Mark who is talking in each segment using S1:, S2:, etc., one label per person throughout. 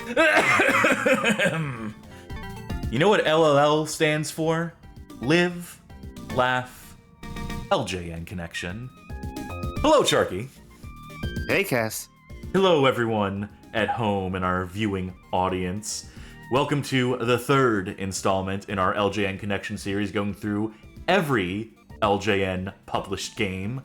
S1: You know what LLL stands for? Live, Laugh, LJN Connection. Hello, Charkie.
S2: Hey, Cass.
S1: Hello, everyone at home and our viewing audience. Welcome to the third installment in our LJN Connection series, going through every LJN published game.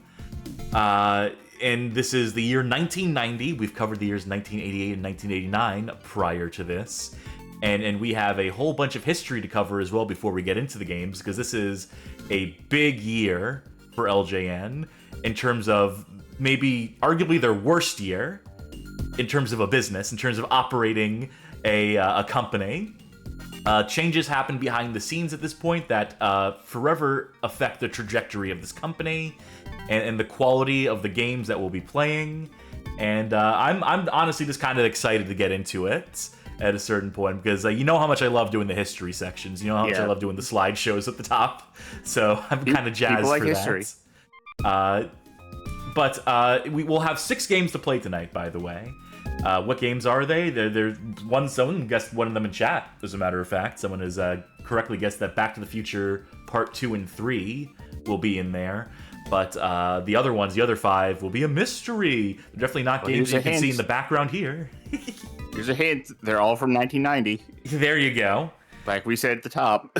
S1: And this is the year 1990. We've covered the years 1988 and 1989 prior to this. And we have a whole bunch of history to cover as well before we get into the games, because this is a big year for LJN in terms of maybe arguably their worst year in terms of a business, in terms of operating a company. Changes happen behind the scenes at this point that forever affect the trajectory of this company and the quality of the games that we'll be playing. And I'm honestly just kind of excited to get into it at a certain point, because you know how much I love doing the history sections. You know how much I love doing the slideshows at the top. So I'm kind of jazzed
S2: like
S1: for
S2: history.
S1: that. But we will have 6 games to play tonight, by the way. What games are they? Someone guessed one of them in chat, as a matter of fact. Someone has correctly guessed that Back to the Future Part 2 and 3 will be in there. But the other ones, the other 5, will be a mystery. They're definitely not games you can see in the background here.
S2: Here's a hint. They're all from 1990.
S1: There you go.
S2: Like we said at the top.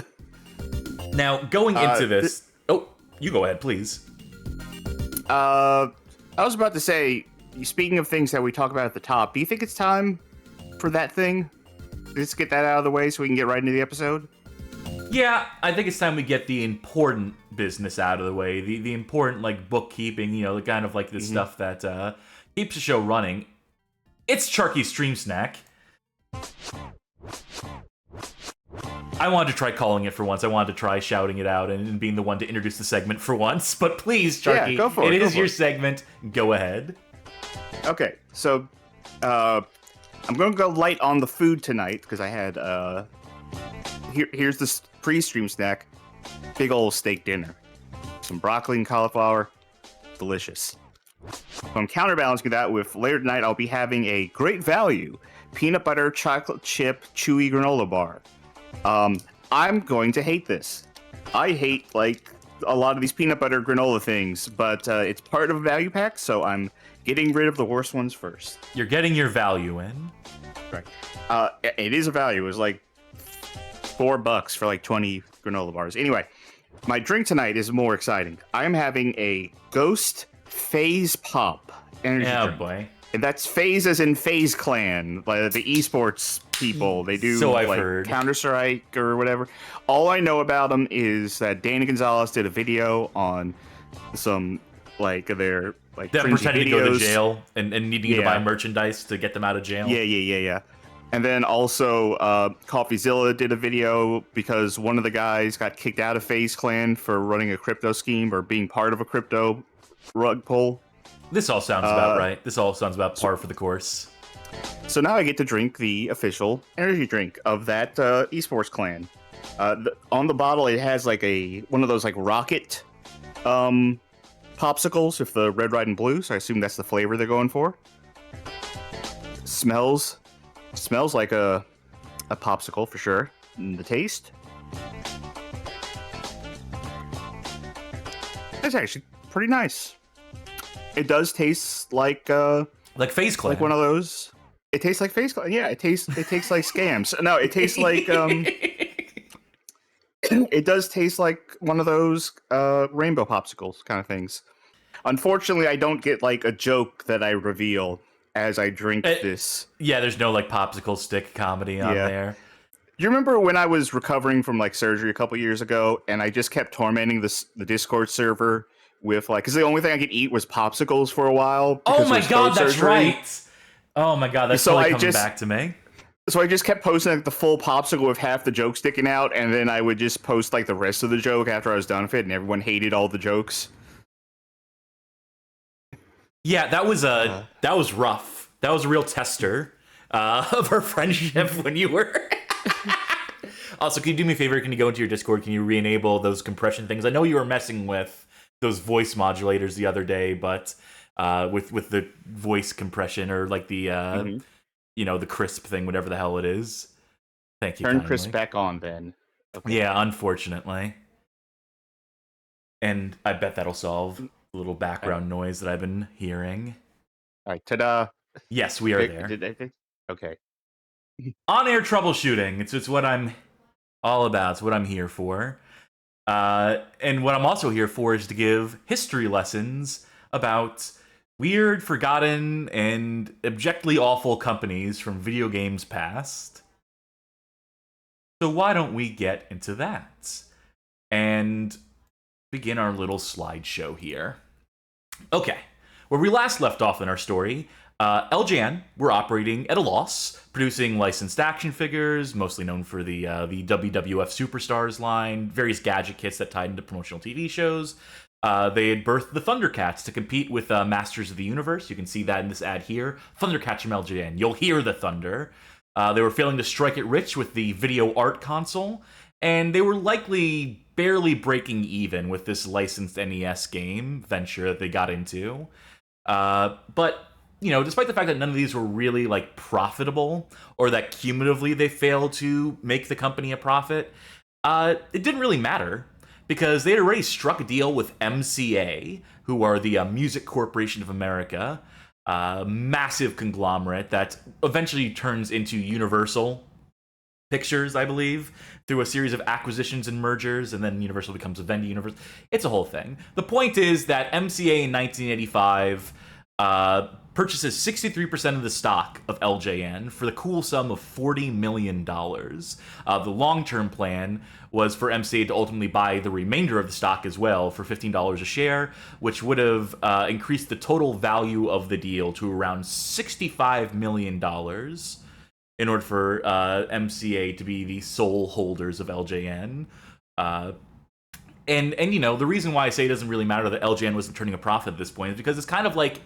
S1: Now, going into this... Oh, you go ahead, please.
S2: I was about to say, speaking of things that we talk about at the top, do you think it's time for that thing? Let's get that out of the way so we can get right into the episode.
S1: Yeah, I think it's time we get the important business out of the way. The important, like, bookkeeping, you know, the kind of, like, the stuff that keeps the show running. It's Charkie's Stream Snack. I wanted to try calling it for once. I wanted to try shouting it out and being the one to introduce the segment for once. But please, Charkie,
S2: yeah, go for it.
S1: It is your segment. Go ahead.
S2: Okay, so I'm going to go light on the food tonight, because I had... Here's the pre-stream snack. Big old steak dinner. Some broccoli and cauliflower. Delicious. So I'm counterbalancing that with later tonight I'll be having a great value peanut butter chocolate chip chewy granola bar. I'm going to hate this. I hate like a lot of these peanut butter granola things, but it's part of a value pack, so I'm getting rid of the worst ones first.
S1: You're getting your value in.
S2: Right. It is a value. It's like $4 for like 20 granola bars. Anyway, my drink tonight is more exciting. I'm having a Ghost Phase Pop energy drink.
S1: Boy.
S2: And that's Phase as in Phase Clan, like the esports people. They do
S1: So I've
S2: like
S1: heard.
S2: Counter-Strike or whatever. All I know about them is that Danny Gonzalez did a video on some like their like
S1: Them pretending to
S2: videos.
S1: go to jail and needing to buy merchandise to get them out of jail.
S2: Yeah. And then also, CoffeeZilla did a video because one of the guys got kicked out of FaZe Clan for running a crypto scheme or being part of a crypto rug pull.
S1: This all sounds about right. This all sounds about par for the course.
S2: So now I get to drink the official energy drink of that esports clan. On the bottle, it has like one of those like rocket popsicles with the red, white, and blue. So I assume that's the flavor they're going for. Smells like a popsicle for sure. And the taste, it's actually pretty nice. It does taste like
S1: FaZe Clan.
S2: like one of those. It tastes like FaZe Clan. Yeah, it tastes like scams. No, it tastes like it does taste like one of those rainbow popsicles kind of things. Unfortunately, I don't get like a joke that I reveal as I drink this.
S1: Yeah, there's no like popsicle stick comedy on there.
S2: Do you remember when I was recovering from like surgery a couple years ago, and I just kept tormenting the Discord server with like, because the only thing I could eat was popsicles for a while.
S1: Oh my god, that's right. Oh my god, that's totally coming back to me.
S2: So I just kept posting like the full popsicle with half the joke sticking out, and then I would just post like the rest of the joke after I was done with it, and everyone hated all the jokes.
S1: Yeah, that was rough. That was a real tester of our friendship when you were. Also, can you do me a favor? Can you go into your Discord? Can you re-enable those compression things? I know you were messing with those voice modulators the other day, but with the voice compression or like the the crisp thing, whatever the hell it is. Thank you
S2: Turn
S1: kindly.
S2: Chris back on, then.
S1: Okay. Yeah, unfortunately. And I bet that'll solve the little background noise that I've been hearing.
S2: All right, ta-da.
S1: Yes, we are there.
S2: Okay.
S1: On-air troubleshooting. It's what I'm all about. It's what I'm here for. And what I'm also here for is to give history lessons about weird, forgotten, and abjectly awful companies from video games past. So why don't we get into that? And begin our little slideshow here. Okay, where we last left off in our story, LJN were operating at a loss, producing licensed action figures, mostly known for the WWF Superstars line, various gadget kits that tied into promotional TV shows. They had birthed the Thundercats to compete with Masters of the Universe. You can see that in this ad here. Thundercats from LJN. You'll hear the thunder. They were failing to strike it rich with the video art console, and they were likely barely breaking even with this licensed NES game venture that they got into. But despite the fact that none of these were really profitable, or that cumulatively they failed to make the company a profit, it didn't really matter, because they had already struck a deal with MCA, who are the Music Corporation of America, massive conglomerate that eventually turns into Universal Pictures, I believe, through a series of acquisitions and mergers, and then Universal becomes a Vivendi Universe. It's a whole thing. The point is that MCA in 1985 purchases 63% of the stock of LJN for the cool sum of $40 million. The long-term plan was for MCA to ultimately buy the remainder of the stock as well for $15 a share, which would have increased the total value of the deal to around $65 million in order for MCA to be the sole holders of LJN. And the reason why I say it doesn't really matter that LJN wasn't turning a profit at this point is because it's kind of like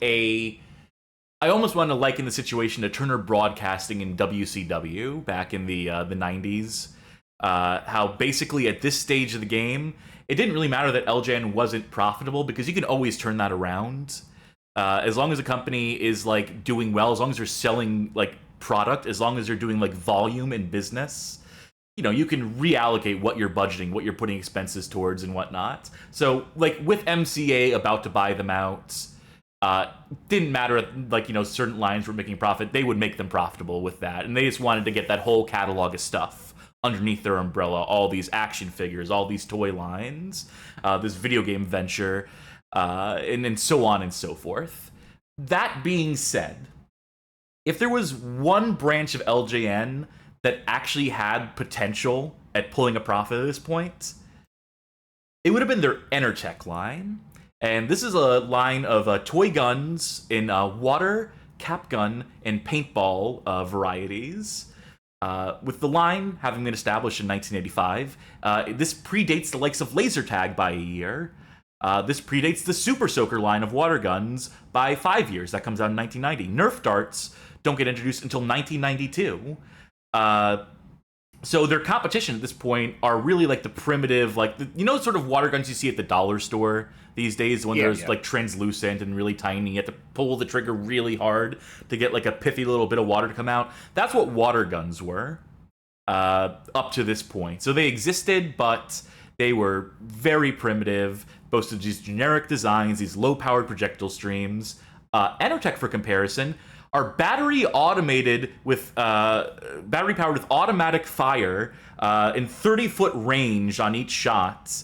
S1: I almost want to liken the situation to Turner Broadcasting in WCW back in the 90s. How basically at this stage of the game, it didn't really matter that LJN wasn't profitable because you can always turn that around. As long as a company is doing well, as long as they're selling product, as long as they're doing volume in business, you can reallocate what you're budgeting, what you're putting expenses towards and whatnot. So with MCA about to buy them out, didn't matter certain lines were making profit, they would make them profitable with that, and they just wanted to get that whole catalog of stuff underneath their umbrella, all these action figures, all these toy lines, this video game venture, and so on and so forth. That being said, if there was one branch of LJN that actually had potential at pulling a profit at this point, it would have been their Entertech line. And this is a line of toy guns in water, cap gun, and paintball varieties. With the line having been established in 1985, this predates the likes of laser tag by a year. This predates the Super Soaker line of water guns by 5 years. That comes out in 1990. Nerf darts don't get introduced until 1992. So their competition at this point are really the primitive, sort of water guns you see at the dollar store these days, when there's translucent and really tiny. You have to pull the trigger really hard to get a pithy little bit of water to come out. That's what water guns were up to this point. So they existed, but they were very primitive, boasted these generic designs, these low-powered projectile streams. Entertech, for comparison, are battery powered with automatic fire in 30-foot range on each shot.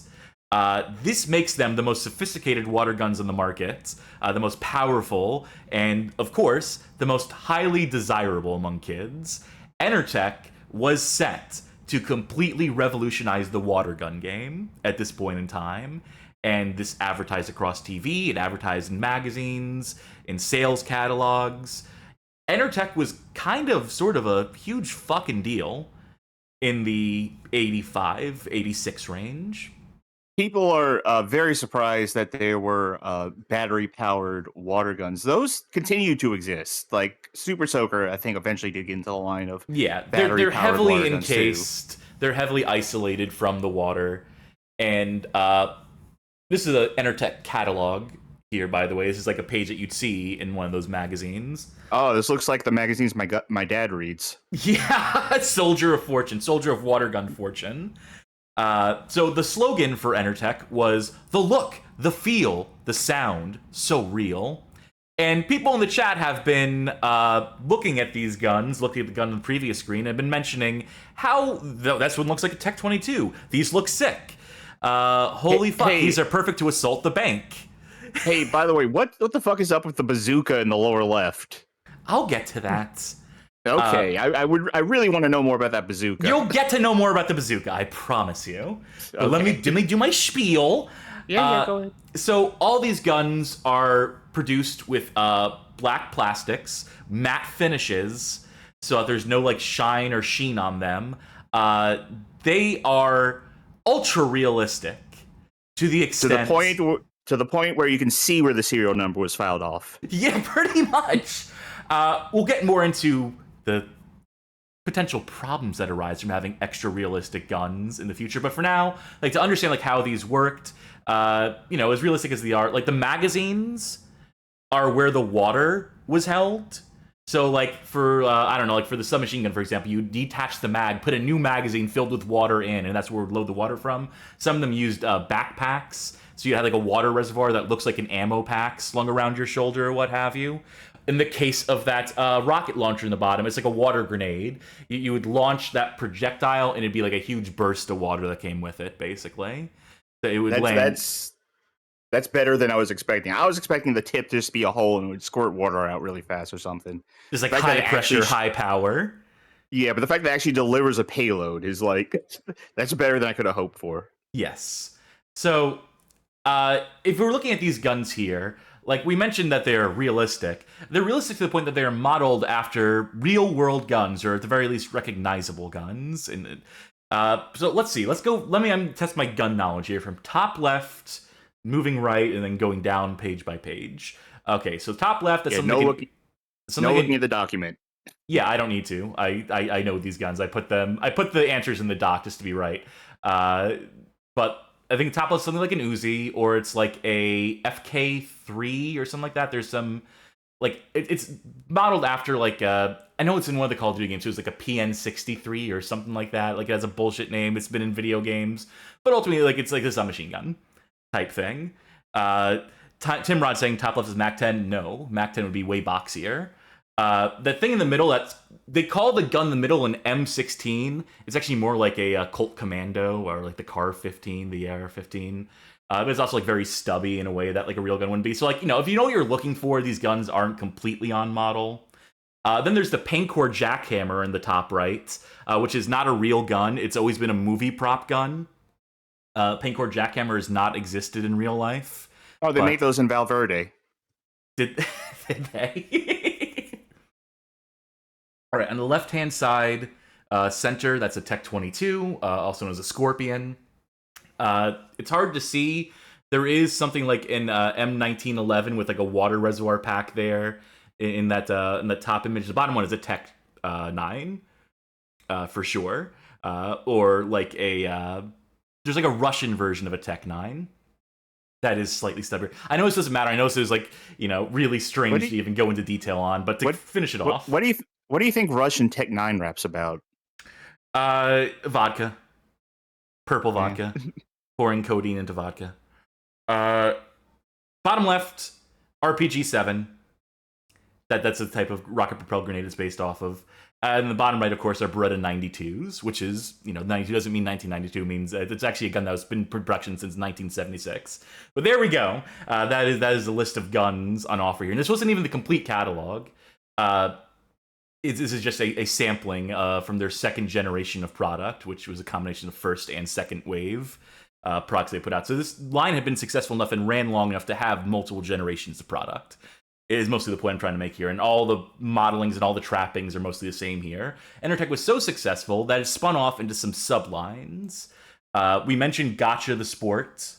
S1: This makes them the most sophisticated water guns on the market, the most powerful, and of course the most highly desirable among kids. Entertech was set to completely revolutionize the water gun game at this point in time. And this advertised across TV, it advertised in magazines, in sales catalogs. Entertech was sort of a huge fucking deal in the 85, 86 range.
S2: People are very surprised that there were battery-powered water guns. Those continue to exist. Super Soaker, I think, eventually did get into the line of
S1: they're heavily encased. They're heavily isolated from the water. And this is an Entertech catalog here, by the way. This is like a page that you'd see in one of those magazines.
S2: Oh, this looks like the magazines my dad reads.
S1: Yeah, Soldier of Fortune, Soldier of Water Gun Fortune. So the slogan for Entertech was the look, the feel, the sound, so real. And people in the chat have been looking at these guns, looking at the gun on the previous screen, and been mentioning how that's what looks like a Tech 22. These look sick. Holy fuck, these are perfect to assault the bank.
S2: Hey, by the way, what the fuck is up with the bazooka in the lower left?
S1: I'll get to that.
S2: Okay, I really want to know more about that bazooka.
S1: You'll get to know more about the bazooka, I promise you. But let me do my spiel.
S2: Yeah, go ahead.
S1: So all these guns are produced with black plastics, matte finishes, so that there's no like shine or sheen on them. They are ultra realistic to the extent
S2: to the point where you can see where the serial number was filed off.
S1: Yeah, pretty much. We'll get more into the potential problems that arise from having extra realistic guns in the future. But for now, like to understand like how these worked, as realistic as they are, like the magazines are where the water was held. So like for for the submachine gun, for example, you detach the mag, put a new magazine filled with water in, and that's where we'd load the water from. Some of them used backpacks, so you had like a water reservoir that looks like an ammo pack slung around your shoulder or what have you. In the case of that rocket launcher in the bottom, it's like a water grenade. You would launch that projectile, and it'd be like a huge burst of water that came with it, basically. So it would land.
S2: That's better than I was expecting. I was expecting the tip to just be a hole and it would squirt water out really fast or something.
S1: Just like high pressure, high power.
S2: Yeah, but the fact that it actually delivers a payload is like, that's better than I could have hoped for.
S1: Yes. So if we're looking at these guns here, like we mentioned that they're realistic. They're realistic to the point that they're modeled after real world guns, or at the very least recognizable guns. And so let's see. Let's go. Let me test my gun knowledge here from top left, moving right, and then going down page by page. Okay, so top left. That's
S2: no looking at the document.
S1: Yeah, I don't need to. I know these guns. I put the answers in the doc just to be right. But I think top left is something like an Uzi, or it's like a FK3 or something like that. There's some like it's modeled after like I know it's in one of the Call of Duty games. It was like a PN63 or something like that. Like it has a bullshit name. It's been in video games, but ultimately like it's like a submachine gun type thing. Tim Rod saying top left is Mac 10. No, Mac 10 would be way boxier. The thing in the middle, they call the gun in the middle an M16. It's actually more like a Colt Commando, or like the Car 15, the AR-15. But it's also like very stubby in a way that like a real gun wouldn't be. So like, if you know what you're looking for, these guns aren't completely on model. Then there's the Paintcore Jackhammer in the top right, which is not a real gun. It's always been a movie prop gun. Paintcore Jackhammer has not existed in real life.
S2: Oh, they make those in Valverde.
S1: Did they? All right, on the left-hand side, center, that's a Tech 22, also known as a Scorpion. It's hard to see. There is something like an M1911 with like a water reservoir pack there in that in the top image. The bottom one is a Tech 9, for sure. Or like there's like a Russian version of a Tech 9. That is slightly stubborn. I know this doesn't matter. I know this is like, really strange to even go into detail on, but to finish it off.
S2: What do you think Russian Tech 9 rap's about?
S1: Vodka. Purple vodka. Pouring codeine into vodka. Bottom left, RPG-7. That's the type of rocket-propelled grenade it's based off of. And the bottom right, of course, are Beretta 92s, which is, 92 doesn't mean 1992. It means it's actually a gun that was in production since 1976. But there we go. That is the list of guns on offer here. And this wasn't even the complete catalog. This is just a sampling from their second generation of product, which was a combination of first and second wave products they put out. So this line had been successful enough and ran long enough to have multiple generations of product. It is mostly the point I'm trying to make here. And all the modelings and all the trappings are mostly the same here. Entertech was so successful that it spun off into some sublines. We mentioned Gotcha the Sport.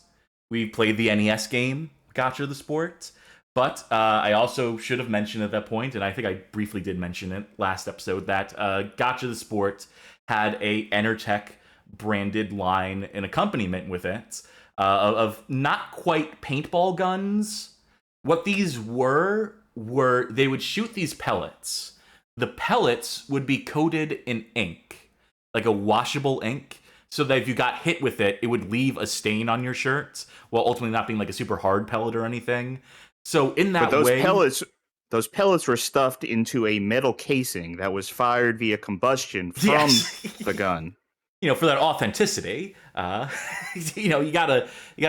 S1: We played the NES game, Gotcha the Sport. But I also should have mentioned at that point, and I think I briefly did mention it last episode, that Gotcha the Sport had a Entertech branded line and accompaniment with it of not quite paintball guns, What these were they would shoot these pellets. The pellets would be coated in ink, like a washable ink, so that if you got hit with it, it would leave a stain on your shirt, while ultimately not being like a super hard pellet or anything. So in that
S2: But
S1: way,
S2: those pellets were stuffed into a metal casing that was fired via combustion from the gun.
S1: For that authenticity, you gotta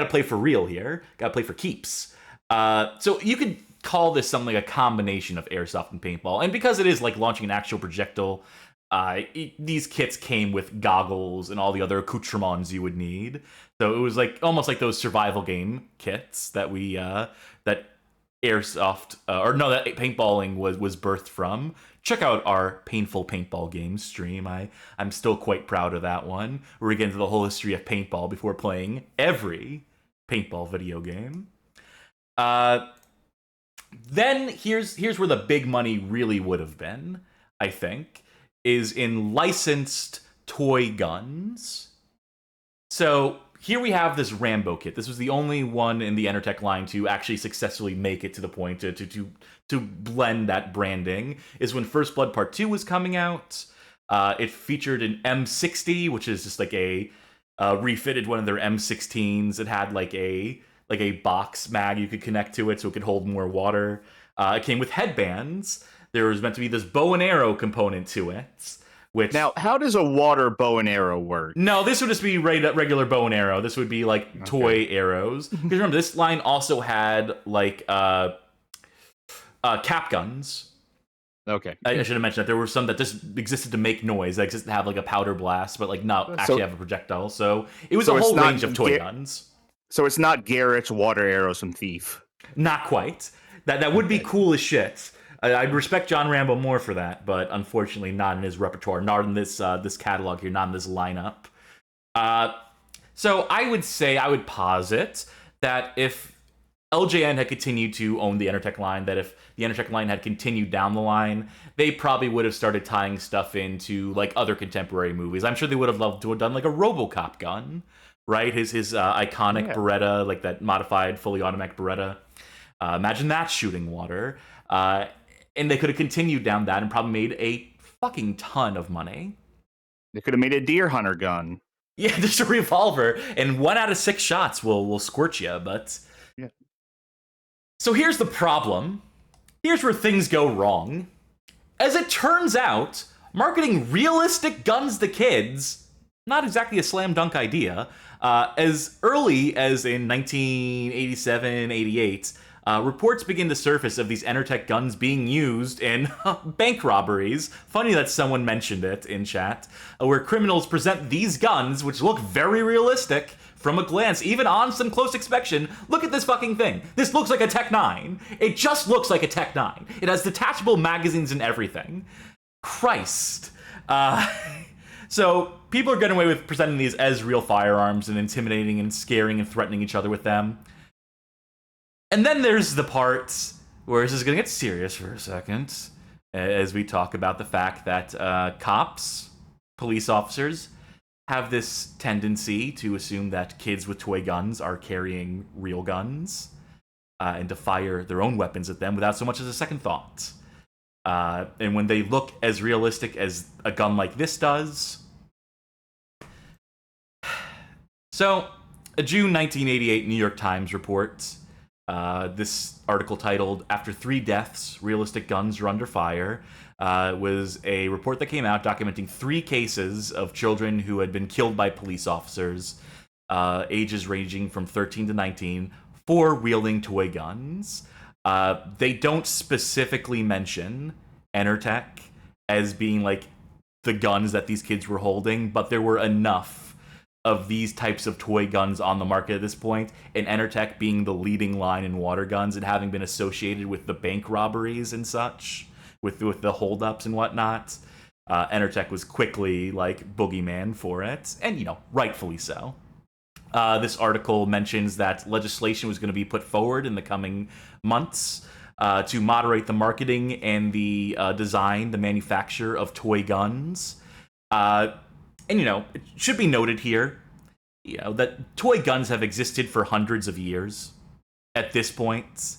S1: play for real here. Gotta play for keeps. So you could call this something like a combination of airsoft and paintball. And because it is like launching an actual projectile, these kits came with goggles and all the other accoutrements you would need. So it was like almost like those survival game kits that that airsoft that paintballing was birthed from. Check out our painful paintball games stream. I'm still quite proud of that one, where we get into the whole history of paintball before playing every paintball video game. Then here's where the big money really would have been, I think, is in licensed toy guns. So here we have this Rambo kit. This was the only one in the Entertech line to actually successfully make it to the point to blend that branding. Is when First Blood Part 2 was coming out. It featured an M60, which is just like a refitted one of their M16s. It had like a box mag you could connect to it so it could hold more water. It came with headbands. There was meant to be this bow and arrow component to it. Which,
S2: now, how does a water bow and arrow work?
S1: No, this would just be regular bow and arrow. This would be like toy arrows. Because remember, this line also had like cap guns.
S2: Okay.
S1: I should have mentioned that there were some that just existed to make noise, that existed to have like a powder blast, but like not actually have a projectile. So it was a whole range of toy guns.
S2: So it's not Garrett's water arrows from Thief.
S1: Not quite. That would be cool as shit. I'd respect John Rambo more for that, but unfortunately not in his repertoire, not in this catalog here, not in this lineup. So I would posit that if LJN had continued to own the Entertech line, that if the Entertech line had continued down the line, they probably would have started tying stuff into like other contemporary movies. I'm sure they would have loved to have done like a RoboCop gun, right? His iconic Beretta, like that modified fully automatic Beretta. Imagine that shooting water. And they could have continued down that and probably made a fucking ton of money.
S2: They could have made a deer hunter gun.
S1: Yeah, just a revolver, and 1 out of 6 shots will squirt you, but...
S2: Yeah.
S1: So here's the problem. Here's where things go wrong. As it turns out, marketing realistic guns to kids, not exactly a slam dunk idea. As early as in 1987, 88... reports begin to surface of these Entertech guns being used in bank robberies. Funny that someone mentioned it in chat, where criminals present these guns, which look very realistic from a glance, even on some close inspection. Look at this fucking thing. This looks like a Tech 9. It just looks like a Tech 9. It has detachable magazines and everything. Christ. So people are getting away with presenting these as real firearms and intimidating and scaring and threatening each other with them. And then there's the part where this is going to get serious for a second, as we talk about the fact that cops, police officers, have this tendency to assume that kids with toy guns are carrying real guns, and to fire their own weapons at them without so much as a second thought. And when they look as realistic as a gun like this does... So, a June 1988 New York Times report... this article titled, "After 3 Deaths, Realistic Guns Are Under Fire," was a report that came out documenting 3 cases of children who had been killed by police officers, ages ranging from 13 to 19, for wielding toy guns. They don't specifically mention Entertech as being like the guns that these kids were holding, but there were enough of these types of toy guns on the market at this point, and Entertech being the leading line in water guns and having been associated with the bank robberies and such, with the holdups and whatnot, Entertech was quickly like boogeyman for it, and rightfully so. This article mentions that legislation was going to be put forward in the coming months to moderate the marketing and the design, the manufacture of toy guns. And, it should be noted here, that toy guns have existed for hundreds of years at this point.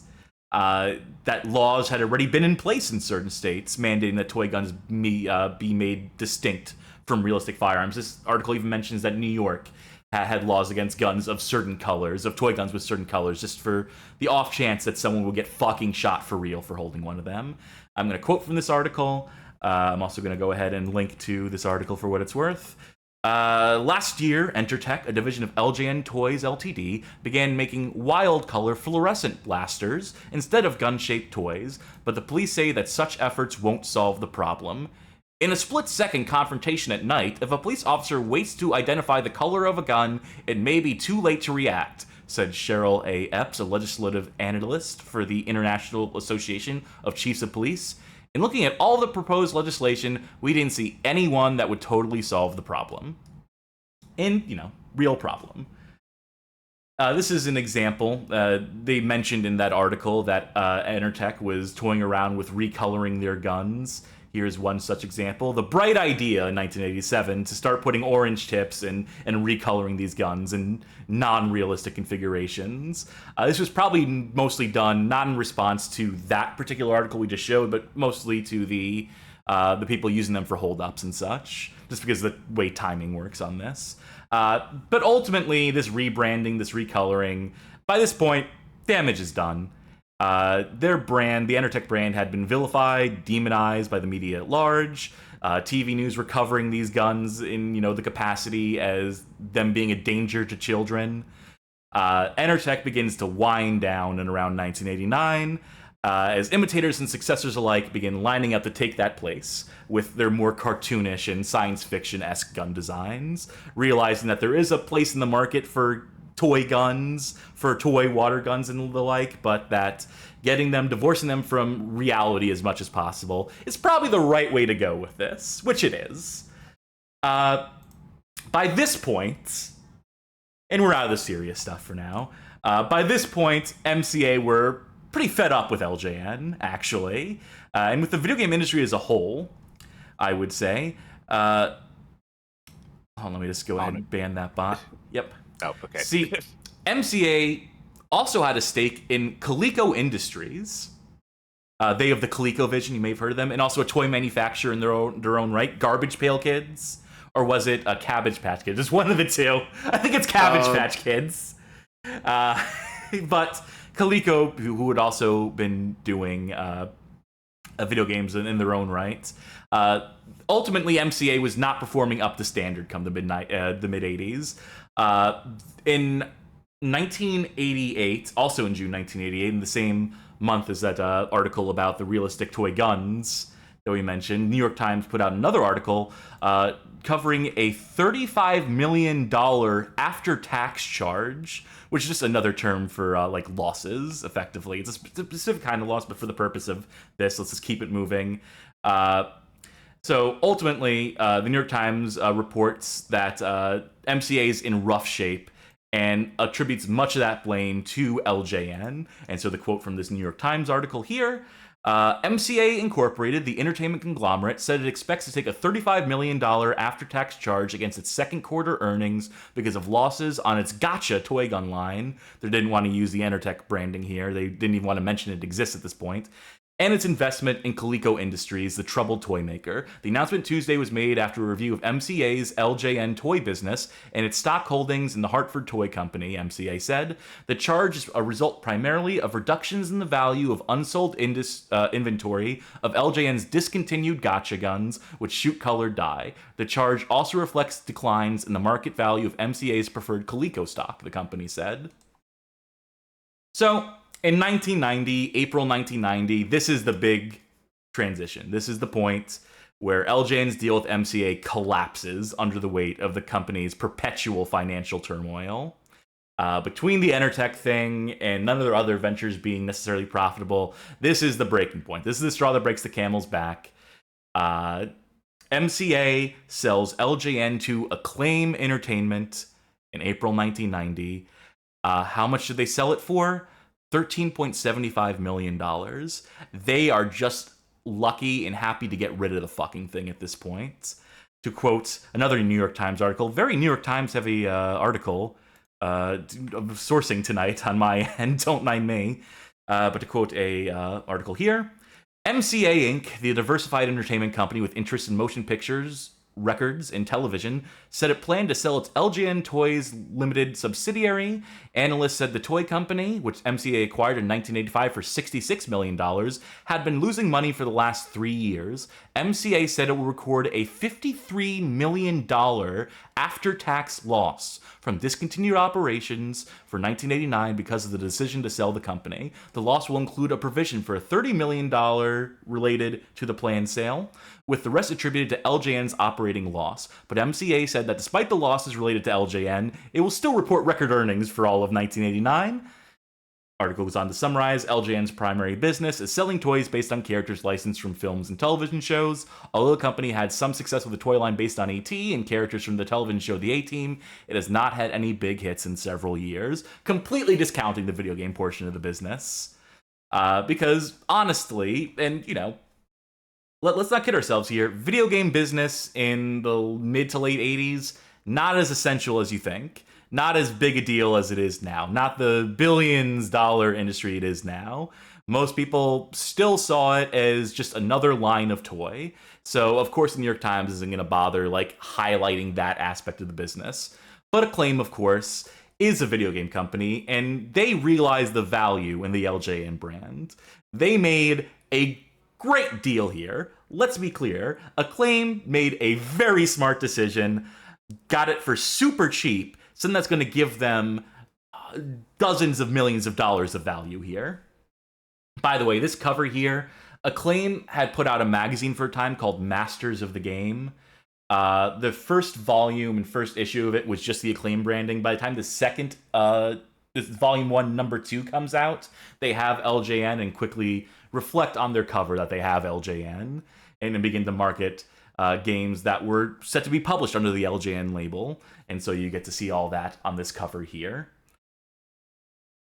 S1: that laws had already been in place in certain states mandating that toy guns be made distinct from realistic firearms. This article even mentions that New York had laws against guns of certain colors, of toy guns with certain colors, just for the off chance that someone will get fucking shot for real for holding one of them. I'm going to quote from this article. I'm also going to go ahead and link to this article for what it's worth. Last year, Entertech, a division of LJN Toys Ltd., began making wild color fluorescent blasters instead of gun-shaped toys, but the police say that such efforts won't solve the problem. In a split-second confrontation at night, if a police officer waits to identify the color of a gun, it may be too late to react, said Cheryl A. Epps, a legislative analyst for the International Association of Chiefs of Police. In looking at all the proposed legislation, we didn't see any one that would totally solve the problem. Real problem. This is an example. They mentioned in that article that Entertech was toying around with recoloring their guns. Here's one such example. The bright idea in 1987 to start putting orange tips and recoloring these guns in non-realistic configurations. This was probably mostly done not in response to that particular article we just showed, but mostly to the people using them for holdups and such, just because of the way timing works on this. But ultimately, this rebranding, this recoloring, by this point, damage is done. Their brand, the Entertech brand, had been vilified, demonized by the media at large. TV news were covering these guns in, the capacity as them being a danger to children. Entertech begins to wind down in around 1989, as imitators and successors alike begin lining up to take that place with their more cartoonish and science fiction-esque gun designs, realizing that there is a place in the market for toy guns, for toy water guns and the like, but that divorcing them from reality as much as possible is probably the right way to go with this, which it is. By this point, and we're out of the serious stuff for now, by this point, MCA were pretty fed up with LJN, actually, and with the video game industry as a whole, I would say. Hold on, let me just go ahead and ban that bot. Yep.
S2: Oh, okay.
S1: See, MCA also had a stake in Coleco Industries. They have the ColecoVision, you may have heard of them, and also a toy manufacturer in their own right. Garbage Pail Kids, or was it a Cabbage Patch Kids? It's one of the two. I think it's Cabbage Patch Kids. But Coleco, who had also been doing video games in their own right, ultimately MCA was not performing up to standard come the mid-80s. In 1988, also in June 1988, in the same month as that article about the realistic toy guns that we mentioned, New York Times put out another article covering a $35 million after-tax charge, which is just another term for losses, effectively. It's a specific kind of loss, but for the purpose of this, let's just keep it moving. So ultimately, the New York Times reports that MCA is in rough shape and attributes much of that blame to LJN. And so the quote from this New York Times article here, MCA Incorporated, the entertainment conglomerate, said it expects to take a $35 million after-tax charge against its second quarter earnings because of losses on its Gotcha toy gun line. They didn't want to use the Entertech branding here. They didn't even want to mention it exists at this point. And its investment in Coleco Industries, the troubled toy maker. The announcement Tuesday was made after a review of MCA's LJN toy business and its stock holdings in the Hartford Toy Company, MCA said. The charge is a result primarily of reductions in the value of unsold inventory of LJN's discontinued Gotcha guns, which shoot colored dye. The charge also reflects declines in the market value of MCA's preferred Coleco stock, the company said. So, in 1990, April 1990, this is the big transition. This is the point where LJN's deal with MCA collapses under the weight of the company's perpetual financial turmoil. Between the Entertech thing and none of their other ventures being necessarily profitable, this is the breaking point. This is the straw that breaks the camel's back. MCA sells LJN to Acclaim Entertainment in April 1990. How much did they sell it for? $13.75 million. They are just lucky and happy to get rid of the fucking thing at this point. To quote another New York Times article, very New York Times heavy article, sourcing tonight on my end, don't mind me. But to quote a article here, MCA Inc., the diversified entertainment company with interests in motion pictures, records, and television, said it planned to sell its LJN Toys Limited subsidiary. Analysts said the toy company, which MCA acquired in 1985 for $66 million, had been losing money for the last 3 years. MCA said it will record a $53 million after-tax loss from discontinued operations for 1989 because of the decision to sell the company. The loss will include a provision for a $30 million related to the planned sale, with the rest attributed to LJN's operating loss. But MCA said that despite the losses related to LJN, it will still report record earnings for all of 1989. Article goes on to summarize, LJN's primary business is selling toys based on characters licensed from films and television shows. Although the company had some success with a toy line based on A.T. and characters from the television show The A-Team, it has not had any big hits in several years, completely discounting the video game portion of the business. Because, honestly, and, you know, let's not kid ourselves here, video game business in the mid to late 80s, not as essential as you think. Not as big a deal as it is now. Not the billions-dollar industry it is now. Most people still saw it as just another line of toy. So, of course, the New York Times isn't going to bother, like, highlighting that aspect of the business. But Acclaim, of course, is a video game company, and they realize the value in the LJN brand. They made a great deal here. Let's be clear. Acclaim made a very smart decision, got it for super cheap, something that's going to give them dozens of millions of dollars of value here. By the way, this cover here, Acclaim had put out a magazine for a time called Masters of the Game. The first volume and first issue of it was just the Acclaim branding. By the time the second, this volume 1, number 2 comes out, they have LJN and quickly reflect on their cover that they have LJN and then begin to market games that were set to be published under the LJN label. And so you get to see all that on this cover here.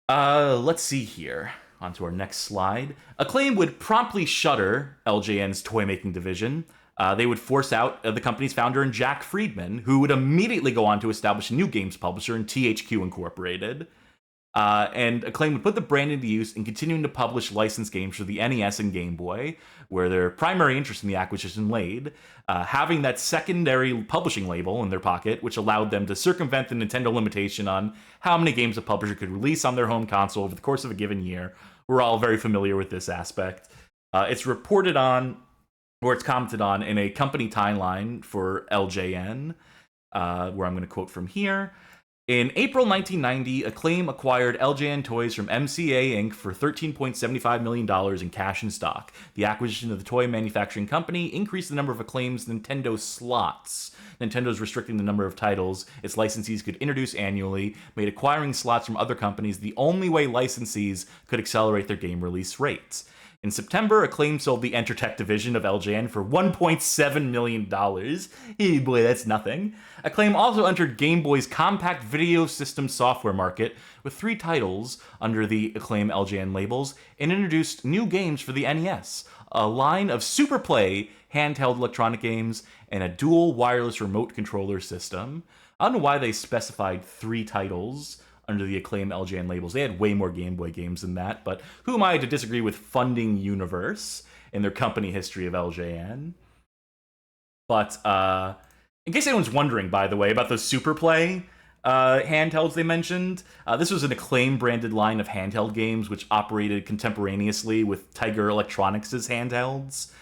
S1: Let's see here. On to our next slide. Acclaim would promptly shutter LJN's toy-making division. They would force out the company's founder and Jack Friedman, who would immediately go on to establish a new games publisher in THQ Incorporated. And Acclaim would put the brand into use in continuing to publish licensed games for the NES and Game Boy, where their primary interest in the acquisition laid, having that secondary publishing label in their pocket, which allowed them to circumvent the Nintendo limitation on how many games a publisher could release on their home console over the course of a given year. We're all very familiar with this aspect. It's reported on, or it's commented on, in a company timeline for LJN, where I'm going to quote from here. In April 1990, Acclaim acquired LJN Toys from MCA Inc. for $13.75 million in cash and stock. The acquisition of the toy manufacturing company increased the number of Acclaim's Nintendo slots. Nintendo's restricting the number of titles its licensees could introduce annually, made acquiring slots from other companies the only way licensees could accelerate their game release rates. In September, Acclaim sold the Entertech division of LJN for $1.7 million. Hey boy, that's nothing. Acclaim also entered Game Boy's compact video system software market with 3 titles under the Acclaim LJN labels and introduced new games for the NES, a line of Super Play handheld electronic games, and a dual wireless remote controller system. I don't know why they specified 3 titles under the Acclaim LJN labels. They had way more Game Boy games than that, but who am I to disagree with funding Universe in their company history of LJN? But in case anyone's wondering, by the way, about those Super Play handhelds they mentioned, this was an Acclaim-branded line of handheld games which operated contemporaneously with Tiger Electronics' handhelds.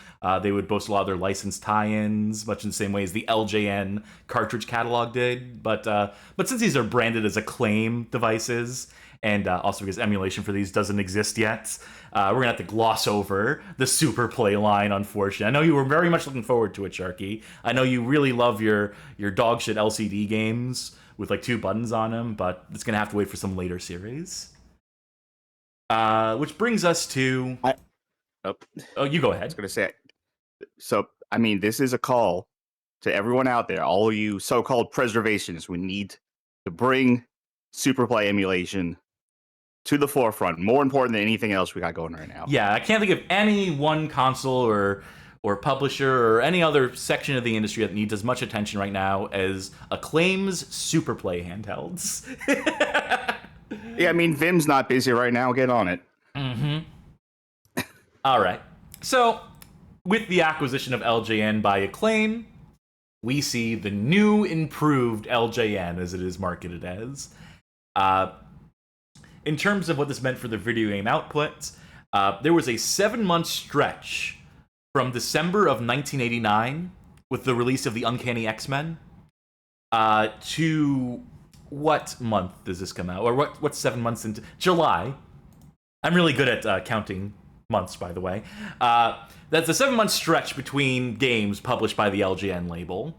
S1: They would boast a lot of their licensed tie-ins, much in the same way as the LJN cartridge catalog did. But since these are branded as Acclaim devices, and also because emulation for these doesn't exist yet, we're going to have to gloss over the Super Play line, unfortunately. I know you were very much looking forward to it, Charky. I know you really love your dog shit LCD games with like 2 buttons on them, but it's going to have to wait for some later series. Which brings us to... Oh, you go ahead.
S2: I was going to say... So, I mean, this is a call to everyone out there, all of you so-called preservationists. We need to bring Super Play emulation to the forefront, more important than anything else we got going right now.
S1: Yeah, I can't think of any one console or publisher or any other section of the industry that needs as much attention right now as Acclaim's Super Play handhelds.
S2: Yeah, I mean, Vim's not busy right now. Get on it.
S1: All right. So, with the acquisition of LJN by Acclaim, we see the new, improved LJN, as it is marketed as. In terms of what this meant for the video game output, there was a 7-month stretch from December of 1989, with the release of the Uncanny X-Men, to what month does this come out? Or what's 7 months into? July. I'm really good at counting months, by the way. That's a 7-month stretch between games published by the LJN label,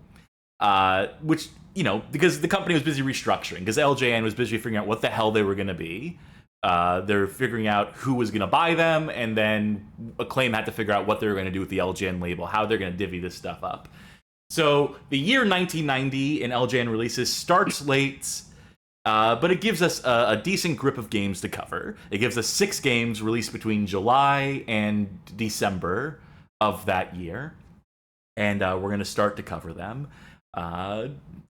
S1: which, you know, because the company was busy restructuring, because LJN was busy figuring out what the hell they were going to be. They're figuring out who was going to buy them, and then Acclaim had to figure out what they were going to do with the LJN label, how they're going to divvy this stuff up. So the year 1990 in LJN releases starts late, but it gives us a decent grip of games to cover. It gives us 6 games released between July and December of that year, and we're going to start to cover them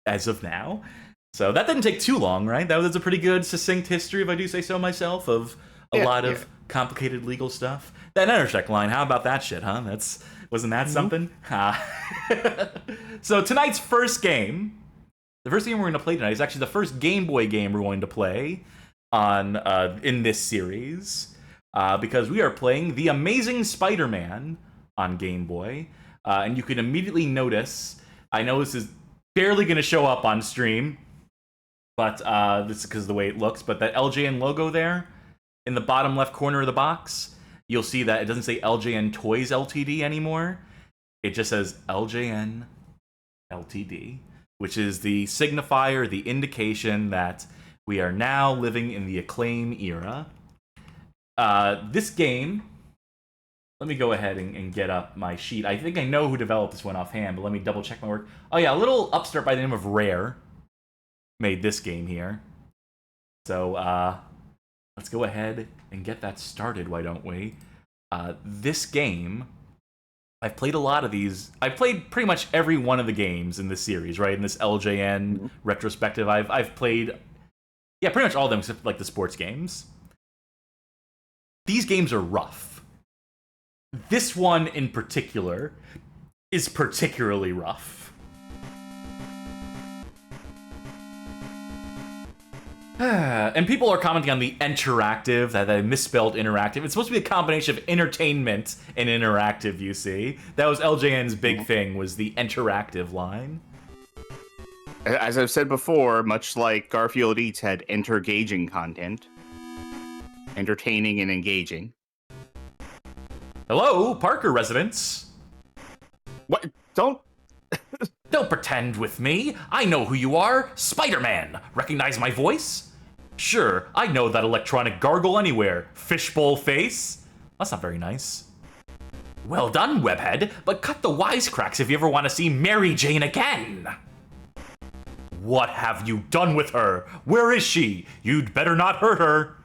S1: as of now. So that didn't take too long, right? That was a pretty good, succinct history, if I do say so myself, of a lot of complicated legal stuff. That Entertech line, how about that shit, huh? Wasn't that something? So tonight's first game, the first game we're going to play tonight is actually the first Game Boy game we're going to play on in this series, because we are playing The Amazing Spider-Man on Game Boy, and you can immediately notice, I know this is barely going to show up on stream, but this is because of the way it looks, but that LJN logo there in the bottom left corner of the box, you'll see that it doesn't say LJN Toys Ltd anymore. It just says LJN Ltd, which is the signifier, the indication that we are now living in the Acclaim era. This game, let me go ahead and get up my sheet. I think I know who developed this one offhand, but let me double check my work. Oh yeah, a little upstart by the name of Rare made this game here. So let's go ahead and get that started, why don't we? This game, I've played a lot of these. I've played pretty much every one of the games in this series, right? In this LJN retrospective, I've played, yeah, pretty much all of them except like the sports games. These games are rough. This one in particular is particularly rough. And people are commenting on the interactive, that I misspelled interactive. It's supposed to be a combination of entertainment and interactive, you see. That was LJN's big thing, was the interactive line.
S2: As I've said before, much like Garfield Eats had entergaging content. Entertaining and engaging.
S1: Hello, Parker residents.
S2: What? Don't
S1: pretend with me. I know who you are. Spider-Man. Recognize my voice? Sure, I know that electronic gargle anywhere. Fishbowl face. That's not very nice. Well done, Webhead, but cut the wisecracks if you ever want to see Mary Jane again. What have you done with her? Where is she? You'd better not hurt her.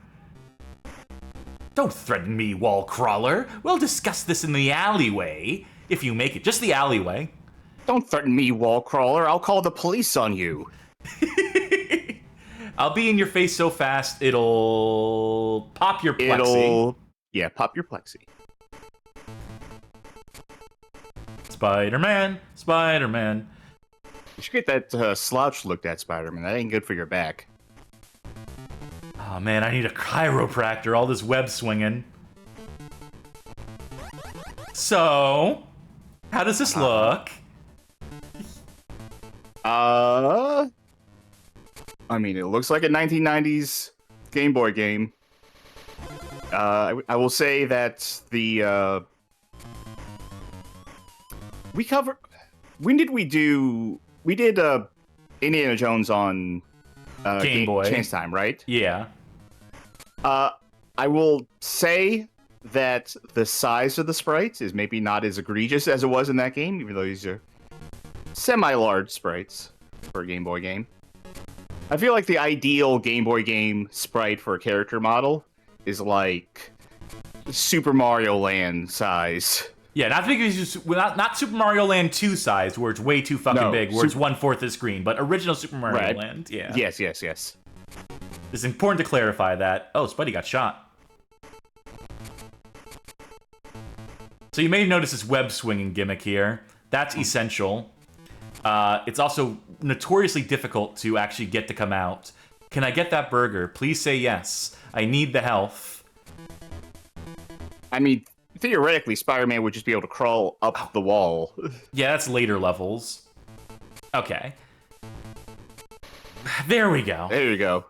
S1: Don't threaten me, wall crawler. We'll discuss this in the alleyway. If you make it, just the alleyway.
S2: Don't threaten me, wall crawler. I'll call the police on you.
S1: I'll be in your face so fast, it'll pop your plexi.
S2: Yeah, pop your plexi.
S1: Spider-Man, Spider-Man.
S2: You should get that slouch looked at, Spider-Man. That ain't good for your back.
S1: Oh man, I need a chiropractor, all this web swinging. So, how does this look?
S2: I mean, it looks like a 1990s Game Boy game. I will say that the when did we do? We did Indiana Jones on
S1: Game Boy
S2: Chance Time, right?
S1: Yeah.
S2: I will say that the size of the sprites is maybe not as egregious as it was in that game, even though these are semi-large sprites for a Game Boy game. I feel like the ideal Game Boy game sprite for a character model is like Super Mario Land size.
S1: Yeah, not Super Mario Land 2 size, where it's way too fucking big, where it's 1/4 the screen, but original Super Mario Land, yeah.
S2: Yes.
S1: It's important to clarify that. Oh, Spidey got shot. So you may notice this web swinging gimmick here. That's essential. It's also notoriously difficult to actually get to come out. Can I get that burger? Please say yes. I need the health.
S2: I mean, theoretically, Spider-Man would just be able to crawl up the wall.
S1: Yeah, that's later levels. Okay. There we go.
S2: There you go.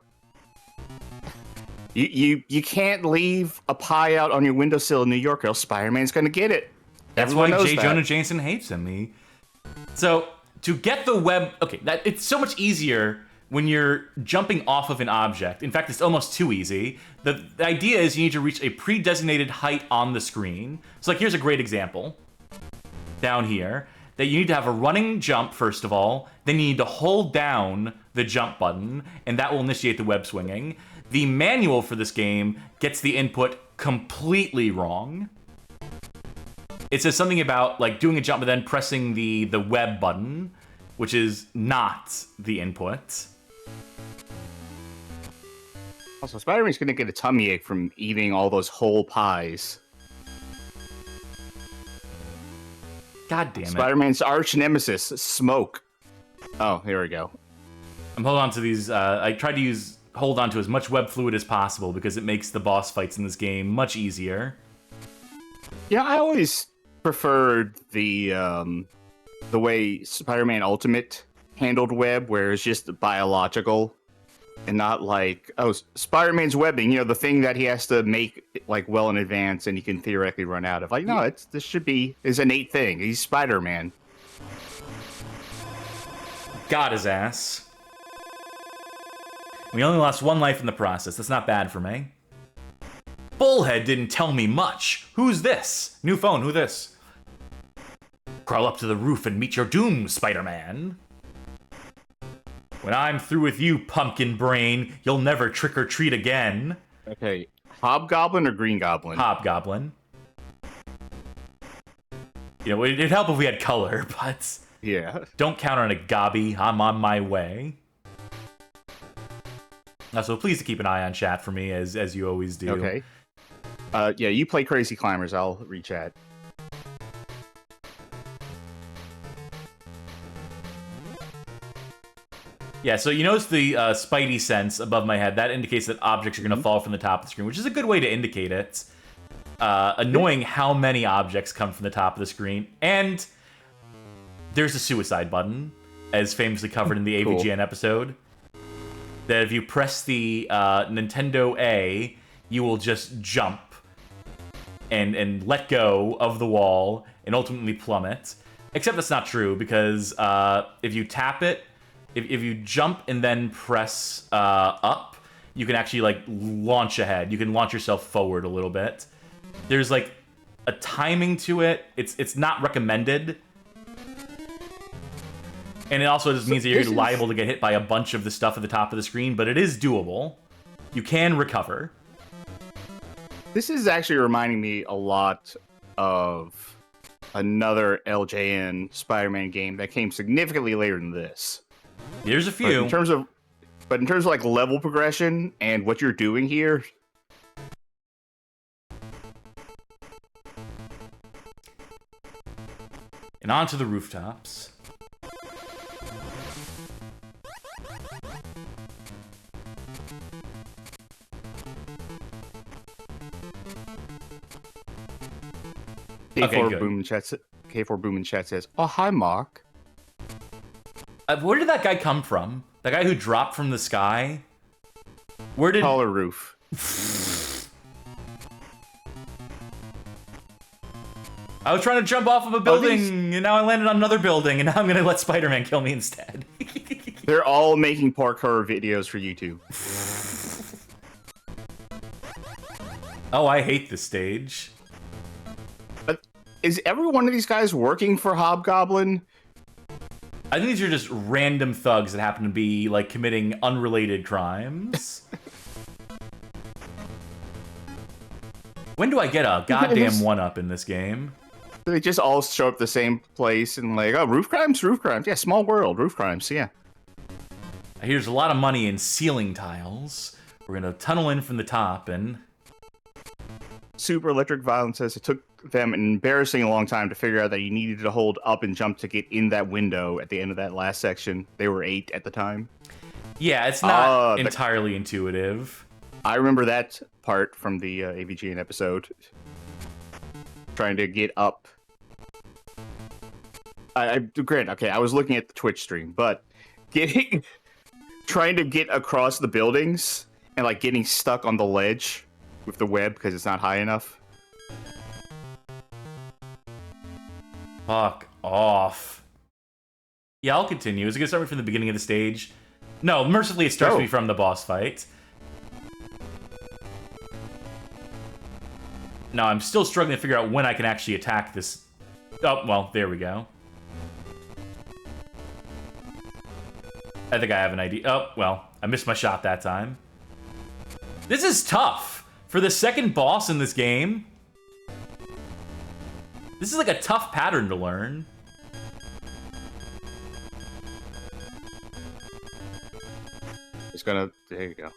S2: You can't leave a pie out on your windowsill in New York, or else Spider-Man's gonna get it.
S1: That's
S2: Everyone
S1: why
S2: knows
S1: J.
S2: that.
S1: Jonah Jameson hates him. So, to get the web... Okay, it's so much easier when you're jumping off of an object. In fact, it's almost too easy. The idea is you need to reach a pre-designated height on the screen. So, like, here's a great example. Down here. That you need to have a running jump, first of all. Then you need to hold down the jump button, and that will initiate the web swinging. The manual for this game gets the input completely wrong. It says something about like doing a jump and then pressing the web button, which is not the input.
S2: Also, Spider-Man's gonna get a tummy ache from eating all those whole pies.
S1: God damn it.
S2: Spider-Man's arch nemesis, smoke. Oh, here we go.
S1: I'm holding on to these. I tried to hold on to as much web fluid as possible because it makes the boss fights in this game much easier.
S2: Yeah, I always preferred the way Spider-Man Ultimate handled web, where it's just biological and not like, oh, Spider-Man's webbing, you know, the thing that he has to make like well in advance and he can theoretically run out of. Like, no, this should be his innate thing. He's Spider-Man.
S1: Got his ass. We only lost one life in the process. That's not bad for me. Bullhead didn't tell me much. Who's this? New phone, who this? Crawl up to the roof and meet your doom, Spider-Man. When I'm through with you, pumpkin brain, you'll never trick or treat again.
S2: Okay, Hobgoblin or Green Goblin?
S1: Hobgoblin. You know, it'd help if we had color, but...
S2: Yeah.
S1: Don't count on it, Gobby. I'm on my way. Also, please to keep an eye on chat for me, as you always do.
S2: Okay. Yeah, you play Crazy Climbers. I'll re-chat.
S1: Yeah, so you notice the Spidey sense above my head. That indicates that objects are going to fall from the top of the screen, which is a good way to indicate it. Annoying how many objects come from the top of the screen. And there's a suicide button, as famously covered in the AVGN episode. That if you press the Nintendo A, you will just jump and let go of the wall and ultimately plummet. Except that's not true, because if you tap it, if you jump and then press up, you can actually like launch ahead. You can launch yourself forward a little bit. There's like a timing to it. It's not recommended. And it also just means that you're liable to get hit by a bunch of the stuff at the top of the screen, but it is doable. You can recover.
S2: This is actually reminding me a lot of another LJN Spider-Man game that came significantly later than this.
S1: There's a few.
S2: But in terms of like level progression and what you're doing here.
S1: And onto the rooftops.
S2: K4 Boom in chat says, "Oh, hi, Mark."
S1: Where did that guy come from? The guy who dropped from the sky? Where did...
S2: Taller roof.
S1: I was trying to jump off of a building, and now I landed on another building, and now I'm going to let Spider-Man kill me instead.
S2: They're all making parkour videos for YouTube.
S1: Oh, I hate this stage.
S2: Is every one of these guys working for Hobgoblin?
S1: I think these are just random thugs that happen to be, like, committing unrelated crimes. When do I get a goddamn one-up in this game?
S2: They just all show up the same place and like, oh, roof crimes? Roof crimes. Yeah, small world. Roof crimes, yeah.
S1: Here's a lot of money in ceiling tiles. We're gonna tunnel in from the top and...
S2: Super Electric Violence says it took took them an embarrassing long time to figure out that you needed to hold up and jump to get in that window at the end of that last section. They were 8 at the time.
S1: Yeah, it's not entirely intuitive.
S2: I remember that part from the AVGN episode. Trying to get up. Granted, okay, I was looking at the Twitch stream, but trying to get across the buildings and like getting stuck on the ledge with the web because it's not high enough.
S1: Fuck off. Yeah, I'll continue. Is it gonna start me from the beginning of the stage? No, mercifully it starts me from the boss fight. No, I'm still struggling to figure out when I can actually attack this. Oh, well, there we go. I think I have an idea. Oh, well, I missed my shot that time. This is tough. For the second boss in this game, this is like a tough pattern to learn.
S2: It's gonna... There you go.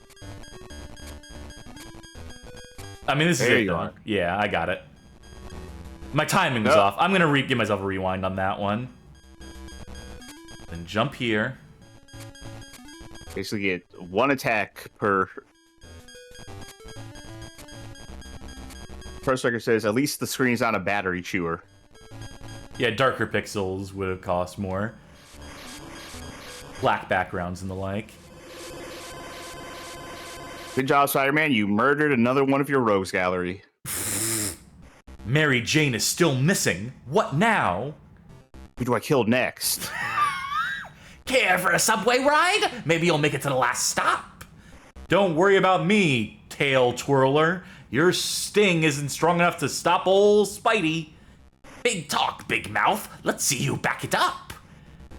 S1: I mean, this is it, though. Yeah, I got it. My timing was off. I'm gonna give myself a rewind on that one. Then jump here.
S2: Basically get one attack per... First record says, at least the screen's not a battery chewer.
S1: Yeah, darker pixels would have cost more. Black backgrounds and the like.
S2: Good job, Spider-Man. You murdered another one of your rogues gallery.
S1: Mary Jane is still missing. What now?
S2: Who do I kill next?
S1: Care for a subway ride? Maybe you'll make it to the last stop. Don't worry about me, tail twirler. Your sting isn't strong enough to stop old Spidey. Big talk, big mouth. Let's see you back it up.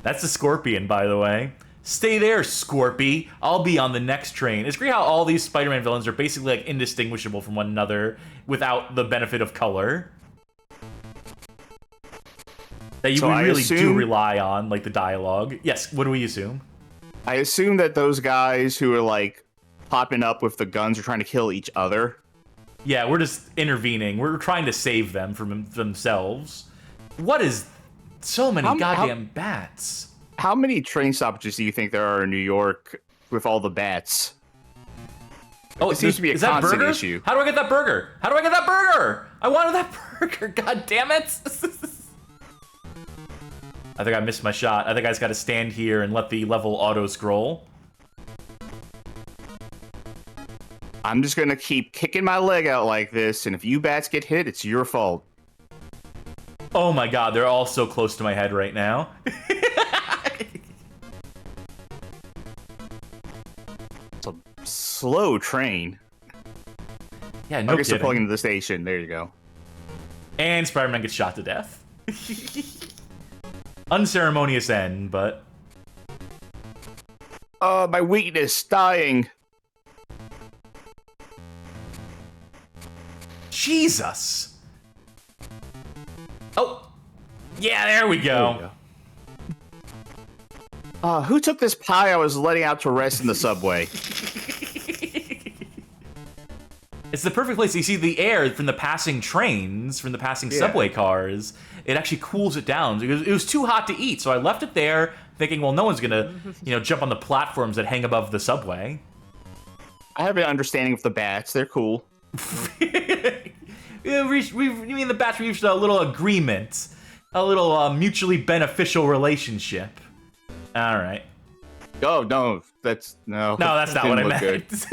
S1: That's the Scorpion, by the way. Stay there, Scorpy. I'll be on the next train. It's great how all these Spider-Man villains are basically like indistinguishable from one another without the benefit of color. That you really do rely on, like the dialogue. Yes, what do we assume?
S2: I assume that those guys who are like popping up with the guns are trying to kill each other.
S1: Yeah, we're just intervening. We're trying to save them from themselves. What is so many goddamn bats?
S2: How many train stoppages do you think there are in New York with all the bats?
S1: Oh,
S2: it seems to be a constant issue.
S1: How do I get that burger? How do I get that burger? I wanted that burger. God damn it! I think I missed my shot. I think I just got to stand here and let the level auto scroll.
S2: I'm just gonna keep kicking my leg out like this, and if you bats get hit, it's your fault.
S1: Oh my god, they're all so close to my head right now.
S2: It's a slow train.
S1: Yeah, no kidding.
S2: Pulling into the station. There you go.
S1: And Spider-Man gets shot to death. Unceremonious end, but...
S2: My weakness, dying.
S1: Jesus! Oh! Yeah, there we go.
S2: Who took this pie I was letting out to rest in the subway?
S1: It's the perfect place. You see the air from the passing trains, from the passing subway cars. It actually cools it down. It was too hot to eat, so I left it there, thinking, well, no one's gonna, jump on the platforms that hang above the subway.
S2: I have an understanding of the bats. They're cool.
S1: Me and the bats reached a little agreement, a little mutually beneficial relationship. All right.
S2: Oh no, that's no.
S1: No, that's not what I meant.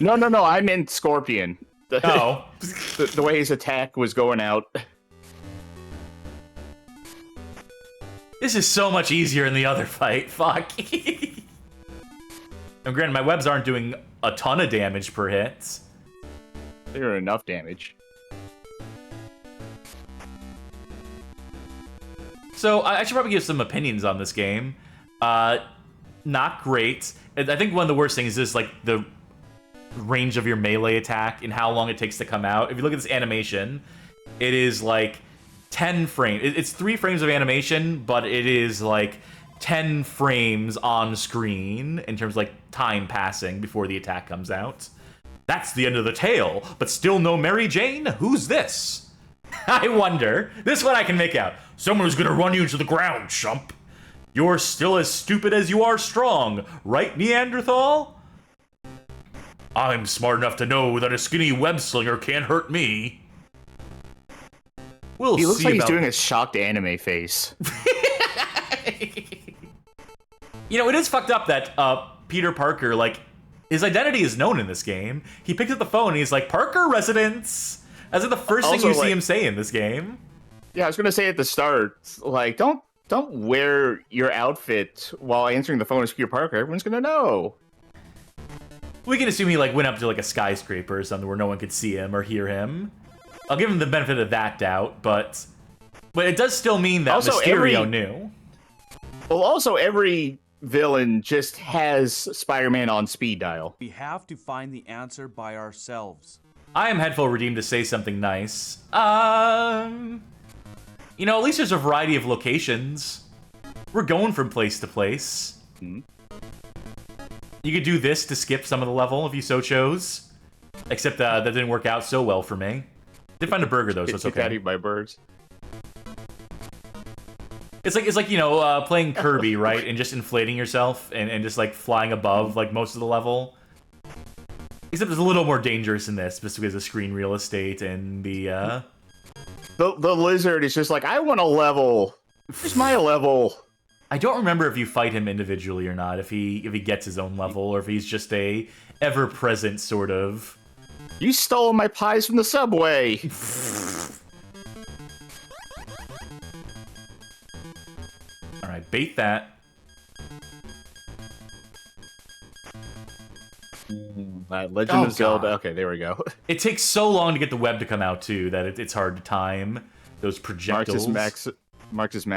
S2: No. I meant Scorpion.
S1: Oh,
S2: the way his attack was going out.
S1: This is so much easier in the other fight. Fuck. And granted, my webs aren't doing a ton of damage per hit.
S2: They're enough damage.
S1: So I should probably give some opinions on this game. Not great. I think one of the worst things is like the range of your melee attack and how long it takes to come out. If you look at this animation, it is like 10 frames. It's 3 frames of animation, but it is like 10 frames on screen in terms of like time passing before the attack comes out. That's the end of the tale, but still no Mary Jane? Who's this? I wonder. This one I can make out. Someone who's gonna run you into the ground, chump. You're still as stupid as you are strong, right, Neanderthal? I'm smart enough to know that a skinny web slinger can't hurt me.
S2: He looks like he's doing a shocked anime face.
S1: You know, it is fucked up that Peter Parker, like, his identity is known in this game. He picks up the phone and he's like, Parker residence! As in the first thing you see him say in this game.
S2: Yeah, I was gonna say at the start, like, don't wear your outfit while answering the phone as Peter Parker. Everyone's gonna know.
S1: We can assume he, like, went up to, like, a skyscraper or something where no one could see him or hear him. I'll give him the benefit of that doubt, but it does still mean that also, Mysterio knew.
S2: Well, also, every villain just has Spider-Man on speed dial.
S3: We have to find the answer by ourselves.
S1: I am Headful Redeemed to say something nice. You know, at least there's a variety of locations. We're going from place to place.
S2: Mm-hmm.
S1: You could do this to skip some of the level if you so chose. Except that didn't work out so well for me. Did find a burger though, so it's okay.
S2: Got eaten by birds.
S1: It's like you know, playing Kirby, right? And just inflating yourself and just like flying above like most of the level. Except it's a little more dangerous in this, just because of screen real estate and the
S2: lizard is just like, I want a level. Here's my level.
S1: I don't remember if you fight him individually or not, if he gets his own level, or if he's just a ever-present sort of...
S2: You stole my pies from the subway!
S1: Alright, bait that.
S2: Legend of Zelda. Okay, there we go.
S1: It takes so long to get the web to come out, too, that it's hard to time those projectiles.
S2: Marxist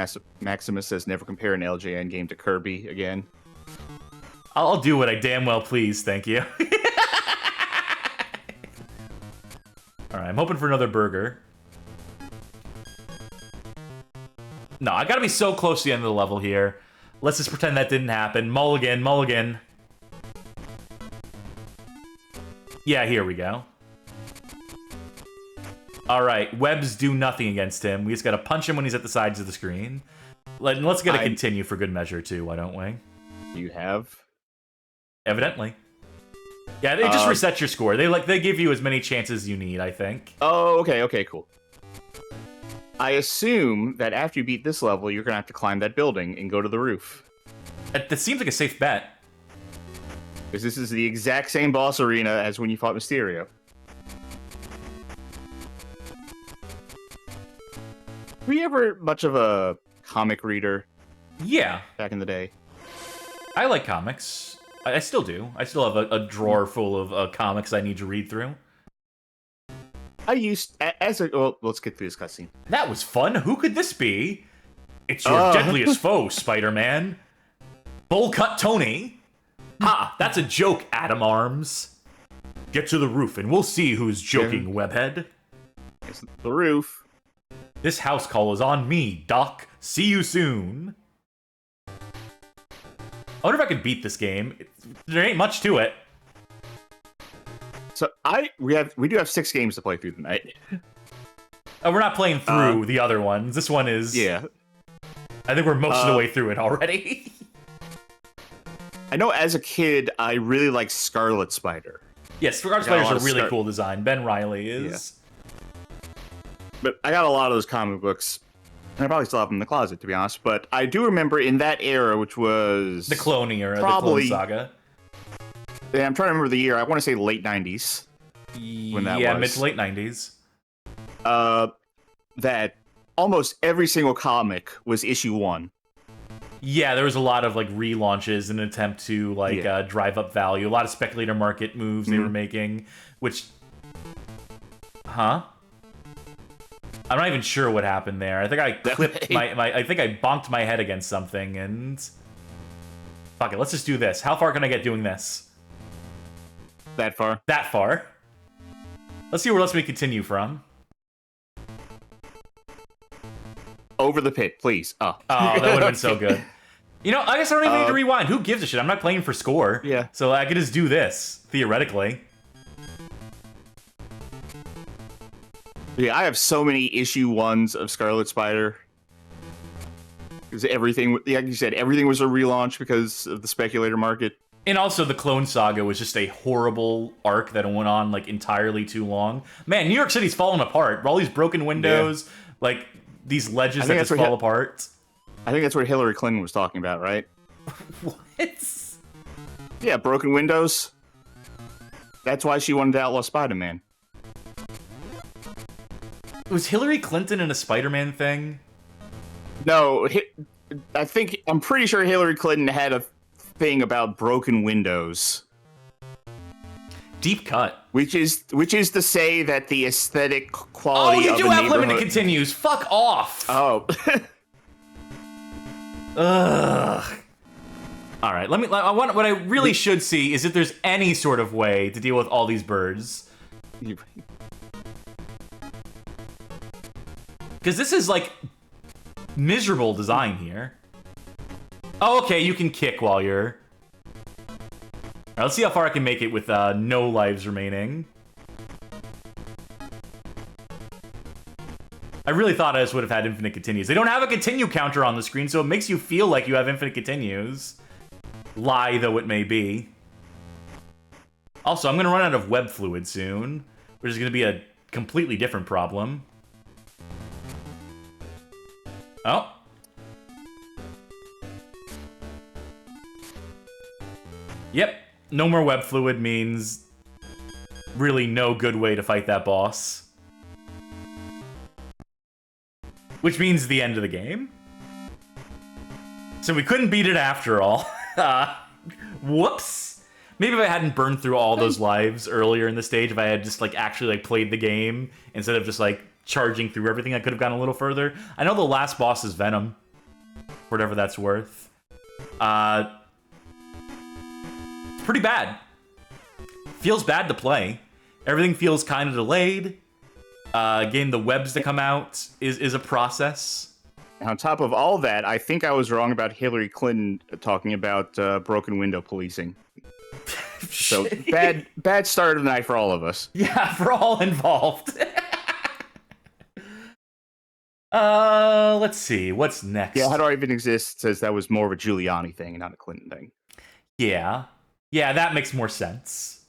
S2: Maximus says never compare an LJN game to Kirby again.
S1: I'll do what I damn well please, thank you. Alright, I'm hoping for another burger. No, I gotta be so close to the end of the level here. Let's just pretend that didn't happen. Mulligan, mulligan. Yeah, here we go. Alright, webs do nothing against him. We just gotta punch him when he's at the sides of the screen. Let's get a continue for good measure, too, why don't we?
S2: You have?
S1: Evidently. Yeah, they just reset your score. They give you as many chances as you need, I think.
S2: Oh, okay, cool. I assume that after you beat this level, you're gonna have to climb that building and go to the roof.
S1: That seems like a safe bet.
S2: Because this is the exact same boss arena as when you fought Mysterio. Were you ever much of a comic reader?
S1: Yeah.
S2: Back in the day?
S1: I like comics. I still do. I still have a drawer full of comics I need to read through.
S2: I used... Well, let's get through this cutscene.
S1: That was fun. Who could this be? It's your deadliest foe, Spider-Man. Bowl cut Tony. Ha! That's a joke, Adam Arms. Get to the roof and we'll see who's joking, Webhead.
S2: It's the roof.
S1: This house call is on me, Doc. See you soon. I wonder if I could beat this game. There ain't much to it.
S2: So we do have 6 games to play through tonight.
S1: We're not playing through the other ones. This one is...
S2: Yeah.
S1: I think we're most of the way through it already.
S2: I know as a kid, I really liked Scarlet Spider.
S1: Yes, Scarlet Spider's a really cool design. Ben Reilly is...
S2: Yeah. But I got a lot of those comic books. And I probably still have them in the closet, to be honest. But I do remember in that era, which was...
S1: The cloning era,
S2: probably,
S1: the Clone Saga.
S2: Yeah, I'm trying to remember the year. I want to say late 90s. When that was.
S1: Yeah, mid to late 90s.
S2: That almost every single comic was issue 1.
S1: Yeah, there was a lot of like relaunches in an attempt to like drive up value. A lot of speculator market moves they were making, which... Huh? I'm not even sure what happened there. I think I clipped I think I bonked my head against something and... Fuck it, let's just do this. How far can I get doing this?
S2: That far?
S1: That far. Let's see where else we continue from.
S2: Over the pit, please. Oh,
S1: that would have been so good. You know, I guess I don't even need to rewind. Who gives a shit? I'm not playing for score.
S2: Yeah.
S1: So I could just do this, theoretically.
S2: Yeah, I have so many issue 1s of Scarlet Spider. Because everything, like you said, everything was a relaunch because of the speculator market.
S1: And also, the Clone Saga was just a horrible arc that went on, like, entirely too long. Man, New York City's falling apart. All these broken windows, like, these ledges that just fall apart.
S2: I think that's what Hillary Clinton was talking about, right?
S1: What?
S2: Yeah, broken windows. That's why she wanted to outlaw Spider-Man.
S1: Was Hillary Clinton in a Spider-Man thing?
S2: No, I'm pretty sure Hillary Clinton had a thing about broken windows.
S1: Deep cut.
S2: Which is to say that the aesthetic quality of the neighborhood... Oh, you do have
S1: limited continues. Fuck off.
S2: Oh.
S1: Ugh. All right, what I really should see is if there's any sort of way to deal with all these birds. Because this is, like, miserable design here. Oh, okay, you can kick while you're... Alright, let's see how far I can make it with no lives remaining. I really thought I just would have had infinite continues. They don't have a continue counter on the screen, so it makes you feel like you have infinite continues. Lie though it may be. Also, I'm going to run out of web fluid soon, which is going to be a completely different problem. Oh. Yep, no more web fluid means really no good way to fight that boss. Which means the end of the game. So we couldn't beat it after all. Whoops. Maybe if I hadn't burned through all those lives earlier in the stage, if I had just like actually like played the game instead of just like charging through everything, I could have gone a little further. I know the last boss is Venom, whatever that's worth. Pretty bad. Feels bad to play. Everything feels kind of delayed. Getting the webs to come out is a process.
S2: On top of all that, I think I was wrong about Hillary Clinton talking about broken window policing. So bad start of the night for all of us.
S1: Yeah, for all involved. Let's see. What's next?
S2: Yeah, How Do I Even Exist says that was more of a Giuliani thing and not a Clinton thing.
S1: Yeah. Yeah, that makes more sense.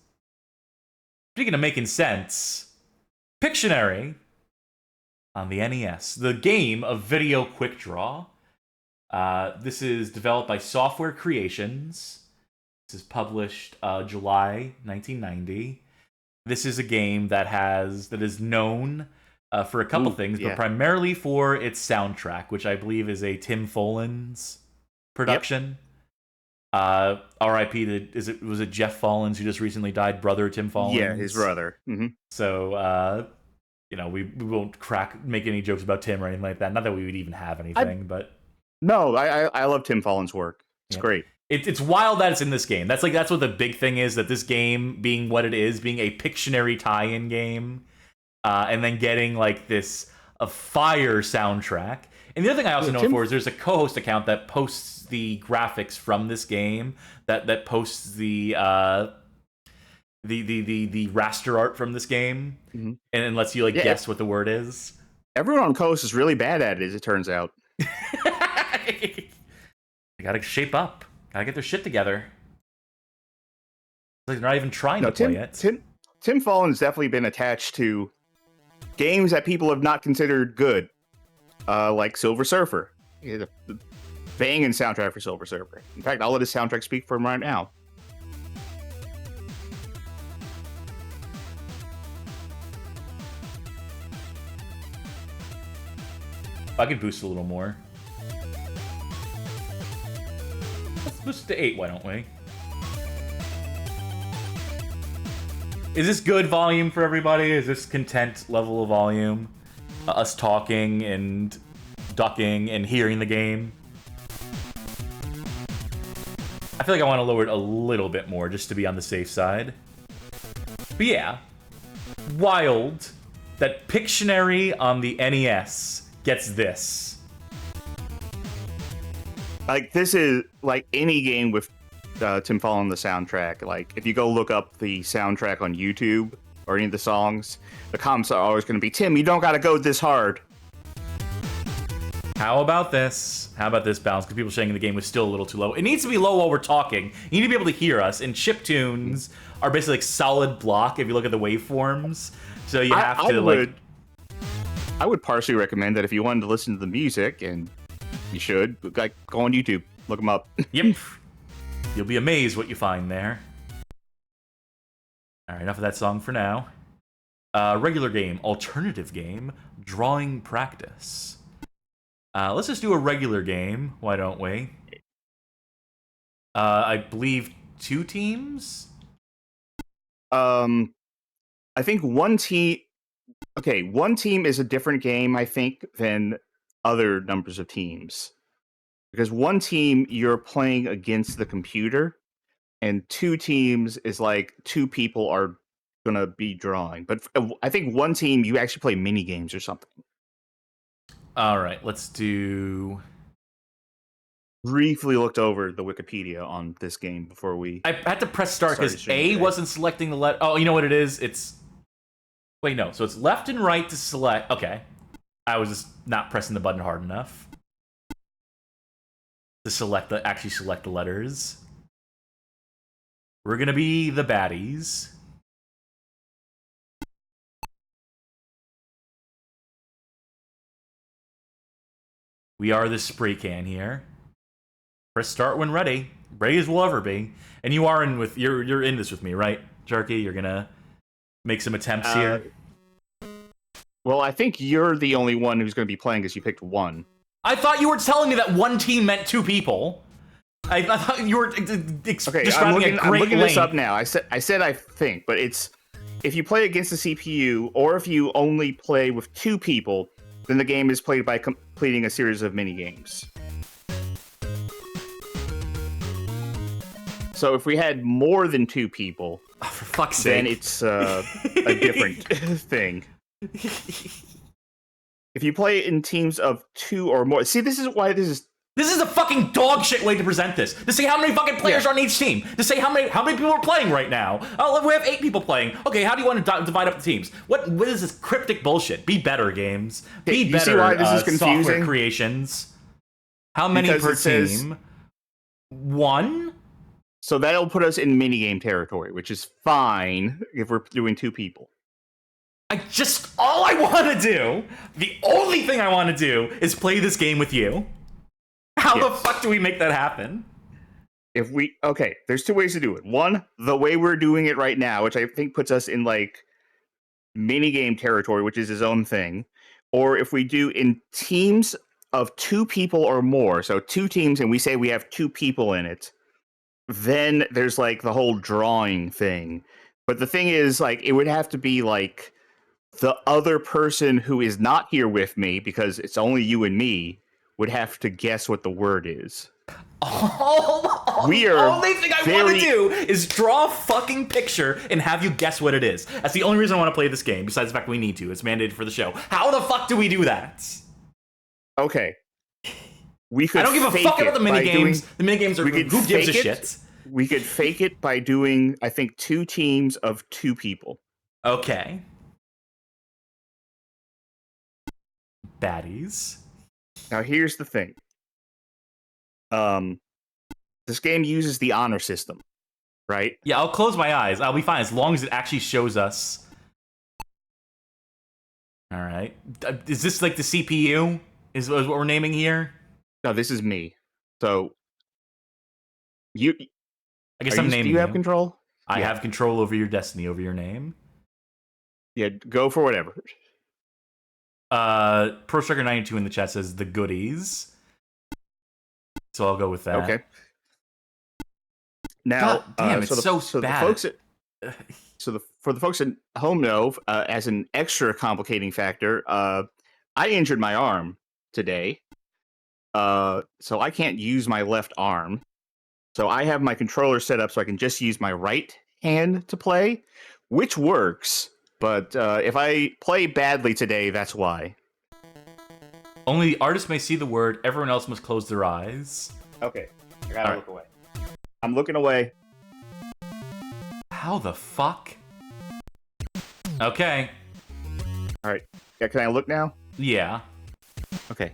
S1: Speaking of making sense, Pictionary on the NES, the game of video quick draw. This is developed by Software Creations. This is published July 1990. This is a game that is known for a couple things, but primarily for its soundtrack, which I believe is a Tim Follins production. Yep. R.I.P. Was it Jeff Follins who just recently died? Brother Tim Follins.
S2: Yeah, his brother. Mm-hmm.
S1: So we won't make any jokes about Tim or anything like that. Not that we would even have anything, but
S2: no, I love Tim Follins' work. It's great.
S1: It's wild that it's in this game. That's what the big thing is, that this game being what it is, being a Pictionary tie-in game, and then getting like a fire soundtrack. And the other thing I also know for is there's a co-host account that posts the graphics from this game, that posts the raster art from this game, and lets you guess what the word is.
S2: Everyone on co-host is really bad at it, as it turns out.
S1: They gotta shape up. Gotta get their shit together. They're not even trying to play it.
S2: Tim Follin's definitely been attached to games that people have not considered good. Like Silver Surfer. He had a banging soundtrack for Silver Surfer. In fact, I'll let his soundtrack speak for him right now.
S1: I can boost a little more. Let's boost it to 8, why don't we? Is this good volume for everybody? Is this content level of volume? Us talking and ducking and hearing the game. I feel like I want to lower it a little bit more just to be on the safe side. But yeah, wild that Pictionary on the NES gets this.
S2: Like, this is like any game with Tim Follin the soundtrack. Like, if you go look up the soundtrack on YouTube, or any of the songs, the comments are always going to be, Tim, you don't got to go this hard.
S1: How about this? How about this balance? Because people saying the game was still a little too low. It needs to be low while we're talking. You need to be able to hear us. And chiptunes are basically like solid block if you look at the waveforms. So you have to
S2: I would partially recommend that if you wanted to listen to the music, and you should, like, go on YouTube, look them up.
S1: Yep. You'll be amazed what you find there. All right, enough of that song for now. Regular game, alternative game, drawing practice. Let's just do a regular game. Why don't we? I believe 2 teams?
S2: I think one team... Okay, one team is a different game, I think, than other numbers of teams. Because one team, you're playing against the computer, and 2 teams is like 2 people are going to be drawing. But I think one team, you actually play mini games or something.
S1: All right, let's do...
S2: Briefly looked over the Wikipedia on this game before we...
S1: I had to press start because A wasn't selecting the letter... Oh, you know what it is? It's... Wait, no. So it's left and right to select... Okay. I was just not pressing the button hard enough. To actually select the letters. We're gonna be the baddies. We are the spray can here. Press start when ready. Ready as we'll ever be. And you are in with you're in this with me, right, Charkie? You're gonna make some attempts here.
S2: Well, I think you're the only one who's going to be playing because you picked 1.
S1: I thought you were telling me that one team meant 2 people. I thought you were describing
S2: I'm looking this up now. I said I think, but it's if you play against the CPU or if you only play with 2 people, then the game is played by completing a series of mini games. So if we had more than 2 people,
S1: for fuck's sake,
S2: then it's a different thing. If you play in teams of 2 or more, see, this is why this is
S1: a fucking dog shit way to present this. To say how many fucking players are on each team. To say how many people are playing right now. Oh, we have 8 people playing. Okay, how do you want to divide up the teams? What is this cryptic bullshit? Be better, games. Be better.
S2: See why this is confusing?
S1: Software creations. How many per team? 1.
S2: So that'll put us in minigame territory, which is fine if we're doing 2 people.
S1: All I want to do, the only thing I want to do is play this game with you. How the fuck do we make that happen?
S2: Okay, there's 2 ways to do it. One, the way we're doing it right now, which I think puts us in like minigame territory, which is his own thing. Or if we do in teams of 2 people or more, so 2 teams and we say we have 2 people in it, then there's like the whole drawing thing. But the thing is, like, it would have to be like the other person who is not here with me, because it's only you and me, would have to guess what the word is.
S1: The only thing I want to do is draw a fucking picture and have you guess what it is. That's the only reason I want to play this game, besides the fact we need to. It's mandated for the show. How the fuck do we do that?
S2: Okay.
S1: I don't give a fuck about the minigames. The minigames are... Who gives a shit?
S2: We could fake it by doing, I think, 2 teams of 2 people.
S1: Okay. Baddies.
S2: Now, here's the thing. This game uses the honor system, right?
S1: Yeah, I'll close my eyes. I'll be fine as long as it actually shows us. All right. Is this like the CPU? Is what we're naming here?
S2: No, this is me. So,
S1: I guess I'm naming you.
S2: Do you have control?
S1: I have control over your destiny, over your name.
S2: Yeah, go for whatever.
S1: Pro Striker 92 in the chat says the goodies. So I'll go with that.
S2: Okay. Now,
S1: God damn, it's so bad.
S2: For the folks at home know, as an extra complicating factor, I injured my arm today. So I can't use my left arm. So I have my controller set up so I can just use my right hand to play, which works. But if I play badly today, that's why.
S1: Only the artist may see the word. Everyone else must close their eyes.
S2: Okay. I gotta look away. I'm looking away.
S1: How the fuck? Okay.
S2: All right. Yeah, can I look now?
S1: Yeah.
S2: Okay.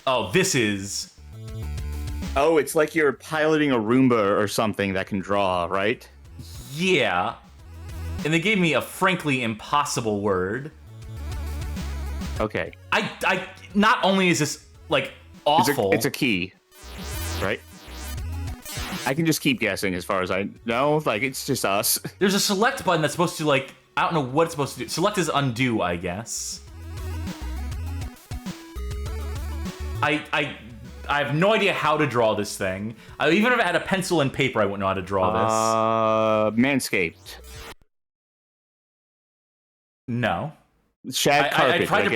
S1: Oh, this is...
S2: Oh, it's like you're piloting a Roomba or something that can draw, right?
S1: Yeah. And they gave me a frankly impossible word.
S2: Okay.
S1: I not only is this, like, awful...
S2: It's a key, right? I can just keep guessing as far as I know. Like, it's just us.
S1: There's a select button that's supposed to, like... I don't know what it's supposed to do. Select is undo, I guess. I have no idea how to draw this thing. Even if I had a pencil and paper, I wouldn't know how to draw this.
S2: Manscaped.
S1: No.
S2: Shag carpet.
S1: I tried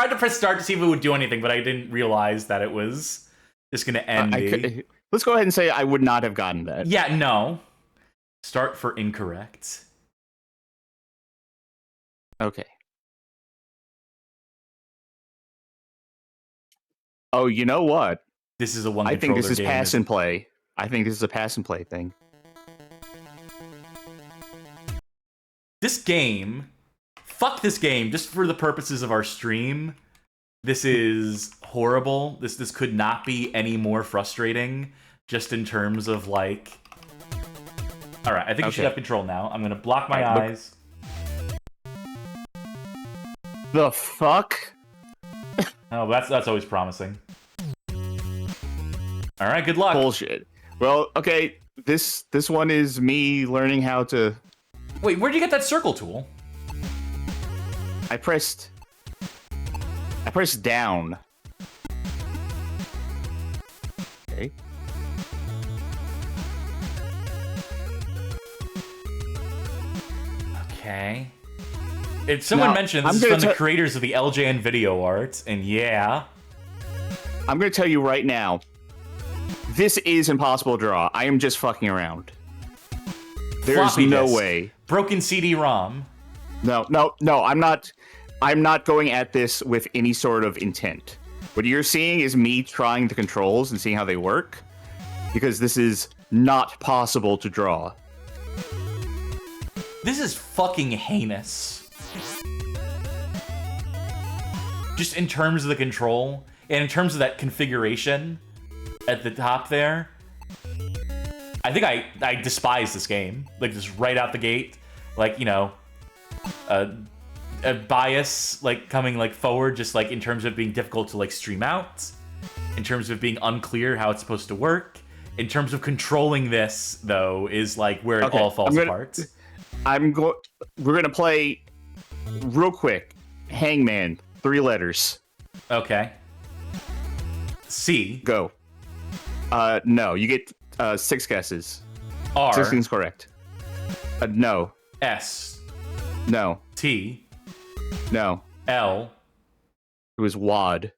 S1: to press start to see if it would do anything, but I didn't realize that it was just going to end me.
S2: Let's go ahead and say I would not have gotten that.
S1: Yeah, no. Start for incorrect.
S2: Okay. Oh, you know what?
S1: This is a one.
S2: I think this is
S1: game,
S2: pass and play. I think this is a pass and play thing.
S1: This game, fuck this game. Just for the purposes of our stream, this is horrible. This could not be any more frustrating. Just in terms of like. All right, I think you should have control now. I'm gonna block my eyes.
S2: The fuck?
S1: Oh, that's always promising. All right, good luck.
S2: Bullshit. Well, okay. This one is me learning how to.
S1: Wait, where'd you get that circle tool?
S2: I pressed down. Okay.
S1: Okay. Someone mentioned this is from the creators of the LJN video art, and yeah.
S2: I'm going to tell you right now, this is impossible to draw. I am just fucking around. There's no way.
S1: Broken CD-ROM.
S2: No, I'm not going at this with any sort of intent. What you're seeing is me trying the controls and seeing how they work, because this is not possible to draw.
S1: This is fucking heinous. Just in terms of the control, and in terms of that configuration at the top there, I think I despise this game. Like, just right out the gate. Like, you know, a bias, like, coming, like, forward, just, like, in terms of being difficult to, like, stream out. In terms of being unclear how it's supposed to work. In terms of controlling this, though, is, like, where it all falls apart.
S2: We're gonna play real quick. Hangman, 3 letters.
S1: Okay. C.
S2: Go. No, you get 6 guesses.
S1: R.
S2: 16's correct. No.
S1: S.
S2: No.
S1: T.
S2: No.
S1: L.
S2: It was WAD.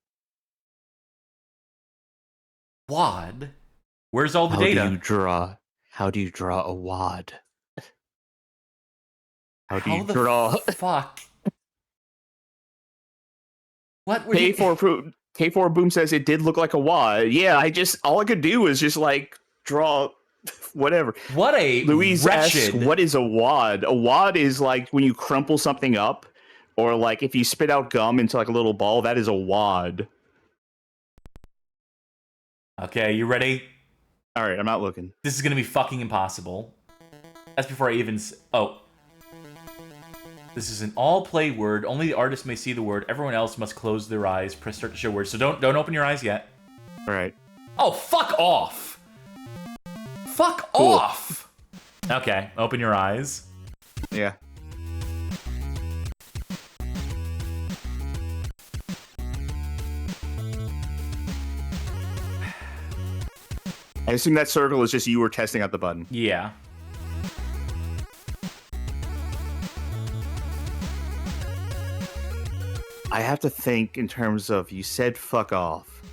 S1: WAD? Where's all the data?
S2: How do you draw a WAD? How do you
S1: the
S2: draw?
S1: Fuck. What?
S2: K4 Boom says it did look like a WAD. Yeah, all I could do was just like draw whatever.
S1: What a
S2: Louise
S1: wretched...
S2: asks, what is a WAD? A WAD is like when you crumple something up, or like if you spit out gum into like a little ball. That is a WAD.
S1: Okay, you ready?
S2: All right, I'm not looking.
S1: This is gonna be fucking impossible. That's before I even... Oh. This is an all-play word. Only the artist may see the word. Everyone else must close their eyes. Press start to show words. So don't open your eyes yet.
S2: All right.
S1: Oh, fuck off! Fuck off! Okay, open your eyes.
S2: Yeah. I assume that circle is just you were testing out the button.
S1: Yeah.
S2: I have to think in terms of, you said fuck off.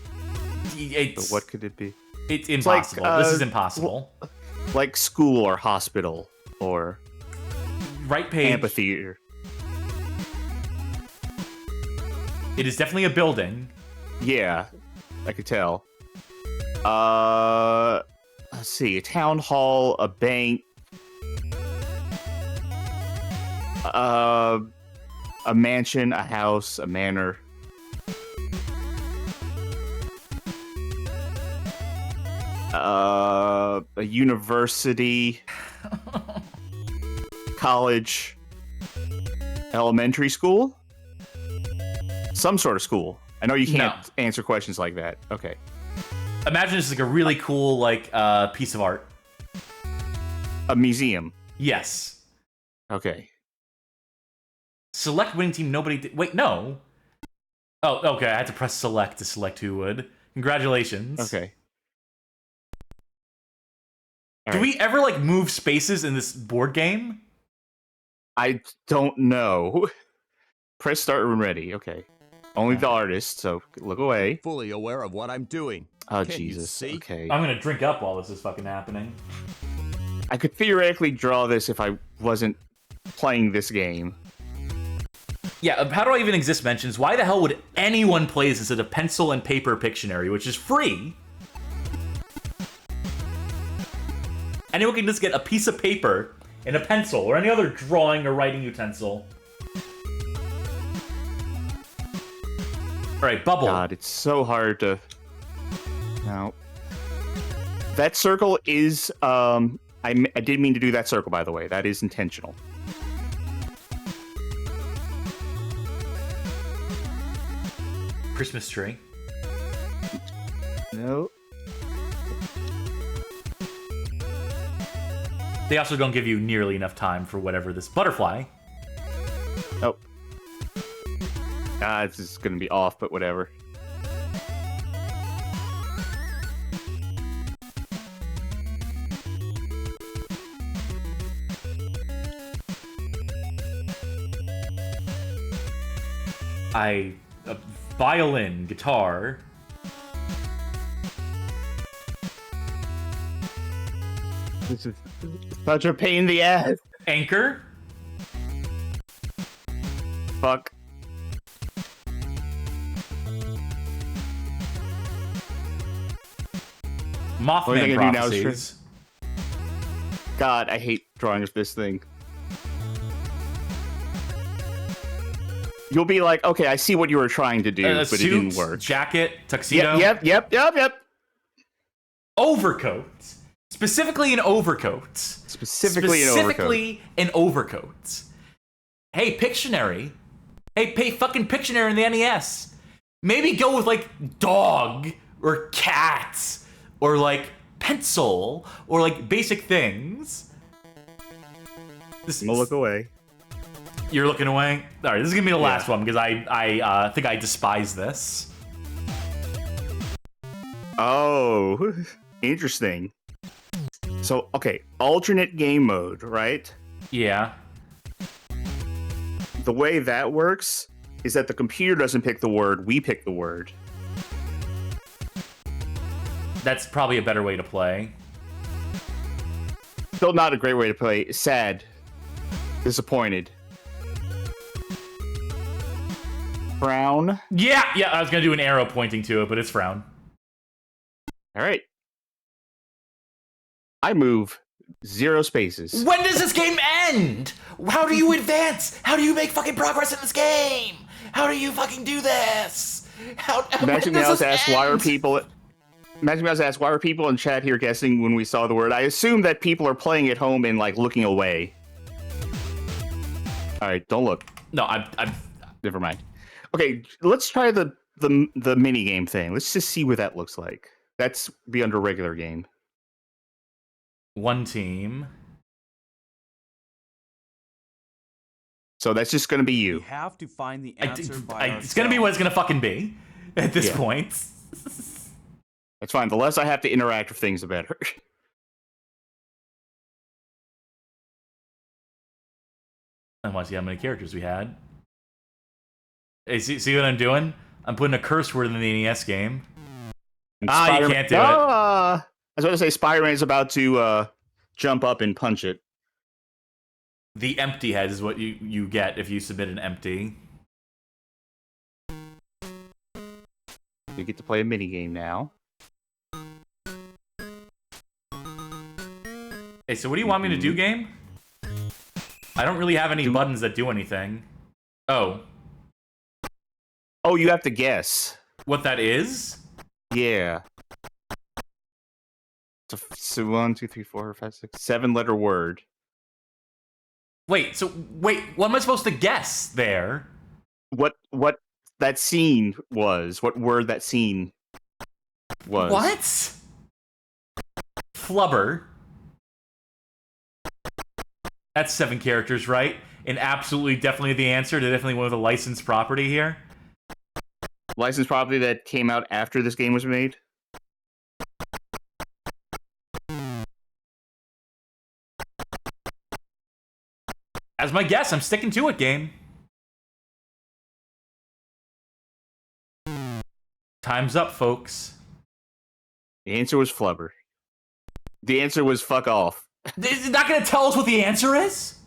S1: But
S2: what could it be?
S1: It's impossible. Like, this is impossible.
S2: Like school or hospital or
S1: right page.
S2: Amphitheater.
S1: It is definitely a building.
S2: Yeah, I could tell. Let's see, a town hall, a bank. A mansion, a house, a manor. A university, college, elementary school, some sort of school. I know you can't answer questions like that. Okay.
S1: Imagine this is like a really cool piece of art.
S2: A museum.
S1: Yes.
S2: Okay.
S1: Select winning team. Nobody did. Wait, no. Oh, okay. I had to press select to select who would. Congratulations.
S2: Okay.
S1: Do we ever like move spaces in this board game?
S2: I don't know. Press start when ready. Okay. Only the artist, so look away.
S4: Fully aware of what I'm doing.
S2: Oh,
S4: Can't
S2: Jesus.
S4: you see?
S2: Okay.
S1: I'm gonna drink up while this is fucking happening.
S2: I could theoretically draw this if I wasn't playing this game.
S1: Yeah, how do I even exist mentions? Why the hell would anyone play this instead of pencil and paper Pictionary, which is free? Anyone can just get a piece of paper and a pencil or any other drawing or writing utensil. All right, bubble.
S2: God, it's so hard to... No. That circle is... I didn't mean to do that circle, by the way. That is intentional.
S1: Christmas tree.
S2: No.
S1: They also don't give you nearly enough time for whatever this butterfly.
S2: Oh. This is gonna be off, but whatever.
S1: Violin, guitar.
S2: This is such a pain in the ass.
S1: Anchor.
S2: Fuck.
S1: Mothman Prophecies.
S2: God, I hate drawing with this thing. You'll be like, okay, I see what you were trying to do, but
S1: suit,
S2: it didn't work.
S1: Jacket, tuxedo.
S2: Yep.
S1: Overcoat. Specifically an overcoat.
S2: Specifically
S1: an overcoat. Hey, Pictionary. Hey, fucking Pictionary in the NES. Maybe go with, like, dog, or cat, or, like, pencil, or, like, basic things.
S2: I'm gonna look away.
S1: You're looking away? Alright, this is gonna be the last one, because I think I despise this.
S2: Oh, interesting. So, okay, alternate game mode, right?
S1: Yeah.
S2: The way that works is that the computer doesn't pick the word, we pick the word.
S1: That's probably a better way to play.
S2: Still not a great way to play. Sad. Disappointed. Frown.
S1: Yeah, I was gonna do an arrow pointing to it, but it's frown.
S2: Alright. I move 0 spaces.
S1: When does this game end? How do you advance? How do you make fucking progress in this game? How do you fucking do this?
S2: Imagine me was asked why are people in chat here guessing when we saw the word. I assume that people are playing at home and like looking away. Alright, don't look.
S1: No, I'm
S2: Never mind. Okay, let's try the mini game thing. Let's just see what that looks like. That's be under regular game.
S1: One team.
S2: So that's just gonna be you.
S3: We have to find the answer by ourselves.
S1: It's gonna be what it's gonna fucking be at this point.
S2: That's fine. The less I have to interact with things, the better.
S1: I want to see how many characters we had. Hey, see what I'm doing? I'm putting a curse word in the NES game. You can't do it.
S2: I was about to say Spider-Man's about to jump up and punch it.
S1: The empty head is what you get if you submit an empty.
S2: You get to play a mini game now.
S1: Hey, so what do you want me to do, game? I don't really have any buttons that do anything. Oh.
S2: Oh, you have to guess.
S1: What that is?
S2: Yeah. So 1, 2, 3, 4, 5, 6, 7-letter word.
S1: Wait, what am I supposed to guess there?
S2: What that scene was. What word that scene was.
S1: What? Flubber. That's 7 characters, right? And absolutely, definitely the answer to definitely one of the licensed property here.
S2: Licensed property that came out after this game was made?
S1: As my guess, I'm sticking to it, game. Time's up, folks.
S2: The answer was Flubber. The answer was fuck off.
S1: Is it not going to tell us what the answer is?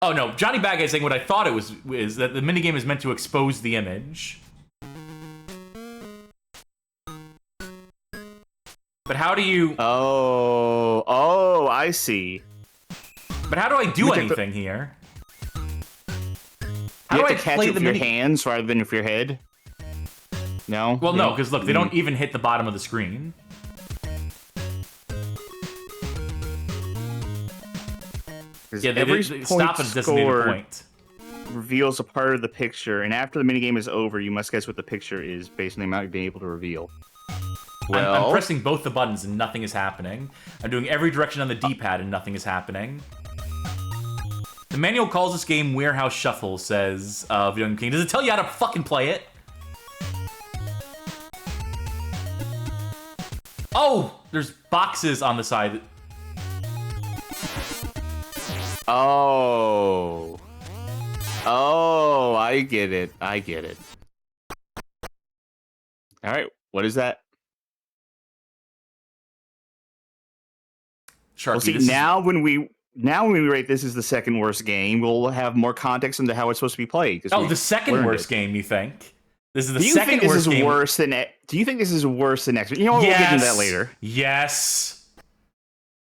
S1: Oh no, Johnny Bad Guy saying what I thought it was is that the minigame is meant to expose the image. But how do you...
S2: Oh, I see.
S1: But how do I do anything here? How
S2: you
S1: do
S2: have
S1: I
S2: to catch
S1: play
S2: it with your hands rather than with your head? No?
S1: Well, no, because look, they don't even hit the bottom of the screen. Yeah, they stop at a designated point.
S2: Reveals a part of the picture, and after the minigame is over, you must guess what the picture is based on the amount you've been able to reveal. Well,
S1: I'm pressing both the buttons and nothing is happening. I'm doing every direction on the D-pad and nothing is happening. The manual calls this game Warehouse Shuffle, says Young King. Does it tell you how to fucking play it? Oh! There's boxes on the side.
S2: Oh, I get it. I get it. All right, what is that?
S1: Sharky,
S2: well, see, now when we rate this as the second worst game, we'll have more context into how it's supposed to be played.
S1: Oh, the second worst game, you think? This is the second worst game.
S2: Do you think this is worse than next? You know what?
S1: Yes.
S2: We'll get into that later.
S1: Yes.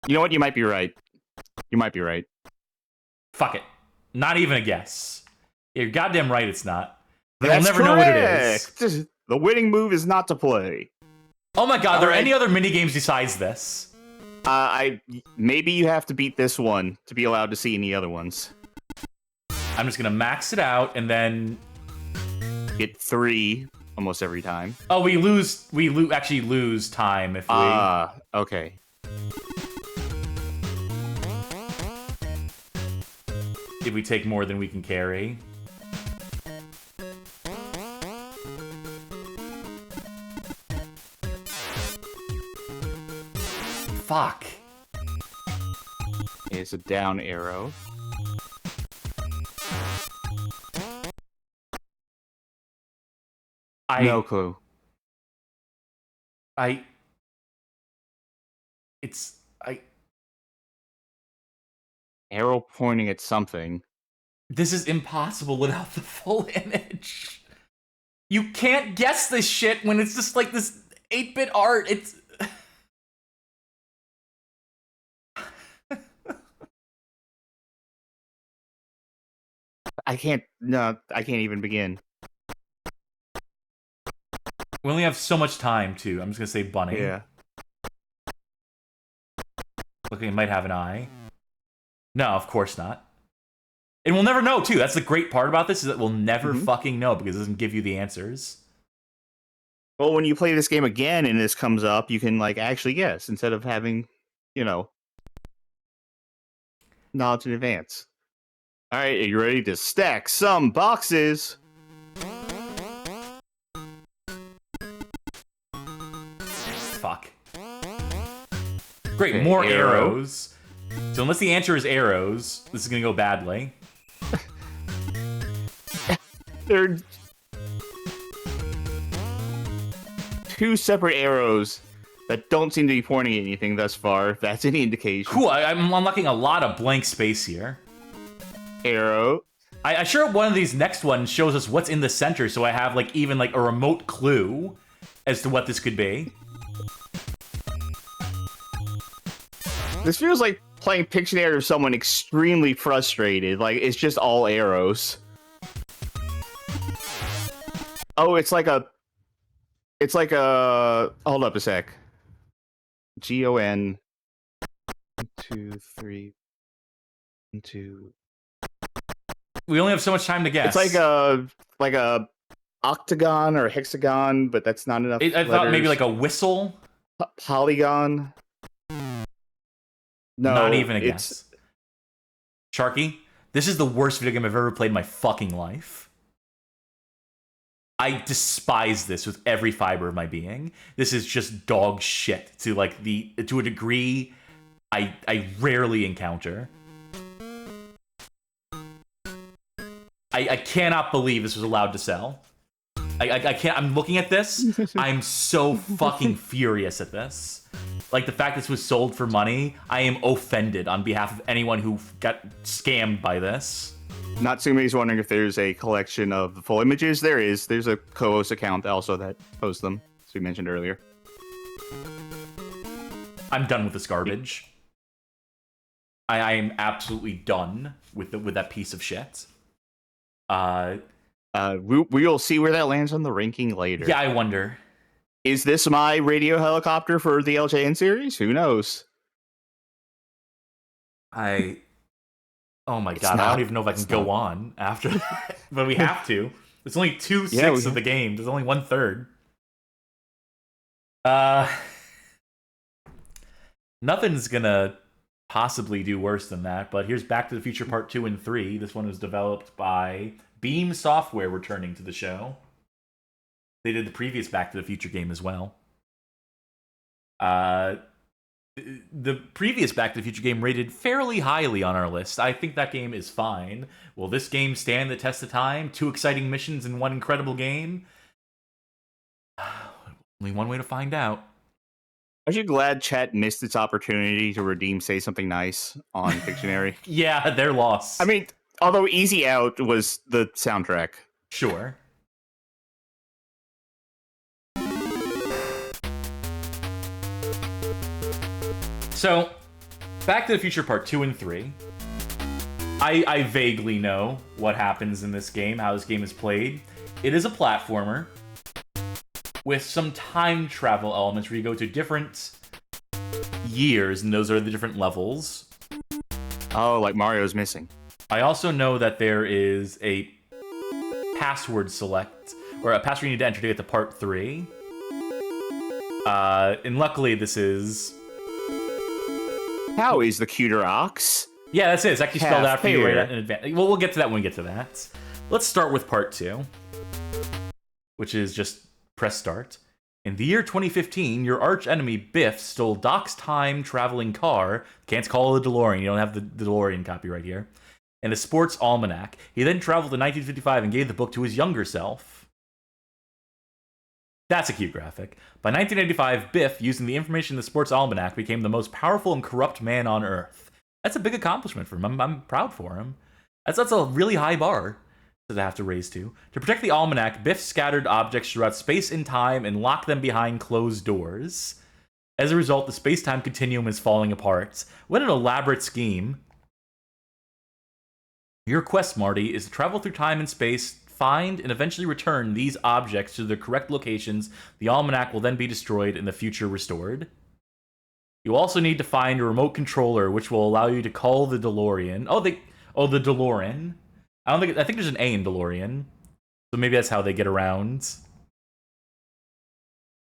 S2: You know what? You might be right. You might be right.
S1: Fuck it. Not even a guess. You're goddamn right it's not.
S2: That's
S1: we'll never know what it is.
S2: The winning move is not to play.
S1: Oh my god, are there any other minigames besides this?
S2: Maybe you have to beat this one to be allowed to see any other ones.
S1: I'm just gonna max it out and then
S2: get 3 almost every time.
S1: Oh, we actually lose time if we...
S2: okay.
S1: If we take more than we can carry. Fuck.
S2: It's a down arrow. No clue. Arrow pointing at something.
S1: This is impossible without the full image. You can't guess this shit when it's just like this 8-bit art. It's...
S2: I can't even begin.
S1: We only have so much time, too. I'm just gonna say bunny.
S2: Yeah.
S1: Looking, it might have an eye. No, of course not. And we'll never know, too. That's the great part about this, is that we'll never fucking know, because it doesn't give you the answers.
S2: Well, when you play this game again and this comes up, you can, like, actually guess, instead of having, you know, knowledge in advance. Alright, are you ready to stack some boxes?
S1: Fuck. Great, okay, more arrows. So unless the answer is arrows, this is gonna go badly.
S2: They're 2 separate arrows that don't seem to be pointing at anything thus far, if that's any indication.
S1: Cool, I'm unlocking a lot of blank space here.
S2: Arrow.
S1: I sure hope one of these next ones shows us what's in the center, so I have like even like a remote clue as to what this could be.
S2: This feels like playing Pictionary with someone extremely frustrated. Like, it's just all arrows. Oh, it's like a... Hold up a sec. GON... 1, 2, 3... 1, 2...
S1: We only have so much time to guess.
S2: It's like a octagon or hexagon, but that's not enough.
S1: I thought maybe like a whistle.
S2: Polygon. No,
S1: not even a guess. Charky, this is the worst video game I've ever played in my fucking life. I despise this with every fiber of my being. This is just dog shit to a degree I rarely encounter. I cannot believe this was allowed to sell. I can't. I'm looking at this. I'm so fucking furious at this. Like, the fact this was sold for money, I am offended on behalf of anyone who got scammed by this.
S2: Natsume's wondering if there's a collection of the full images. There is. There's a co-host account also that posts them, as we mentioned earlier. I'm
S1: done with this garbage. I am absolutely done with that piece of shit.
S2: We'll see where that lands on the ranking later.
S1: Yeah, I wonder.
S2: Is this my radio helicopter for the LJN series? Who knows?
S1: Oh my god, I don't even know if I can go on after that. But we have to. It's only 2/6 of the game. There's only 1/3. Nothing's gonna possibly do worse than that, but here's Back to the Future Part 2 and 3. This one was developed by Beam Software, returning to the show. They did the previous Back to the Future game as well. The previous Back to the Future game rated fairly highly on our list. I think that game is fine. Will this game stand the test of time? 2 exciting missions in one incredible game? Only one way to find out.
S2: Aren't you glad chat missed its opportunity to redeem Say Something Nice on Pictionary?
S1: Yeah, their loss.
S2: I mean, although Easy Out was the soundtrack.
S1: Sure. So, Back to the Future Part 2 and 3. I vaguely know what happens in this game, how this game is played. It is a platformer with some time travel elements where you go to different years, and those are the different levels.
S2: Oh, like Mario's Missing.
S1: I also know that there is a password select, or a password you need to enter to get to Part 3. And luckily this is...
S2: How is the cuter ox?
S1: Yeah, that's it. It's actually spelled out for you right in advance. Well, we'll get to that when we get to that. Let's start with Part 2, which is just press start. In the year 2015, your arch enemy Biff stole Doc's time-traveling car. Can't call it a DeLorean. You don't have the DeLorean copyright here. And a sports almanac. He then traveled to 1955 and gave the book to his younger self. That's a cute graphic. By 1985, Biff, using the information in the sports almanac, became the most powerful and corrupt man on Earth. That's a big accomplishment for him. I'm proud for him. That's a really high bar to have to raise to. To protect the almanac, Biff scattered objects throughout space and time and locked them behind closed doors. As a result, the space-time continuum is falling apart. What an elaborate scheme. Your quest, Marty, is to travel through time and space, find and eventually return these objects to their correct locations. The almanac will then be destroyed and the future restored. You also need to find a remote controller which will allow you to call the DeLorean. The DeLorean. I think there's an A in DeLorean. So maybe that's how they get around.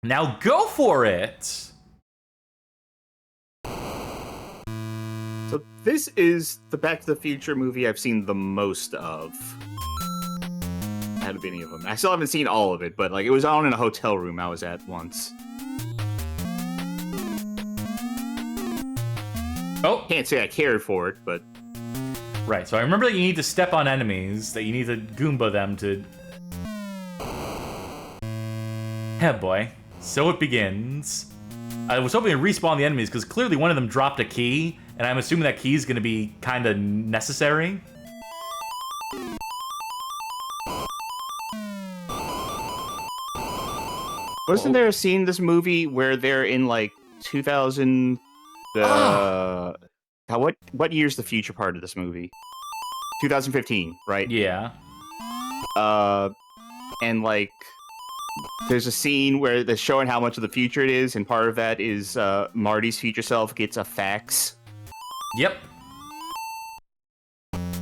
S1: Now go for it!
S2: So this is the Back to the Future movie I've seen the most of. Out of any of them. I still haven't seen all of it, but like it was on in a hotel room I was at once.
S1: Oh,
S2: can't say I cared for it, but
S1: right. So I remember that you need to step on enemies, that you need to Goomba them to. Yeah, boy. So it begins. I was hoping to respawn the enemies because clearly one of them dropped a key, and I'm assuming that key is going to be kind of necessary.
S2: Wasn't there a scene in this movie where they're in like 2000? what year's the future part of this movie? 2015, right?
S1: Yeah.
S2: And like, there's a scene where they're showing how much of the future it is, and part of that is Marty's future self gets a fax.
S1: Yep.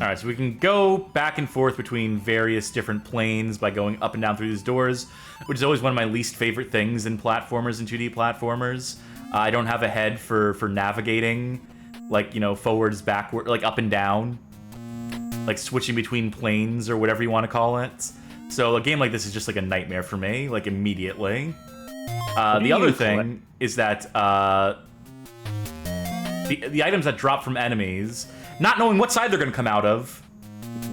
S1: Alright, so we can go back and forth between various different planes by going up and down through these doors, which is always one of my least favorite things in platformers and 2D platformers. I don't have a head for navigating, like, you know, forwards, backward, like up and down, like switching between planes or whatever you want to call it. So a game like this is just like a nightmare for me, like immediately. The other thing is that the items that drop from enemies, not knowing what side they're going to come out of,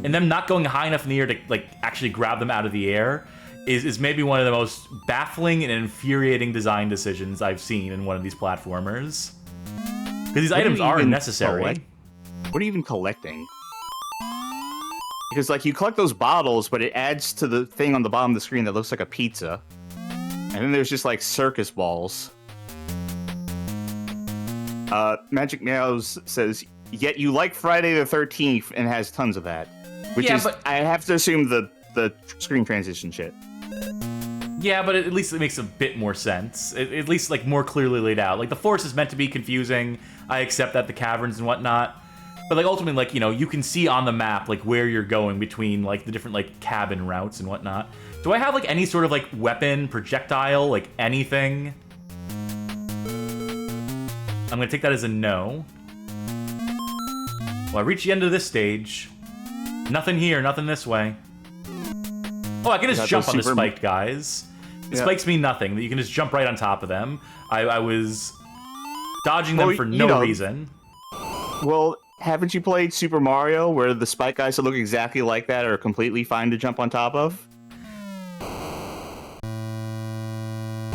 S1: and them not going high enough in the air to like actually grab them out of the air, is maybe one of the most baffling and infuriating design decisions I've seen in one of these platformers. Because these items are necessary.
S2: What are you even collecting? Because, like, you collect those bottles, but it adds to the thing on the bottom of the screen that looks like a pizza. And then there's just, like, circus balls. Magic Meows says, yet you like Friday the 13th and has tons of that. Which is, but I have to assume the screen transition shit.
S1: Yeah, but at least it makes a bit more sense. At least, like, more clearly laid out. Like, the forest is meant to be confusing. I accept that, the caverns and whatnot. But, like, ultimately, like, you know, you can see on the map, like, where you're going between, like, the different, like, cabin routes and whatnot. Do I have, like, any sort of, like, weapon, projectile, like, anything? I'm gonna take that as a no. Well, I reached the end of this stage. Nothing here, nothing this way. Oh, I can just jump on the spiked guys. The spikes mean nothing. You can just jump right on top of them. I was dodging them for no reason.
S2: Well, haven't you played Super Mario, where the spike guys that look exactly like that are completely fine to jump on top of?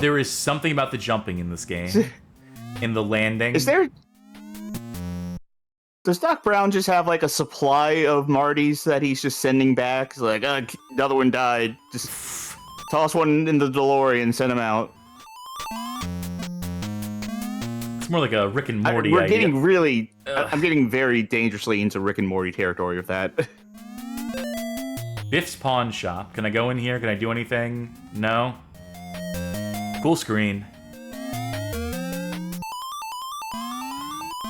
S1: There is something about the jumping in this game. In the landing.
S2: Is there... Does Doc Brown just have, like, a supply of Martys that he's just sending back? He's like, another one died. Just toss one in the DeLorean and send him out.
S1: It's more like a Rick and Morty
S2: We're
S1: idea.
S2: getting really... I'm getting very dangerously into Rick and Morty territory with that.
S1: Biff's Pawn Shop. Can I go in here? Can I do anything? No? Cool screen.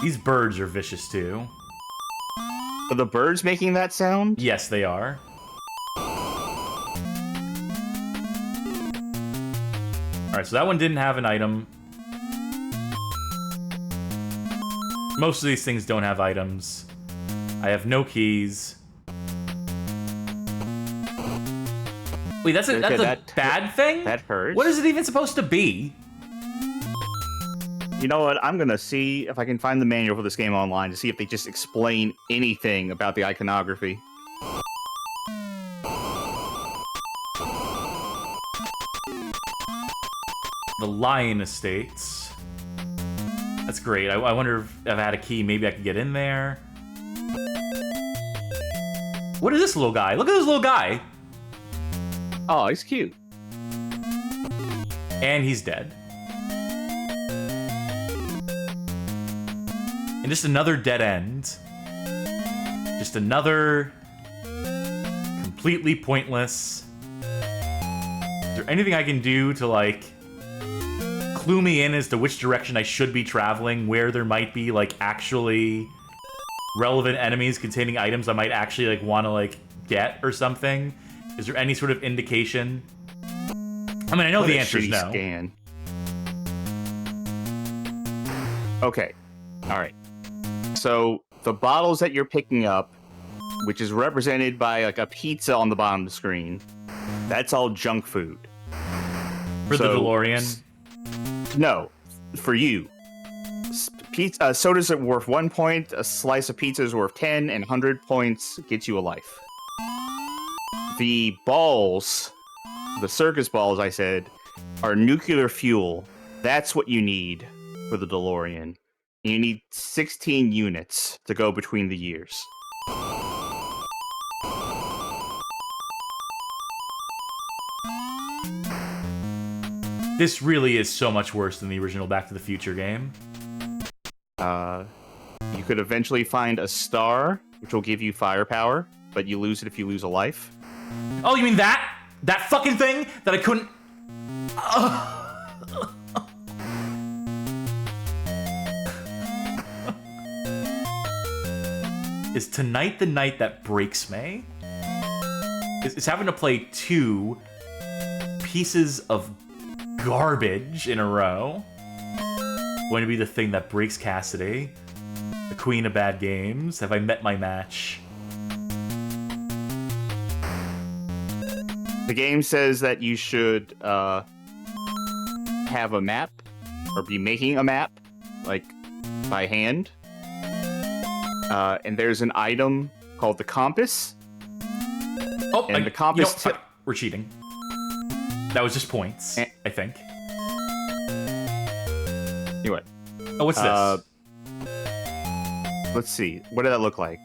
S1: These birds are vicious, too.
S2: Are the birds making that sound?
S1: Yes, they are. Alright, so that one didn't have an item. Most of these things don't have items. I have no keys. Wait, that's a bad thing?
S2: That hurts.
S1: What is it even supposed to be?
S2: You know what? I'm gonna see if I can find the manual for this game online to see if they just explain anything about the iconography.
S1: The Lion Estates. That's great. I wonder if I had a key, maybe I could get in there. What is this little guy? Look at this little guy!
S2: Oh, he's cute.
S1: And he's dead. And just another dead end. Just another completely pointless. Is there anything I can do to, like, clue me in as to which direction I should be traveling, where there might be, like, actually relevant enemies containing items I might actually, like, want to, like, get or something? Is there any sort of indication? I mean, I know the answer is no.
S2: Scan. Okay. All right. So the bottles that you're picking up, which is represented by like a pizza on the bottom of the screen, that's all junk food.
S1: For the DeLorean?
S2: No, for you. Pizza, sodas are worth 1 point, a slice of pizza is worth 10, and 100 points gets you a life. The balls, the circus balls I said, are nuclear fuel. That's what you need for the DeLorean. You need 16 units to go between the years.
S1: This really is so much worse than the original Back to the Future game.
S2: You You could eventually find a star, which will give you firepower, but you lose it if you lose a life.
S1: Oh, you mean that? That fucking thing that I couldn't... Is tonight the night that breaks me? Is having to play 2 pieces of garbage in a row going to be the thing that breaks Cassidy? The queen of bad games? Have I met my match?
S2: The game says that you should have a map, or be making a map, like, by hand. And there's an item called the compass.
S1: Oh,
S2: and the compass...
S1: we're cheating. That was just points, I think.
S2: Anyway.
S1: Oh, what's this?
S2: Let's see. What did that look like?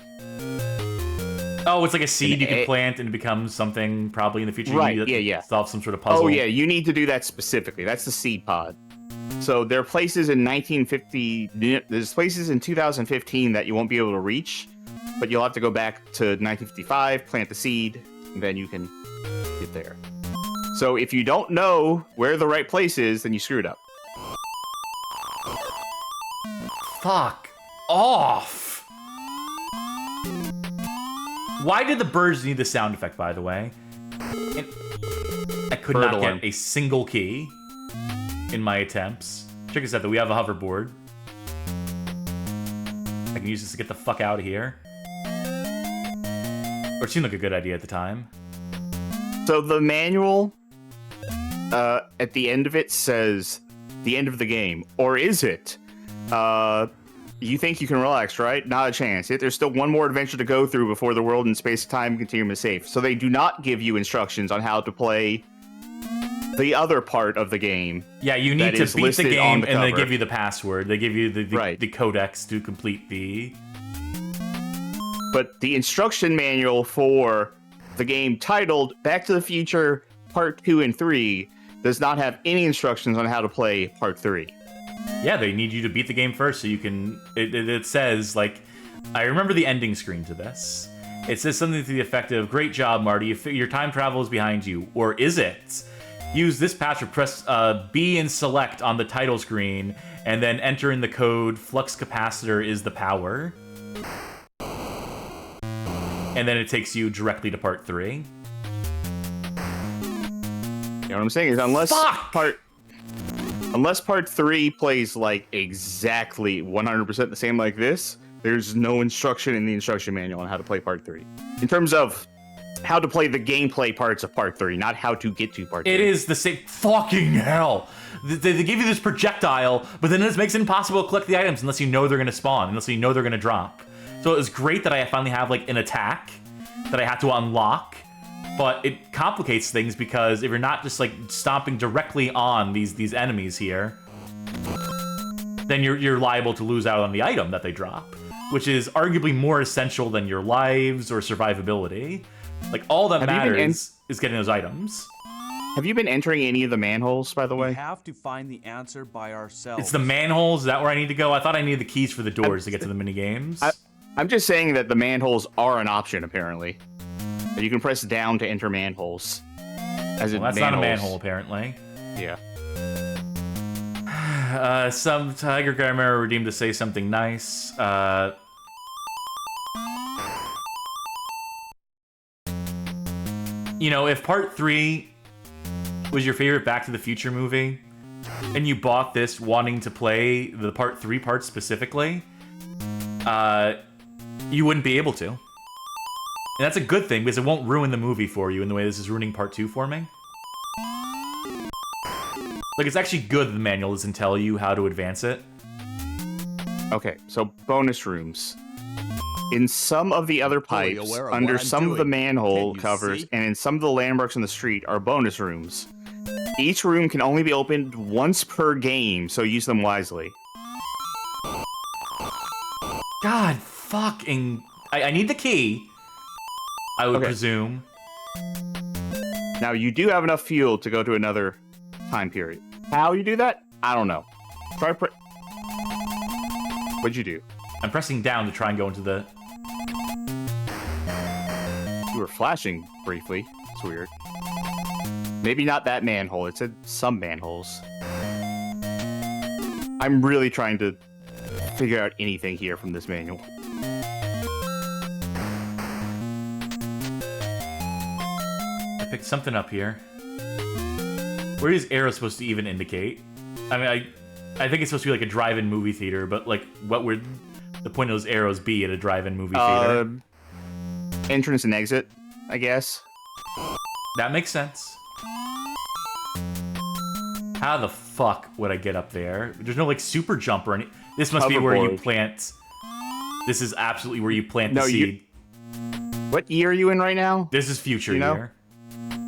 S1: Oh, it's like a seed you can plant and it becomes something probably in the future.
S2: Right,
S1: You need to
S2: yeah.
S1: solve some sort of puzzle.
S2: Oh, yeah, you need to do that specifically. That's the seed pod. So there are places in 1950... There's places in 2015 that you won't be able to reach, but you'll have to go back to 1955, plant the seed, and then you can get there. So if you don't know where the right place is, then you screwed up.
S1: Fuck off! Why did the birds need the sound effect, by the way? I could
S2: Bird
S1: not
S2: alarm.
S1: get a single key in my attempts. Check this out, though. We have a hoverboard. I can use this to get the fuck out of here. Or it seemed like a good idea at the time.
S2: So the manual at the end of it says the end of the game. Or is it? You think you can relax, right? Not a chance. There's still one more adventure to go through before the world and space-time continuum is safe. So they do not give you instructions on how to play the other part of the game.
S1: Yeah, you need to beat the game and they
S2: cover.
S1: give you the password. They give you the codex to complete the...
S2: But the instruction manual for the game titled Back to the Future Part 2 and 3 does not have any instructions on how to play Part 3.
S1: Yeah, they need you to beat the game first so you can... It says, like... I remember the ending screen to this. It says something to the effect of, "Great job, Marty. Your time travel is behind you." Or is it? Use this password, press B and select on the title screen, and then enter in the code, "Flux capacitor is the power." And then it takes you directly to part 3.
S2: You know what I'm saying? Is unless part 3 plays like exactly 100% the same like this, there's no instruction in the instruction manual on how to play part 3. In terms of how to play the gameplay parts of part 3, not how to get to part 3.
S1: It is the same. Fucking hell. They give you this projectile, but then this makes it impossible to collect the items unless you know they're going to spawn, unless you know they're going to drop. So it was great that I finally have like an attack that I had to unlock, but it complicates things because if you're not just like stomping directly on these enemies here, then you're liable to lose out on the item that they drop, which is arguably more essential than your lives or survivability. Like, all that matters is getting those items.
S2: Have you been entering any of the manholes, by the way?
S3: We have to find the answer by ourselves.
S1: It's the manholes? Is that where I need to go? I thought I needed the keys for the doors to get to the mini-games.
S2: I'm just saying that the manholes are an option, apparently. That you can press down to enter manholes.
S1: Well, that's not a manhole, apparently.
S2: Yeah.
S1: Some Tiger Chimera redeemed to say something nice. You know, if part 3 was your favorite Back to the Future movie, and you bought this wanting to play the part 3 part specifically, you wouldn't be able to. And that's a good thing, because it won't ruin the movie for you in the way this is ruining part 2 for me. Like, it's actually good the manual doesn't tell you how to advance it.
S2: Okay, so bonus rooms. In some of the other pipes, under some of the manhole covers, and in some of the landmarks on the street are bonus rooms. Each room can only be opened once per game, so use them wisely.
S1: God fucking... I need the key, I would presume.
S2: Now, you do have enough fuel to go to another time period. How you do that? I don't know. What'd you do?
S1: I'm pressing down to try and go into the...
S2: You were flashing briefly. It's weird. Maybe not that manhole. It said some manholes. I'm really trying to figure out anything here from this manual.
S1: I picked something up here. Where is arrow supposed to even indicate? I mean, I think it's supposed to be like a drive-in movie theater, but like, what would the point of those arrows be at a drive-in movie theater?
S2: Entrance and exit, I guess.
S1: That makes sense. How the fuck would I get up there? There's no like super jump or any. This must be where you plant. This is absolutely where you plant the seed.
S2: What year are you in right now?
S1: This is future year.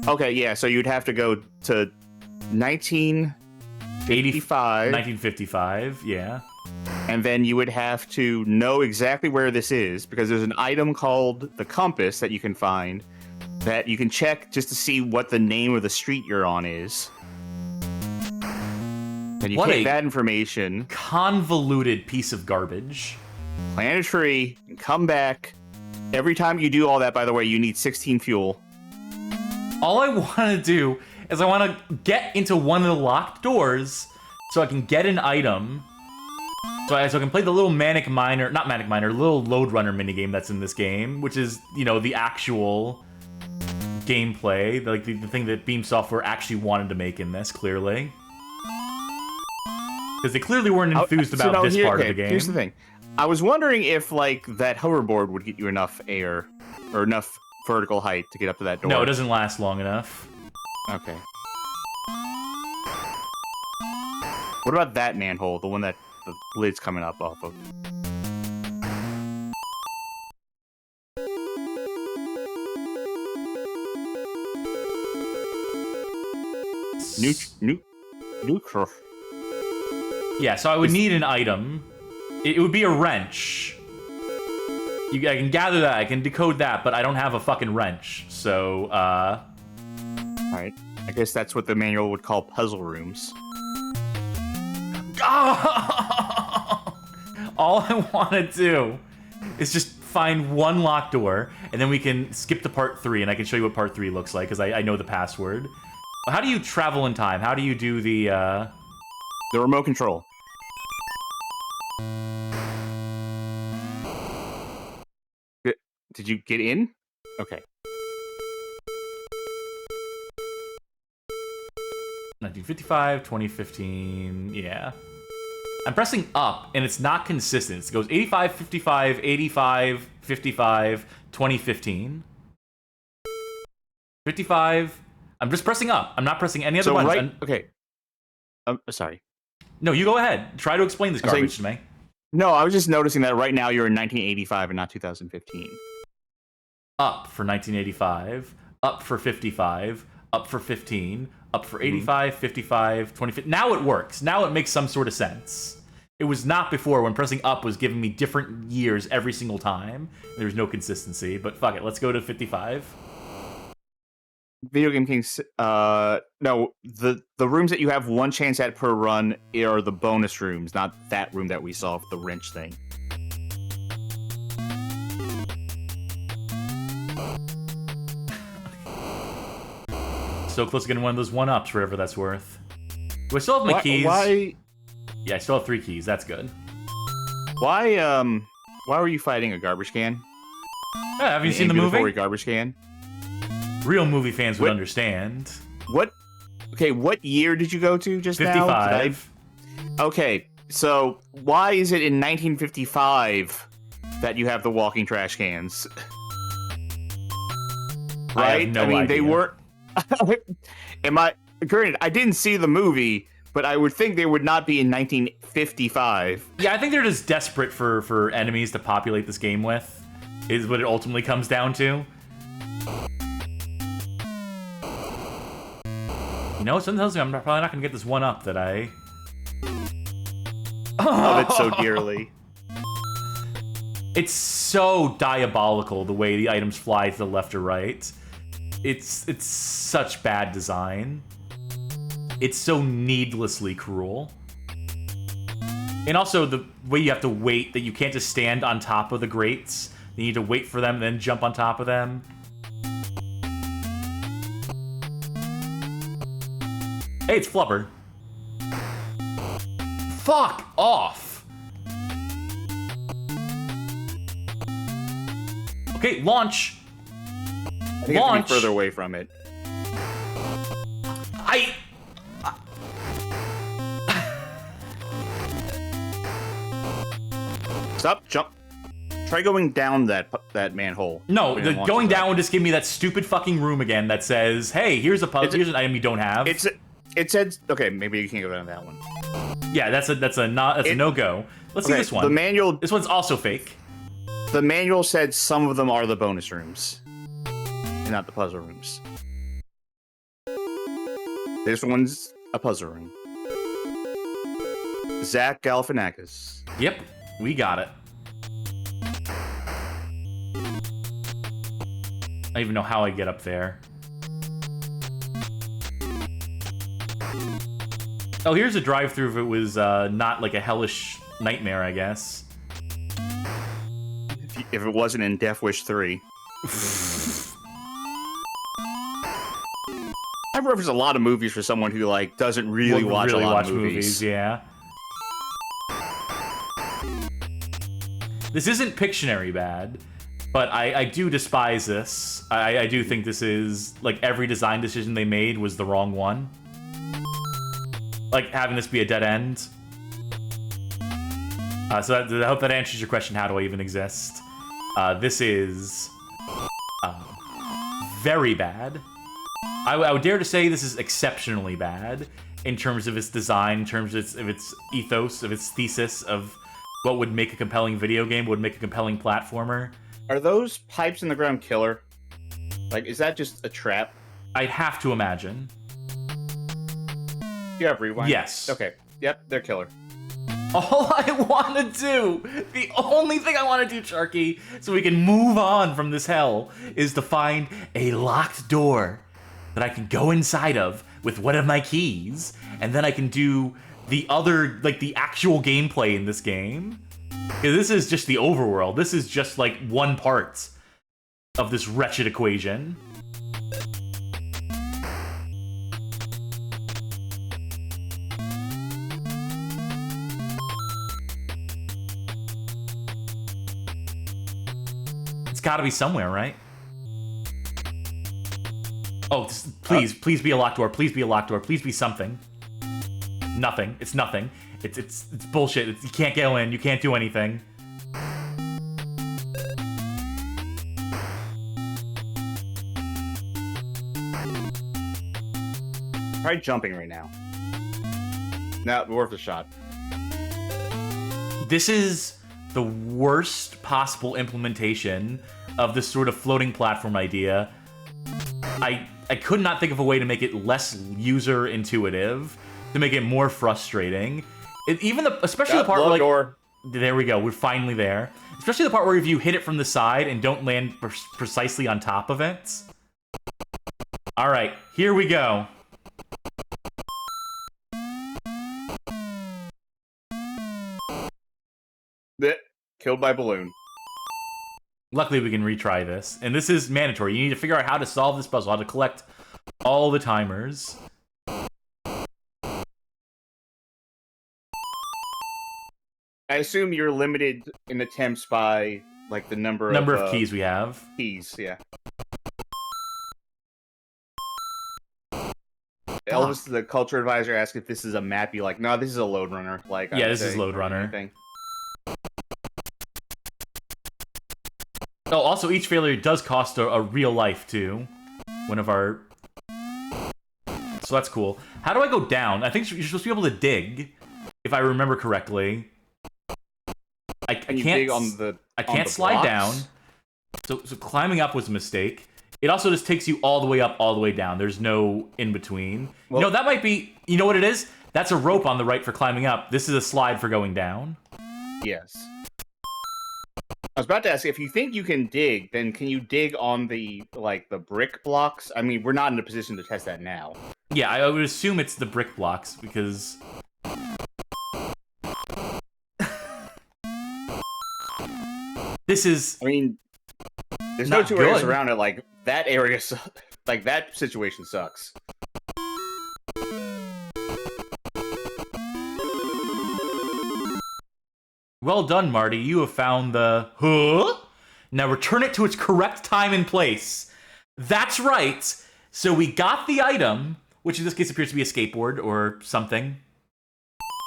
S2: Okay, yeah. So you'd have to go to 1955.
S1: 1955, yeah.
S2: And then you would have to know exactly where this is, because there's an item called the compass that you can find that you can check just to see what the name of the street you're on is. And you take that information,
S1: convoluted piece of garbage,
S2: plant a tree, and come back. Every time you do all that, by the way, you need 16 fuel.
S1: All I want to do is I want to get into one of the locked doors so I can get an item. So I can play the little little Lode Runner minigame that's in this game, which is, you know, the actual gameplay, like the thing that Beam Software actually wanted to make in this, clearly. Because they clearly weren't enthused about this part of the game.
S2: Here's the thing. I was wondering if, like, that hoverboard would get you enough air, or enough vertical height to get up to that door.
S1: No, it doesn't last long enough.
S2: Okay. What about that manhole, the one that the lid's coming up off of? Neutral.
S1: Yeah, so I would need an item. It would be a wrench. I can gather that, I can decode that, but I don't have a fucking wrench, so,
S2: Alright, I guess that's what the manual would call puzzle rooms.
S1: All I want to do is just find one locked door, and then we can skip to part 3, and I can show you what part 3 looks like, because I know the password. How do you travel in time? How do you do the
S2: remote control. Did you get in? Okay.
S1: 1955, 2015, yeah. I'm pressing up, and it's not consistent. It goes 85, 55, 85, 55, 2015. 55. I'm just pressing up. I'm not pressing any other buttons.
S2: Okay. Sorry.
S1: No, you go ahead. Try to explain this garbage to me.
S2: No, I was just noticing that right now you're in 1985 and not 2015.
S1: Up for 1985, up for 55, up for 15, up for 85, 55, 25. Now it works. Now it makes some sort of sense. It was not before when pressing up was giving me different years every single time. There was no consistency, but fuck it. Let's go to 55.
S2: Video Game Kings, no, the rooms that you have one chance at per run are the bonus rooms, not that room that we saw with the wrench thing.
S1: So close to getting one of those 1-ups, whatever that's worth. Do I still have my keys?
S2: Why?
S1: Yeah, I still have 3 keys. That's good.
S2: Why were you fighting a garbage can?
S1: Yeah, have you seen the movie?
S2: Garbage can.
S1: Real movie fans would understand.
S2: What? Okay, what year did you go to just
S1: 55.
S2: Now? Okay, so why is it in 1955 that you have the walking trash cans? Right?
S1: I have no idea.
S2: They weren't. Granted, I didn't see the movie, but I would think they would not be in 1955.
S1: Yeah, I think they're just desperate for enemies to populate this game with, is what it ultimately comes down to. You know, something tells me I'm probably not going to get this 1-up that I...
S2: love it so dearly.
S1: It's so diabolical the way the items fly to the left or right. It's such bad design. It's so needlessly cruel. And also the way you have to wait, that you can't just stand on top of the grates. You need to wait for them and then jump on top of them. Hey, it's Flubber. Fuck off! Okay, launch!
S2: I think I have to be further away from it. Stop, jump. Try going down that manhole.
S1: No, the going down would just give me that stupid fucking room again that says, "Hey, here's a puzzle. Here's an item you don't have."
S2: It said, okay, maybe you can't go down that one.
S1: Yeah, that's a no-go. Let's see this one.
S2: The manual.
S1: This one's also fake.
S2: The manual said some of them are the bonus rooms, and not the puzzle rooms. This one's a puzzle room. Zach Galifianakis.
S1: Yep, we got it. I don't even know how I get up there. Oh, here's a drive-through if it was not like a hellish nightmare, I guess.
S2: If it wasn't in Death Wish 3. I've referenced a lot of movies for someone who like doesn't really watch a lot of movies.
S1: Yeah. This isn't Pictionary bad, but I do despise this. I do think this is, like, every design decision they made was the wrong one. Like, having this be a dead end. So I hope that answers your question, how do I even exist? This is very bad. I would dare to say this is exceptionally bad in terms of its design, in terms of its ethos, of its thesis, of what would make a compelling video game, what would make a compelling platformer.
S2: Are those pipes in the ground killer? Like, is that just a trap?
S1: I'd have to imagine.
S2: You have rewind?
S1: Yes.
S2: Okay. Yep, they're killer.
S1: All I want to do, the only thing I want to do, Charky, so we can move on from this hell, is to find a locked door that I can go inside of with one of my keys, and then I can do the other, like, the actual gameplay in this game. Because this is just the overworld. This is just, like, one part of this wretched equation. It's gotta be somewhere, right? Oh, please be a locked door. Please be a locked door. Please be something. Nothing. It's nothing. It's bullshit. You can't go in. You can't do anything.
S2: Try jumping right now. Not worth a shot.
S1: This is the worst possible implementation of this sort of floating platform idea. I could not think of a way to make it less user intuitive, to make it more frustrating. Especially the part where, like,
S2: door.
S1: There we go, we're finally there. Especially the part where if you hit it from the side and don't land precisely on top of it. Alright, here we go.
S2: Killed by balloon.
S1: Luckily, we can retry this. And this is mandatory. You need to figure out how to solve this puzzle, how to collect all the timers.
S2: I assume you're limited in attempts by, like, the number
S1: of keys we have.
S2: Keys, yeah. Elvis, the culture advisor, asked if this is a map. You're like, no, this is a load runner. Like,
S1: yeah, this is load runner. Oh, also, each failure does cost a real life, too. One of our... So that's cool. How do I go down? I think you're supposed to be able to dig, if I remember correctly. I can't
S2: dig on the
S1: I can't slide down. So climbing up was a mistake. It also just takes you all the way up, all the way down. There's no in-between. Well, that might be... You know what it is? That's a rope on the right for climbing up. This is a slide for going down.
S2: Yes. I was about to ask, if you think you can dig, then can you dig on the, like, the brick blocks? I mean, we're not in a position to test that now.
S1: Yeah, I would assume it's the brick blocks, because... This is
S2: I mean, there's no
S1: Not
S2: two areas
S1: good.
S2: around it. Like that area, like that situation sucks.
S1: well done, Marty. You have found the huh? Now return it to its correct time and place. That's right. So we got the item, which in this case appears to be a skateboard or something.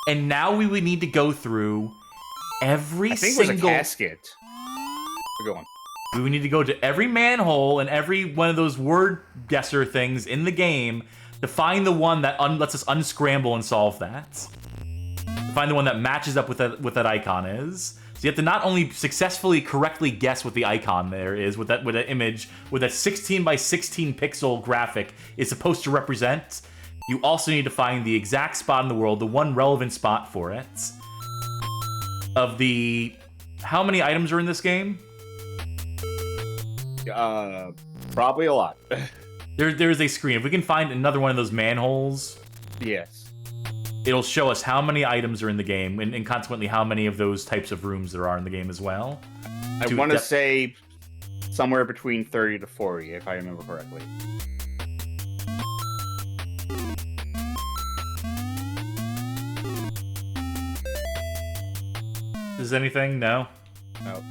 S1: And now we would need to go through every
S2: I think
S1: single...
S2: it was a casket. Go on.
S1: We would need to go to every manhole and every one of those word guesser things in the game to find the one that lets us unscramble and solve that. To find the one that matches up with that icon is. So you have to not only successfully correctly guess what the icon there is, with that image, with that 16 by 16 pixel graphic is supposed to represent, you also need to find the exact spot in the world, the one relevant spot for it. Of the... How many items are in this game?
S2: Probably a lot.
S1: There's a screen. If we can find another one of those manholes,
S2: Yes.
S1: it'll show us how many items are in the game, and consequently how many of those types of rooms there are in the game as well.
S2: I want to say somewhere between 30 to 40, if I remember correctly.
S1: Is anything? No?
S2: No.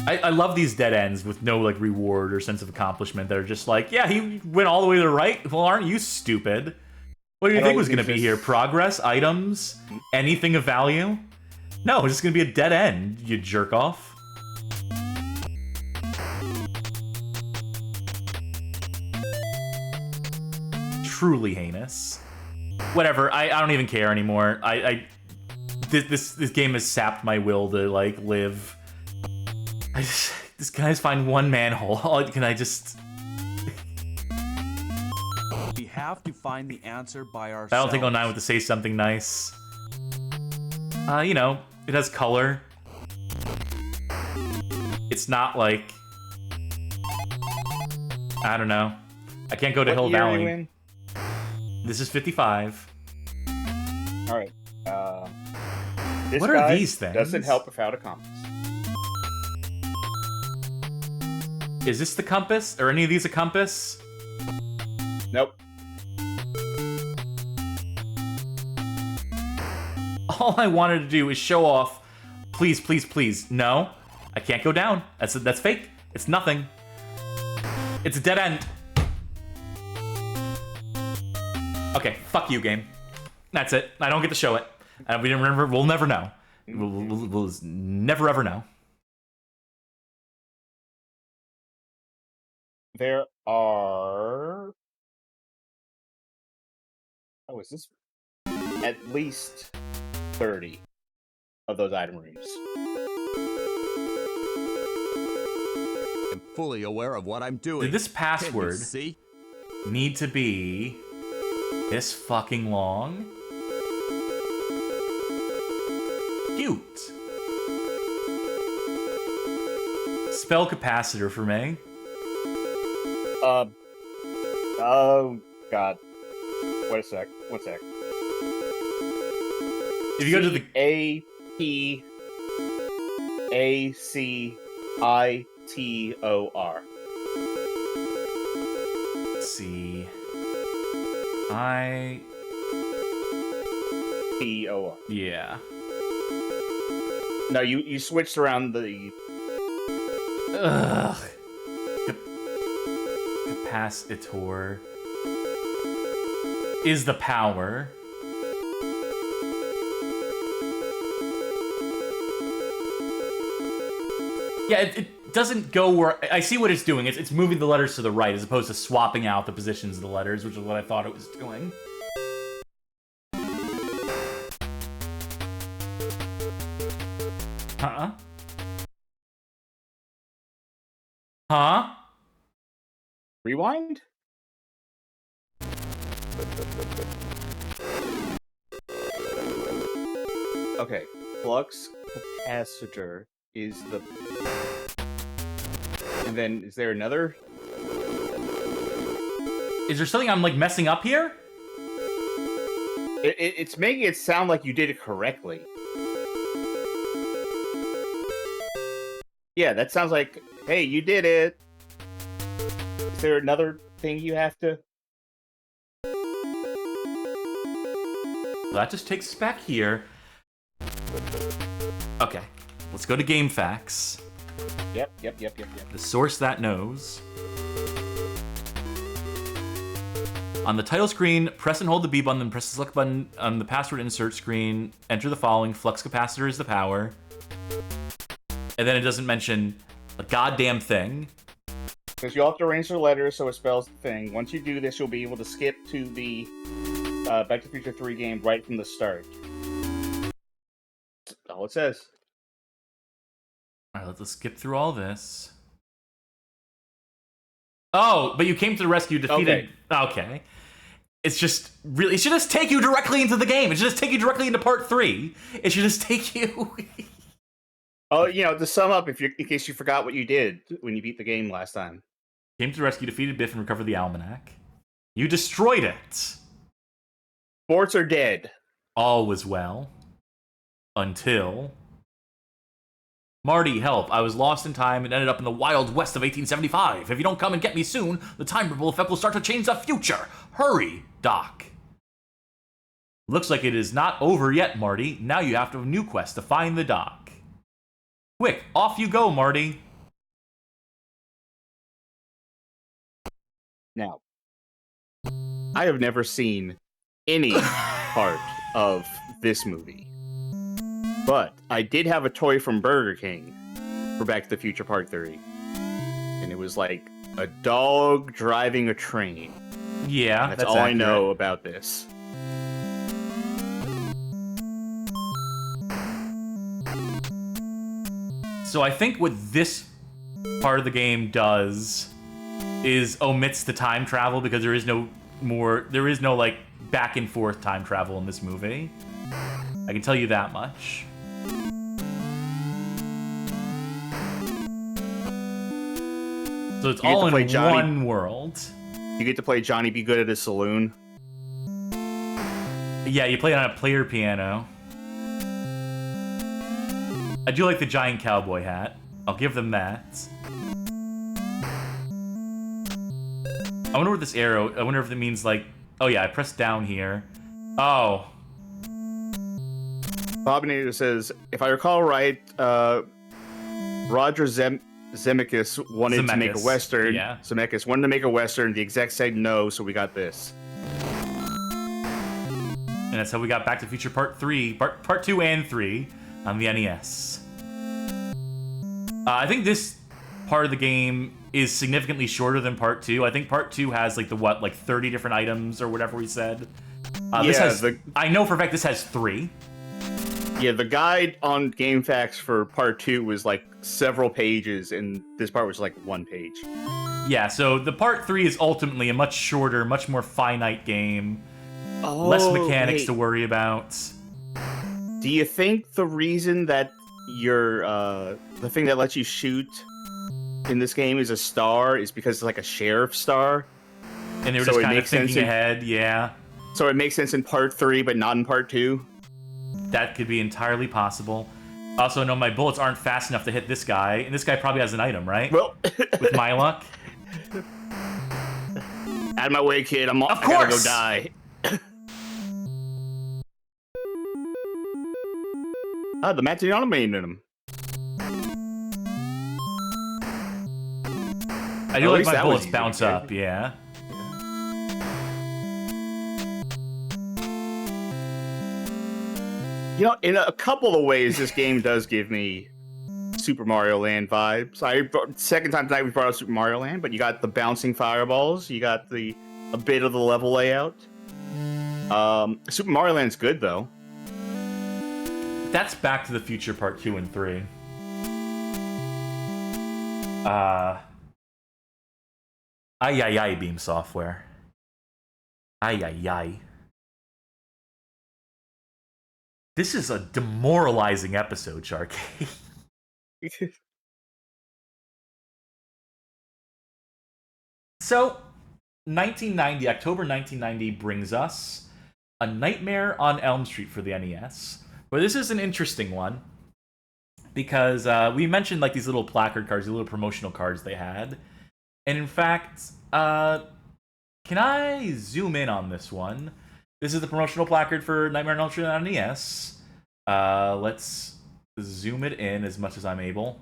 S1: I love these dead ends with no like reward or sense of accomplishment that are just like, yeah, he went all the way to the right. Well, aren't you stupid? What do you think was going to be here? Progress? Items? Anything of value? No, it's just going to be a dead end, you jerk off. Truly heinous. Whatever, I don't even care anymore. This game has sapped my will to, like, live. Can I just find one manhole? Can I just...
S3: We have to find the answer by ourselves.
S1: I don't think 09 would to say something nice. You know, it has color. It's not like... I don't know. I can't go to Hill Valley. This is 55.
S2: Alright. This
S1: What are
S2: guy
S1: these things?
S2: doesn't help without a compass.
S1: Is this the compass? Are any of these a compass?
S2: Nope.
S1: All I wanted to do is show off. Please, please, please. No. I can't go down. That's fake. It's nothing. It's a dead end. Okay, fuck you, game. That's it. I don't get to show it. We didn't remember. We'll never know. We'll never ever know.
S2: There are... Oh, is this... At least 30 of those item rooms.
S4: I'm fully aware of what I'm doing.
S1: Did this password
S4: See?
S1: need to be this fucking long? Cute. Spell capacitor for me.
S2: Oh, God. Wait a sec. One sec.
S1: If you go to the...
S2: A-P-A-C-I-T-O-R.
S1: C...
S2: T-O-R.
S1: Yeah.
S2: No, you switched around the...
S1: Ugh. Capacitor is the power. Yeah, it doesn't go where... I see what it's doing. It's moving the letters to the right as opposed to swapping out the positions of the letters, which is what I thought it was doing. Huh? Huh?
S2: Rewind? Okay. Flux capacitor is the... And then, is there another?
S1: Is there something I'm, like, messing up here?
S2: It's making it sound like you did it correctly. Yeah, that sounds like, hey, you did it. Is there another thing you have to?
S1: That just takes us back here. Okay, let's go to Game Facts.
S2: Yep.
S1: The source that knows. On the title screen, press and hold the B button, then press the select button on the password insert screen. Enter the following. Flux capacitor is the power. And then it doesn't mention a goddamn thing.
S2: Because you'll have to arrange the letters so it spells the thing. Once you do this, you'll be able to skip to the Back to the Future 3 game right from the start. That's all it says.
S1: All right, let's skip through all this. Oh, but you came to the rescue, defeated... Okay. It's just really... It should just take you directly into the game. It should just take you directly into part 3. It should just take you...
S2: Oh, to sum up, in case you forgot what you did when you beat the game last time.
S1: Came to the rescue, defeated Biff, and recovered the almanac. You destroyed it.
S2: Sports are dead.
S1: All was well. Until... Marty, help. I was lost in time and ended up in the Wild West of 1875. If you don't come and get me soon, the time ripple effect will start to change the future. Hurry, Doc. Looks like it is not over yet, Marty. Now you have to have a new quest to find the Doc. Quick, off you go, Marty.
S2: Now, I have never seen any part of this movie. But I did have a toy from Burger King for Back to the Future Part 3. And it was like a dog driving a train.
S1: Yeah,
S2: that's all accurate. I know about this.
S1: So I think what this part of the game does is omits the time travel because there is no like back and forth time travel in this movie. I can tell you that much. So it's all in one world.
S2: You get to play Johnny Be Good at a saloon.
S1: Yeah, you play it on a player piano. I do like the giant cowboy hat. I'll give them that. I wonder what this arrow... I wonder if it means, like... Oh, yeah, I pressed down here. Oh.
S2: Bobinator says, if I recall right, Roger Zemeckis wanted to make a Western.
S1: Yeah.
S2: Zemeckis wanted to make a Western. The exec said no, so we got this.
S1: And that's how we got Back to the Future Part 3. Part 2 and 3 on the NES. I think this part of the game is significantly shorter than Part 2. I think Part 2 has, like, 30 different items or whatever we said. I know for a fact this has 3.
S2: Yeah, the guide on GameFAQs for Part 2 was, like, several pages, and this part was, like, 1 page.
S1: Yeah, so the Part 3 is ultimately a much shorter, much more finite game. Less mechanics to worry about.
S2: Do you think the reason that the thing that lets you shoot in this game is a star is because it's like a sheriff star?
S1: And they were just kind of thinking ahead, yeah.
S2: So it makes sense in Part 3, but not in Part 2?
S1: That could be entirely possible. Also, no, my bullets aren't fast enough to hit this guy, and this guy probably has an item, right?
S2: Well,
S1: with my luck.
S2: Out of my way, kid. I gotta go die. The Matsuno made him.
S1: I do like my bullets bounce up, yeah.
S2: In a couple of ways, this game does give me Super Mario Land vibes. Second time tonight we brought up Super Mario Land, but you got the bouncing fireballs, you got a bit of the level layout. Super Mario Land's good though.
S1: That's Back to the Future Part 2 and 3. Ay, Beam Software. Ay. This is a demoralizing episode, Charky. So, October 1990 brings us A Nightmare on Elm Street for the NES. But this is an interesting one. because we mentioned like these little placard cards, these little promotional cards they had, and in fact, can I zoom in on this one? This is the promotional placard for Nightmare on Elm Street on NES. Let's zoom it in as much as I'm able.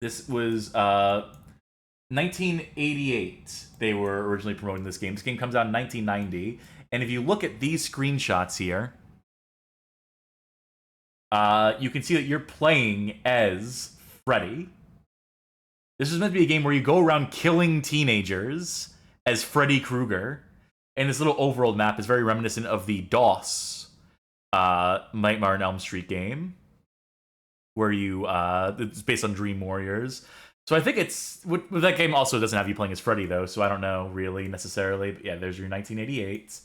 S1: This was 1988. They were originally promoting this game. This game comes out in 1990, and if you look at these screenshots here, you can see that you're playing as Freddy. This is meant to be a game where you go around killing teenagers as Freddy Krueger, and this little overworld map is very reminiscent of the DOS Nightmare on Elm Street game, where you it's based on Dream Warriors. So I think it's that game also doesn't have you playing as Freddy though, so I don't know really necessarily. But yeah, there's your 1988.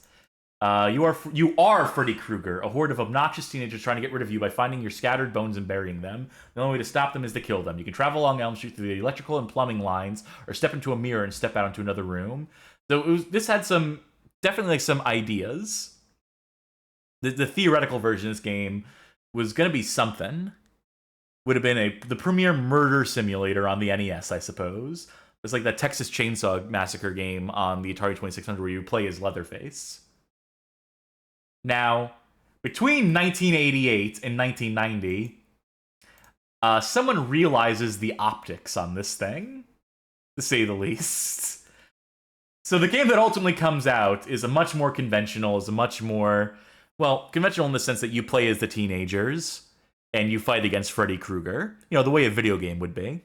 S1: You are Freddy Krueger, a horde of obnoxious teenagers trying to get rid of you by finding your scattered bones and burying them. The only way to stop them is to kill them. You can travel along Elm Street through the electrical and plumbing lines, or step into a mirror and step out into another room. So this had definitely like some ideas. The theoretical version of this game was going to be something. Would have been the premier murder simulator on the NES, I suppose. It's like that Texas Chainsaw Massacre game on the Atari 2600 where you play as Leatherface. Now, between 1988 and 1990, someone realizes the optics on this thing, to say the least. So the game that ultimately comes out is a much more conventional, conventional in the sense that you play as the teenagers, and you fight against Freddy Krueger, the way a video game would be.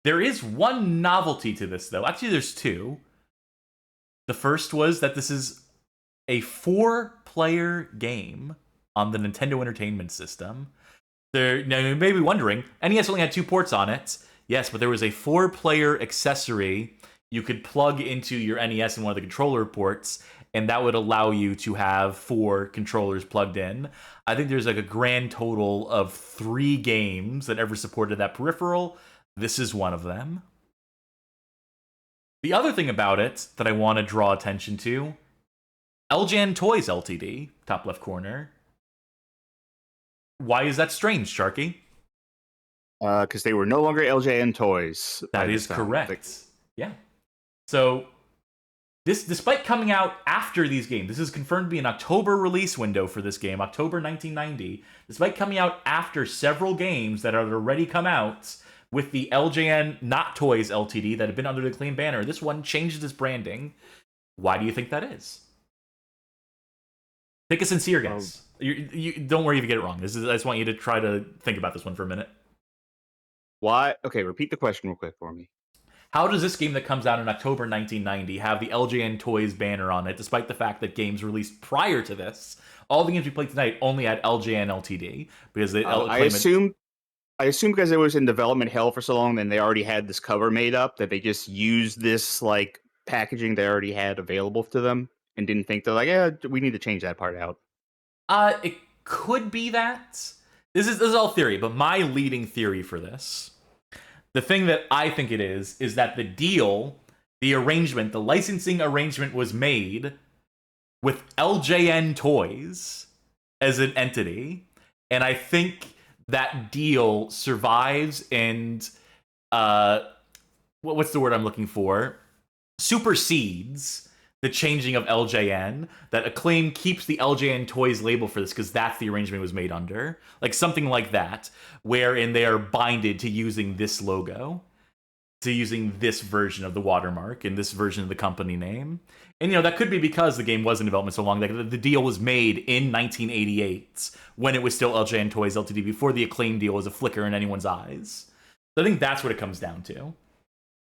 S1: There is one novelty to this, though. Actually, there's two. The first was that this is a 4-player game on the Nintendo Entertainment System. Now, you may be wondering, NES only had 2 ports on it. Yes, but there was a 4-player accessory you could plug into your NES in one of the controller ports, and that would allow you to have 4 controllers plugged in. I think there's like a grand total of 3 games that ever supported that peripheral. This is one of them. The other thing about it that I want to draw attention to, LJN Toys Ltd, top left corner. Why is that strange, Charky?
S2: Because they were no longer LJN Toys.
S1: That is correct. Yeah. So, despite coming out after these games, this is confirmed to be an October release window for this game, October 1990. Despite coming out after several games that had already come out with the LJN Not Toys Ltd that had been under the Acclaim banner, this one changed its branding. Why do you think that is? Take a sincere guess. You don't worry if you get it wrong. I just want you to try to think about this one for a minute.
S2: Why? Okay, repeat the question real quick for me.
S1: How does this game that comes out in October 1990 have the LJN Toys banner on it, despite the fact that games released prior to this, all the games we played tonight only had LJN Ltd, because
S2: I assume because it was in development hell for so long, then they already had this cover made up, that they just used this like packaging they already had available to them and didn't think they're like, yeah, we need to change that part out.
S1: It could be that. This is all theory, but my leading theory for this, the thing that I think it is that the arrangement, the licensing arrangement was made with LJN Toys as an entity, and I think that deal survives and, what's the word I'm looking for? Supersedes the changing of LJN, that Acclaim keeps the LJN Toys label for this because that's the arrangement it was made under. Like something like that, wherein they are binded to using this logo, to using this version of the watermark and this version of the company name. And, that could be because the game was in development so long that the deal was made in 1988 when it was still LJN Toys Ltd, before the Acclaim deal was a flicker in anyone's eyes. So I think that's what it comes down to.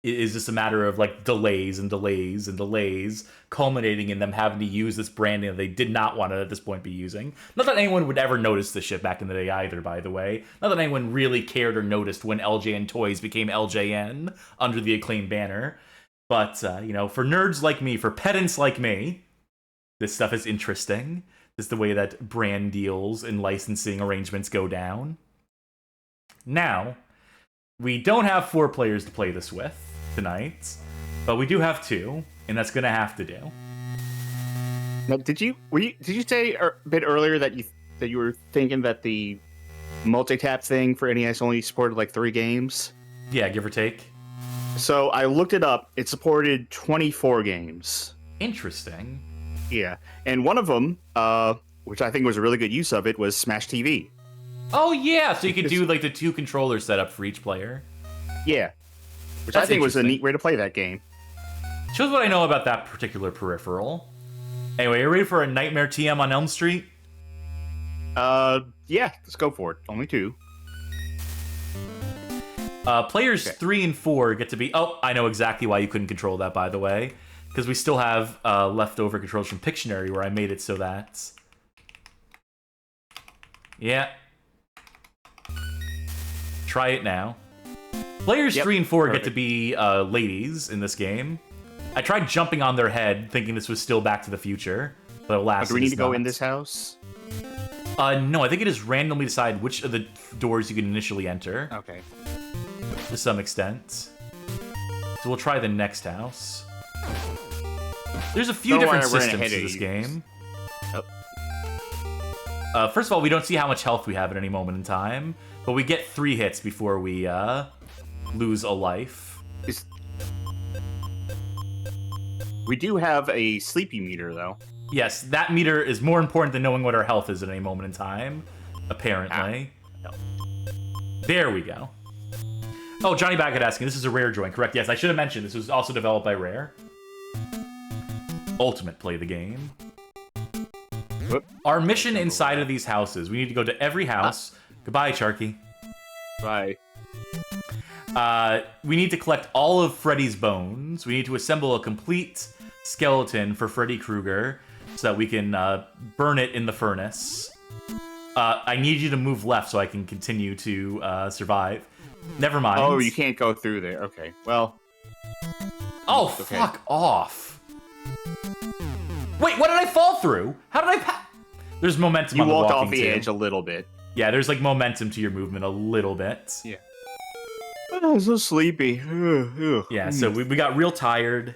S1: Is just a matter of like delays and delays and delays, culminating in them having to use this branding that they did not want to at this point be using. Not that anyone would ever notice this shit back in the day either, by the way. Not that anyone really cared or noticed when LJN Toys became LJN under the Acclaim banner. But, for nerds like me, for pedants like me, this stuff is interesting. Just the way that brand deals and licensing arrangements go down. Now, we don't have 4 players to play this with tonight, but we do have 2, and that's gonna have to do.
S2: Now, did you say a bit earlier that you were thinking that the multi-tap thing for NES only supported like 3 games.
S1: Yeah, give or take.
S2: So I looked it up. It supported 24 games.
S1: Interesting.
S2: Yeah, and one of them, which I think was a really good use of it, was Smash TV.
S1: Oh yeah, so you could do like the 2 controller setup for each player.
S2: Yeah, which
S1: That's
S2: I think was a
S1: interesting.
S2: neat way to play that game.
S1: Shows what I know about that particular peripheral. Anyway, you ready for a Nightmare TM on Elm Street?
S2: Yeah, let's go for it. Only 2.
S1: Players 3 and 4 get to be... Oh, I know exactly why you couldn't control that, by the way. Because we still have leftover controls from Pictionary where I made it so that... Yeah. Try it now. Players 3 and 4 get to be ladies in this game. I tried jumping on their head, thinking this was still Back to the Future. But alas,
S2: Do we need to go in
S1: not.
S2: this house?
S1: No, I think it is randomly decide which of the doors you can initially enter.
S2: Okay.
S1: To some extent. So we'll try the next house. There's a few
S2: Don't
S1: different
S2: worry, we're
S1: systems
S2: ahead
S1: to
S2: of
S1: this
S2: you.
S1: game.
S2: Oh.
S1: First of all, we don't see how much health we have at any moment in time, but we get 3 hits before we lose a life.
S2: We do have a sleepy meter, though.
S1: Yes, that meter is more important than knowing what our health is at any moment in time, apparently.
S2: No.
S1: There we go. Oh, Johnny Baggett asking, this is a Rare joint, correct? Yes, I should have mentioned, this was also developed by Rare. Ultimate play the game.
S2: Whoop.
S1: Our mission inside of these houses, we need to go to every house. Goodbye, Charky.
S2: Bye.
S1: We need to collect all of Freddy's bones. We need to assemble a complete skeleton for Freddy Krueger so that we can burn it in the furnace. I need you to move left so I can continue to survive. Never mind.
S2: Oh, you can't go through there. Okay, well...
S1: Oh,
S2: Okay.
S1: fuck off. Wait, what did I fall through? How did I There's momentum
S2: You
S1: on the
S2: walked
S1: walking
S2: off the
S1: too.
S2: edge a little bit.
S1: Yeah, there's like momentum to your movement a little bit.
S2: Yeah. Oh, I'm so sleepy.
S1: Yeah, so we got real tired,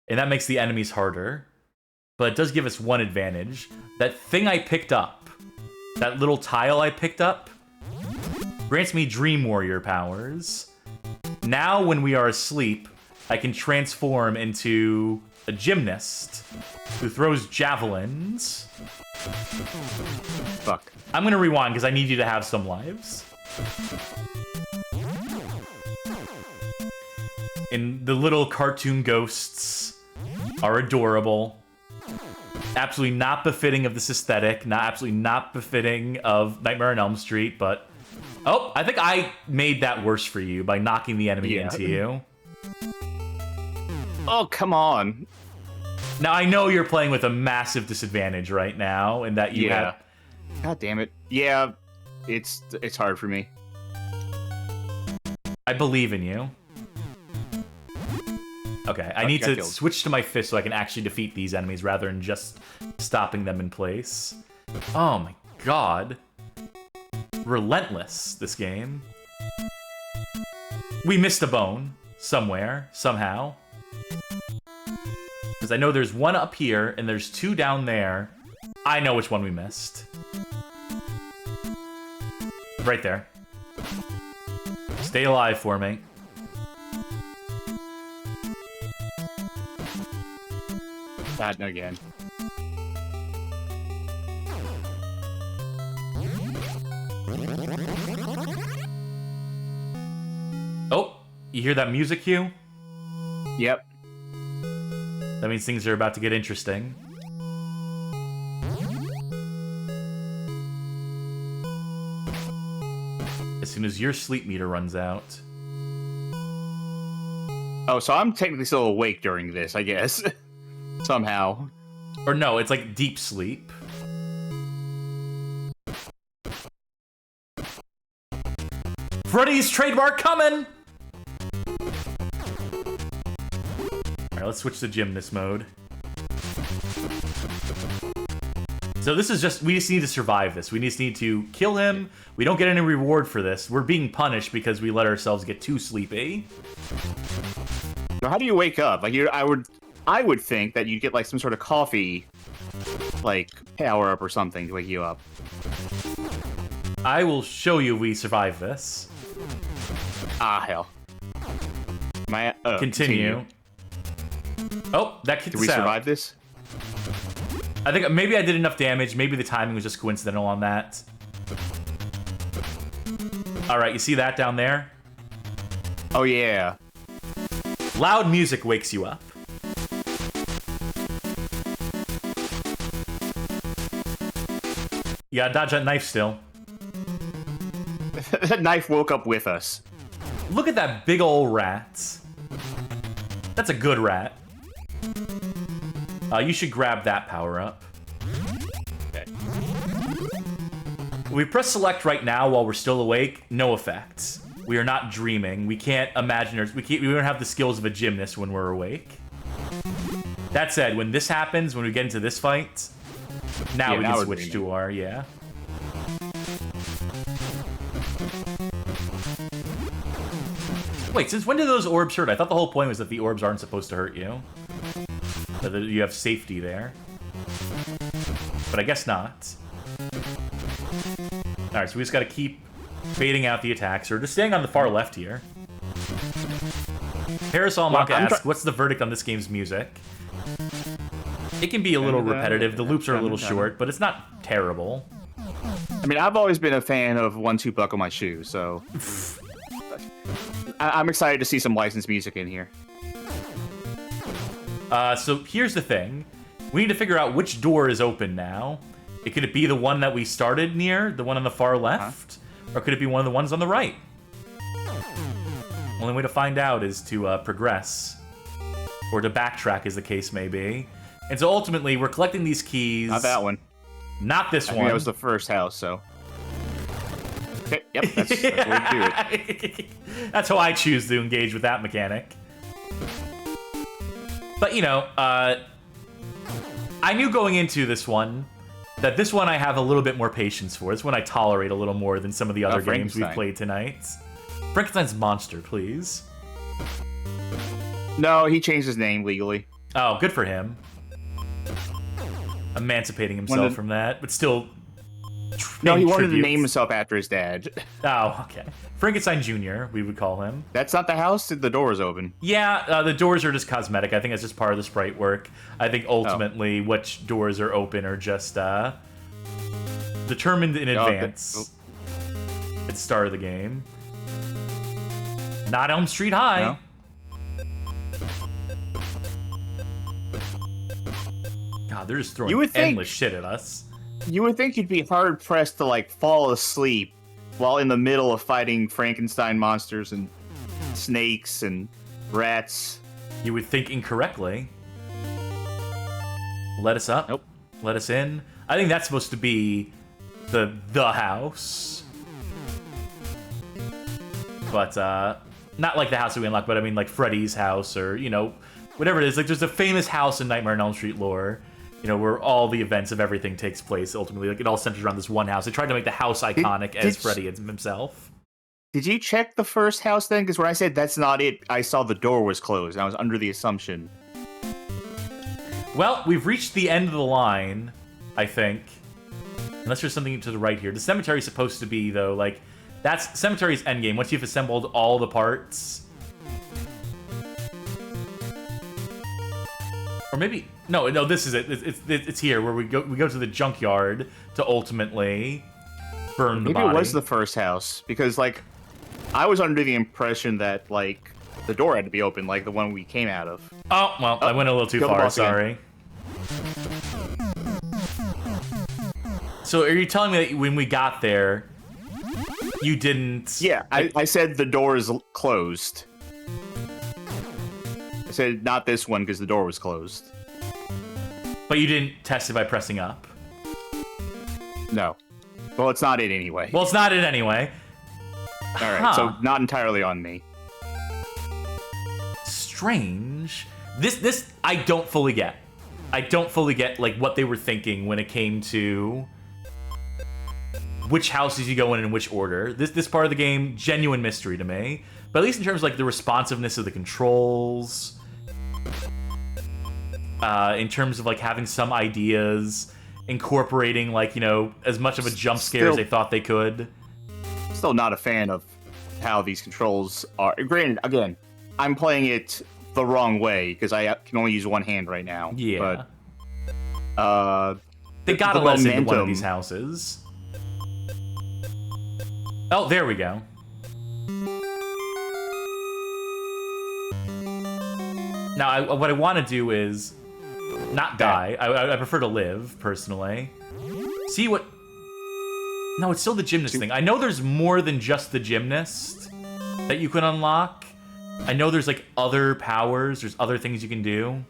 S1: and that makes the enemies harder. But it does give us one advantage. That thing I picked up, that little tile I picked up, grants me Dream Warrior powers. Now, when we are asleep, I can transform into a gymnast who throws javelins.
S2: Fuck.
S1: I'm gonna rewind because I need you to have some lives. And the little cartoon ghosts are adorable. Absolutely not befitting of this aesthetic. Absolutely not befitting of Nightmare on Elm Street, but... Oh, I think I made that worse for you by knocking the enemy into you.
S2: Oh, come on.
S1: Now, I know you're playing with a massive disadvantage right now, and that you have...
S2: God damn it. Yeah, it's hard for me.
S1: I believe in you. Okay, I need
S2: got
S1: to
S2: killed.
S1: switch to my fist so I can actually defeat these enemies rather than just stopping them in place. Oh my god. Relentless, this game. We missed a bone somewhere, somehow. Because I know there's one up here and there's 2 down there. I know which one we missed. Right there. Stay alive for me.
S2: That again.
S1: Oh, you hear that music cue?
S2: Yep.
S1: That means things are about to get interesting. As soon as your sleep meter runs out.
S2: Oh, so I'm technically still awake during this, I guess. Somehow.
S1: Or no, it's like deep sleep. Freddy's trademark coming! Alright, let's switch to gymnast mode. So this is just, we just need to survive this. We just need to kill him. We don't get any reward for this. We're being punished because we let ourselves get too sleepy.
S2: So how do you wake up? Like, I would think that you'd get like some sort of coffee, like power up or something to wake you up.
S1: I will show you if we survive this.
S2: Ah, hell.
S1: Continue. Oh, that kicked
S2: Did
S1: us
S2: we
S1: out.
S2: survive this?
S1: I think maybe I did enough damage. Maybe the timing was just coincidental on that. Alright, you see that down there?
S2: Oh, yeah.
S1: Loud music wakes you up. You gotta dodge that knife still.
S2: That knife woke up with us.
S1: Look at that big ol' rat. That's a good rat. You should grab that power up.
S2: Okay.
S1: We press select right now while we're still awake. No effect. We are not dreaming. We can't imagine. We don't have the skills of a gymnast when we're awake. That said, when this happens, when we get into this fight, now we can switch to our Wait, since when do those orbs hurt? I thought the whole point was that the orbs aren't supposed to hurt you. That you have safety there. But I guess not. Alright, so we just gotta keep fading out the attacks, or just staying on the far left here. Parasol Monk asks, what's the verdict on this game's music? It can be a little repetitive. The loops are a little short, but it's not terrible.
S2: I mean, I've always been a fan of 1-2 Buckle My Shoe, so... I'm excited to see some licensed music in here.
S1: So here's the thing. We need to figure out which door is open now. Could it be the one that we started near, the one on the far left? Or could it be one of the ones on the right? Only way to find out is to progress. Or to backtrack, as the case may be. And so ultimately, we're collecting these keys.
S2: Not that one.
S1: Not this one.
S2: That was the first house, so... Okay, yep, that's the way to do it.
S1: That's how I choose to engage with that mechanic. But, you know, I knew going into this one that this one I have a little bit more patience for. This one I tolerate a little more than some of the other games we've played tonight. Frankenstein's monster, please.
S2: No, he changed his name legally.
S1: Oh, good for him. Emancipating himself from that, but still...
S2: No, he wanted to name himself after his dad.
S1: Oh, okay. Frankenstein Jr., we would call him.
S2: That's not the house? The door is open.
S1: Yeah, the doors are just cosmetic. I think that's just part of the sprite work. I think ultimately which doors are open are just determined in advance at the start of the game. Not Elm Street High. No. God, they're just throwing endless shit at us.
S2: You would think you'd be hard-pressed to, like, fall asleep while in the middle of fighting Frankenstein monsters and snakes and rats.
S1: You would think incorrectly. Let us up.
S2: Nope.
S1: Let us in. I think that's supposed to be the house. But, not like the house that we unlocked, but I mean like Freddy's house or, you know, whatever it is. Like, there's a famous house in Nightmare on Elm Street lore, you know, where all the events of everything takes place, ultimately. Like, it all centers around this one house. They tried to make the house iconic as Freddy himself.
S2: Did you check the first house then? Because when I said that's not it, I saw the door was closed. And I was under the assumption.
S1: Well, we've reached the end of the line, I think. Unless there's something to the right here. The cemetery's supposed to be, though, like... That's Cemetery's endgame. Once you've assembled all the parts... Or maybe... No, this is it. It's here, where we go to the junkyard to ultimately burn the body.
S2: Maybe it was the first house, because, like, I was under the impression that, like, the door had to be open, like the one we came out of.
S1: Oh, well, I went a little too far, sorry. So are you telling me that when we got there, you didn't...
S2: Yeah, I said the door is closed. I said not this one because the door was closed.
S1: But you didn't test it by pressing up?
S2: No. Well, it's not it anyway.
S1: Well, it's not it anyway.
S2: Alright, so not entirely on me.
S1: Strange. This I don't fully get. I don't fully get, like, what they were thinking when it came to which houses you go in which order. This part of the game, genuine mystery to me. But at least in terms of, like, the responsiveness of the controls, in terms of, like, having some ideas, incorporating, like, you know, as much of a jump scare as they thought they could.
S2: Still not a fan of how these controls are. Granted, again, I'm playing it the wrong way because I can only use one hand right now.
S1: Yeah.
S2: But
S1: they gotta let us into one of these houses. Oh, there we go. Now, what I want to do is not die. I prefer to live, personally. See what... No, it's still the gymnast thing. I know there's more than just the gymnast that you can unlock. I know there's, like, other powers. There's other things you can do.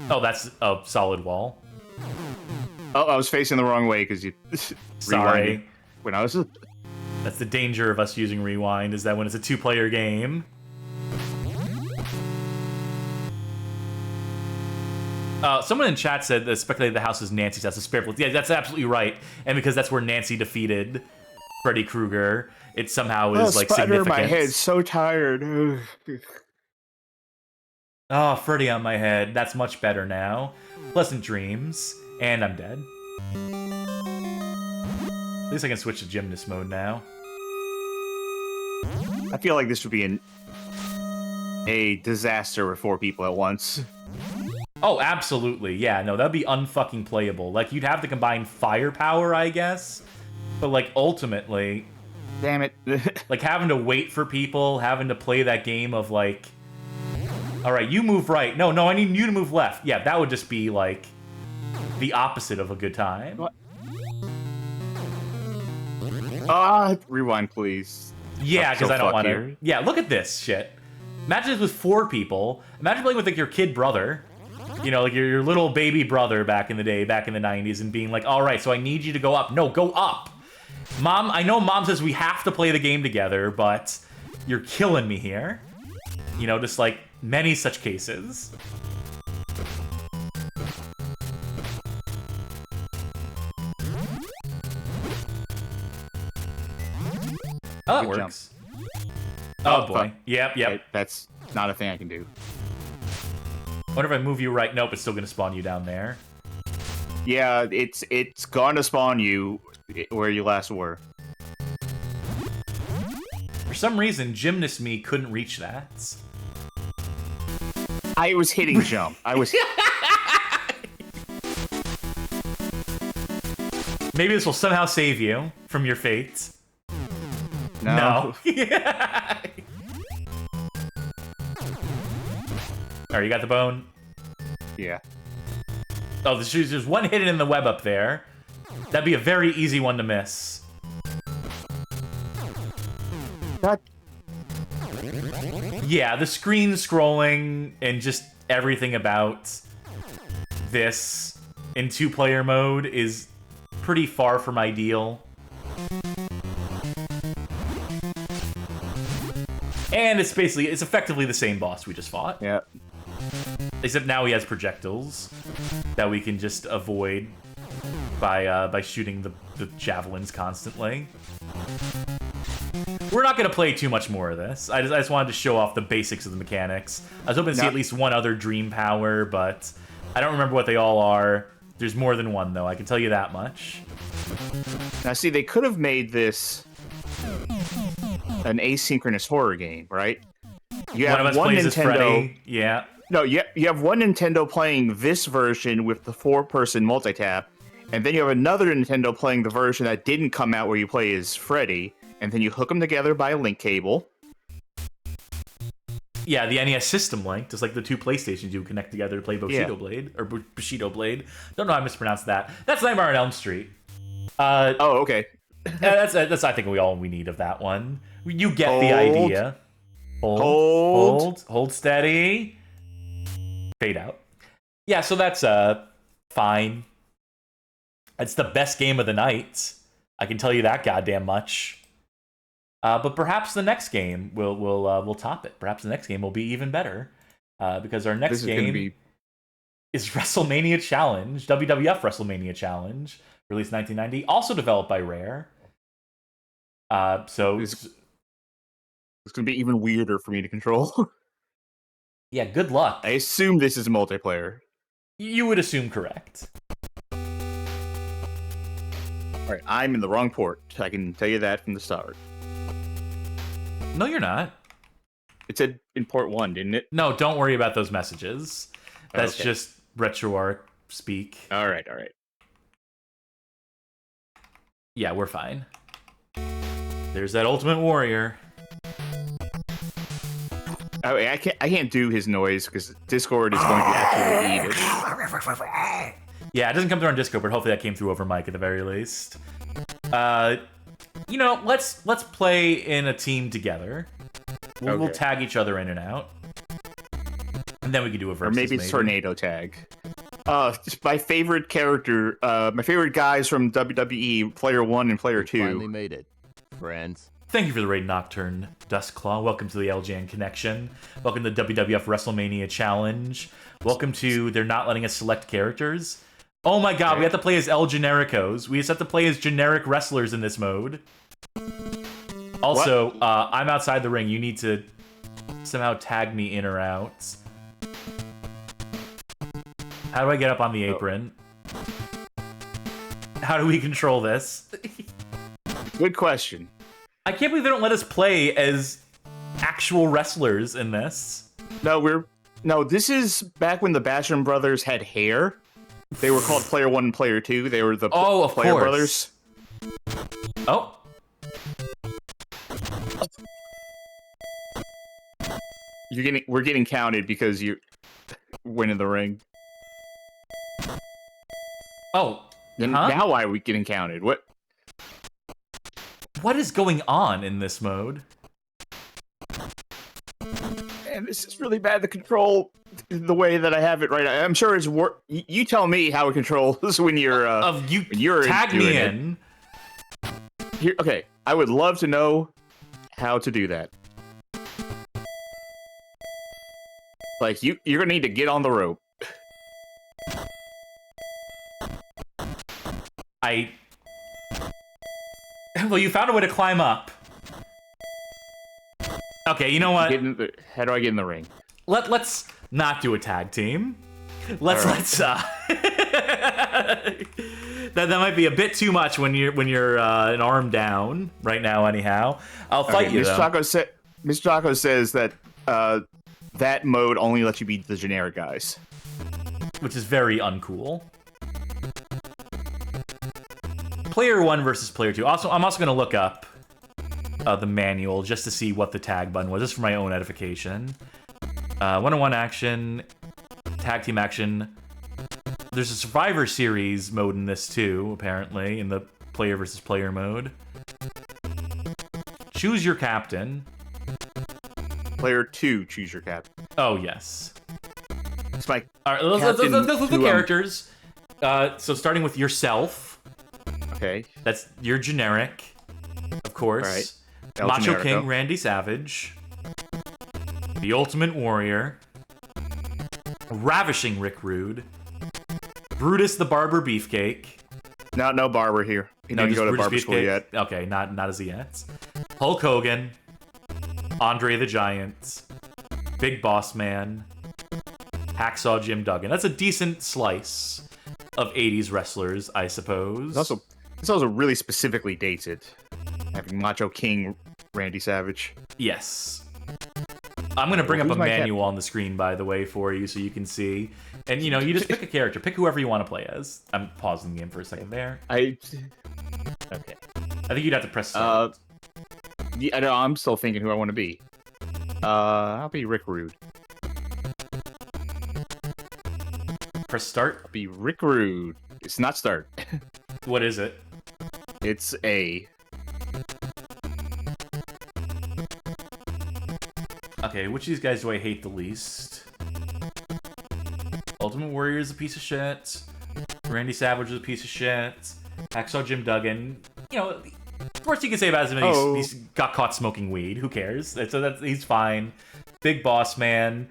S1: Oh, that's a solid wall.
S2: Oh, I was facing the wrong way because you...
S1: Sorry.
S2: When I was...
S1: That's the danger of us using Rewind, is that when it's a two-player game... Someone in chat said that speculated the house is Nancy's house. Yeah, that's absolutely right. And because that's where Nancy defeated Freddy Krueger, it somehow is, like, significant.
S2: My head's so tired.
S1: Oh, Freddy on my head. That's much better now. Pleasant dreams. And I'm dead. At least I can switch to gymnast mode now.
S2: I feel like this would be a disaster with 4 people at once.
S1: Oh, absolutely. Yeah, no, that'd be unfucking playable. Like, you'd have to combine firepower, I guess. But, like, ultimately...
S2: Damn it.
S1: like, having to wait for people, having to play that game of, like... Alright, you move right. No, I need you to move left. Yeah, that would just be, like, the opposite of a good time.
S2: What? Rewind, please.
S1: Yeah, because I don't want to... Yeah, look at this shit. Imagine this with 4 people. Imagine playing with, like, your kid brother. You know, like your little baby brother back in the day, back in the 90s, and being like, all right, so I need you to go up. No, go up. Mom, I know Mom says we have to play the game together, but you're killing me here. You know, just like many such cases. Oh, that works. Oh, boy.
S2: Fuck.
S1: Yep.
S2: Okay, that's not a thing I can do.
S1: I wonder if I move you right. Nope, it's still going to spawn you down there.
S2: Yeah, it's gonna spawn you where you last were.
S1: For some reason, Gymnast me couldn't reach that.
S2: I was hitting jump. I was...
S1: Maybe this will somehow save you from your fate.
S2: No.
S1: Alright, you got the bone?
S2: Yeah.
S1: Oh, there's one hidden in the web up there. That'd be a very easy one to miss.
S2: That...
S1: Yeah, the screen scrolling and just everything about this in 2-player mode is pretty far from ideal. And it's effectively the same boss we just fought.
S2: Yeah.
S1: Except now he has projectiles that we can just avoid by shooting the javelins constantly. We're not going to play too much more of this. I just wanted to show off the basics of the mechanics. I was hoping to see at least one other dream power, but I don't remember what they all are. There's more than one, though. I can tell you that much.
S2: Now, see, they could have made this an asynchronous horror game, right? You have
S1: one of us plays as Freddy. Yeah.
S2: No, you have one Nintendo playing this version with the 4-person multi-tap, and then you have another Nintendo playing the version that didn't come out where you play as Freddy, and then you hook them together by a link cable.
S1: Yeah, the NES system link, just like the 2 PlayStations you connect together to play Bushido Blade, or Bushido Blade. Don't know how I mispronounced that. That's Nightmare on Elm Street.
S2: Oh, okay.
S1: That's I think all we need of that one. You get the idea. Hold steady. Fade out. Yeah, so that's fine. It's the best game of the night. I can tell you that goddamn much. But perhaps the next game will top it. Perhaps the next game will be even better. Because our next game is WrestleMania Challenge, WWF Wrestlemania Challenge, released 1990, also developed by Rare. So
S2: it's going to be even weirder for me to control.
S1: Yeah, good luck.
S2: I assume this is multiplayer.
S1: You would assume correct.
S2: All right, I'm in the wrong port. I can tell you that from the start.
S1: No, you're not.
S2: It said in port 1, didn't it?
S1: No, don't worry about those messages. That's
S2: Okay.
S1: just RetroArch speak.
S2: All right.
S1: Yeah, we're fine. There's that Ultimate Warrior.
S2: Oh, I can't do his noise because Discord is going to actually eat it.
S1: Yeah, it doesn't come through on Discord, but hopefully that came through over mic at the very least. You know, let's play in a team together. We'll tag each other in and out, and then we can do a versus.
S2: Or maybe it's tornado tag. My favorite character, my favorite guys from WWE, Player 1 and Player 2.
S4: Finally made it, friends.
S1: Thank you for the raid, Nocturne Duskclaw. Welcome to the LJN Connection. Welcome to WWF Wrestlemania Challenge. Welcome to They're Not Letting Us Select Characters. Oh my god, we have to play as El Genericos. We just have to play as generic wrestlers in this mode. Also, I'm outside the ring. You need to somehow tag me in or out. How do I get up on the apron? How do we control this?
S2: Good question.
S1: I can't believe they don't let us play as actual wrestlers in this.
S2: No, this is back when the Basham brothers had hair. They were called Player 1 and Player 2. They were the Player brothers.
S1: Oh.
S2: We're getting counted because you went in the ring.
S1: Oh.
S2: Now why are we getting counted? What
S1: is going on in this mode?
S2: Man, this is really bad to control the way that I have it right now. I'm sure it's you tell me how it controls when you're
S1: you
S2: when you're
S1: tag me in.
S2: Here, okay, I would love to know how to do that. Like you're gonna need to get on the rope.
S1: Well, you found a way to climb up. Okay, you know what?
S2: How do I get in the ring?
S1: Let's not do a tag team. Let's that might be a bit too much when you're an arm down right now. Anyhow, I'll fight you.
S2: Miss Chaco says that that mode only lets you beat the generic guys,
S1: which is very uncool. Player 1 versus Player 2. Also, I'm also going to look up the manual just to see what the tag button was, just for my own edification. One-on-one action, tag team action. There's a Survivor Series mode in this too, apparently, in the player versus player mode. Choose your captain.
S2: Player 2, choose your captain.
S1: Oh, yes.
S2: It's my
S1: All right, let's look at the characters. So starting with yourself.
S2: Okay.
S1: That's your generic, of course.
S2: All right.
S1: Macho King Randy Savage. The Ultimate Warrior. Ravishing Rick Rude. Brutus the Barber Beefcake.
S2: No barber here. He didn't go to barber school yet.
S1: Okay, not as yet. Hulk Hogan. Andre the Giant. Big Boss Man. Hacksaw Jim Duggan. That's a decent slice of 80s wrestlers, I suppose.
S2: It's also really specifically dated. Having Macho King Randy Savage.
S1: Yes. I'm going to bring up a manual on the screen, by the way, for you so you can see. And, you just pick a character. Pick whoever you want to play as. I'm pausing the game for a second there.
S2: Okay.
S1: I think you'd have to press start.
S2: Yeah, no, I'm still thinking who I want to be. I'll be Rick Rude.
S1: Press start?
S2: I'll be Rick Rude. It's not start.
S1: What is it?
S2: It's A.
S1: Okay, which of these guys do I hate the least? Ultimate Warrior is a piece of shit. Randy Savage is a piece of shit. Hacksaw Jim Duggan. Worst you can say about him is he's got caught smoking weed. Who cares? He's fine. Big Boss Man.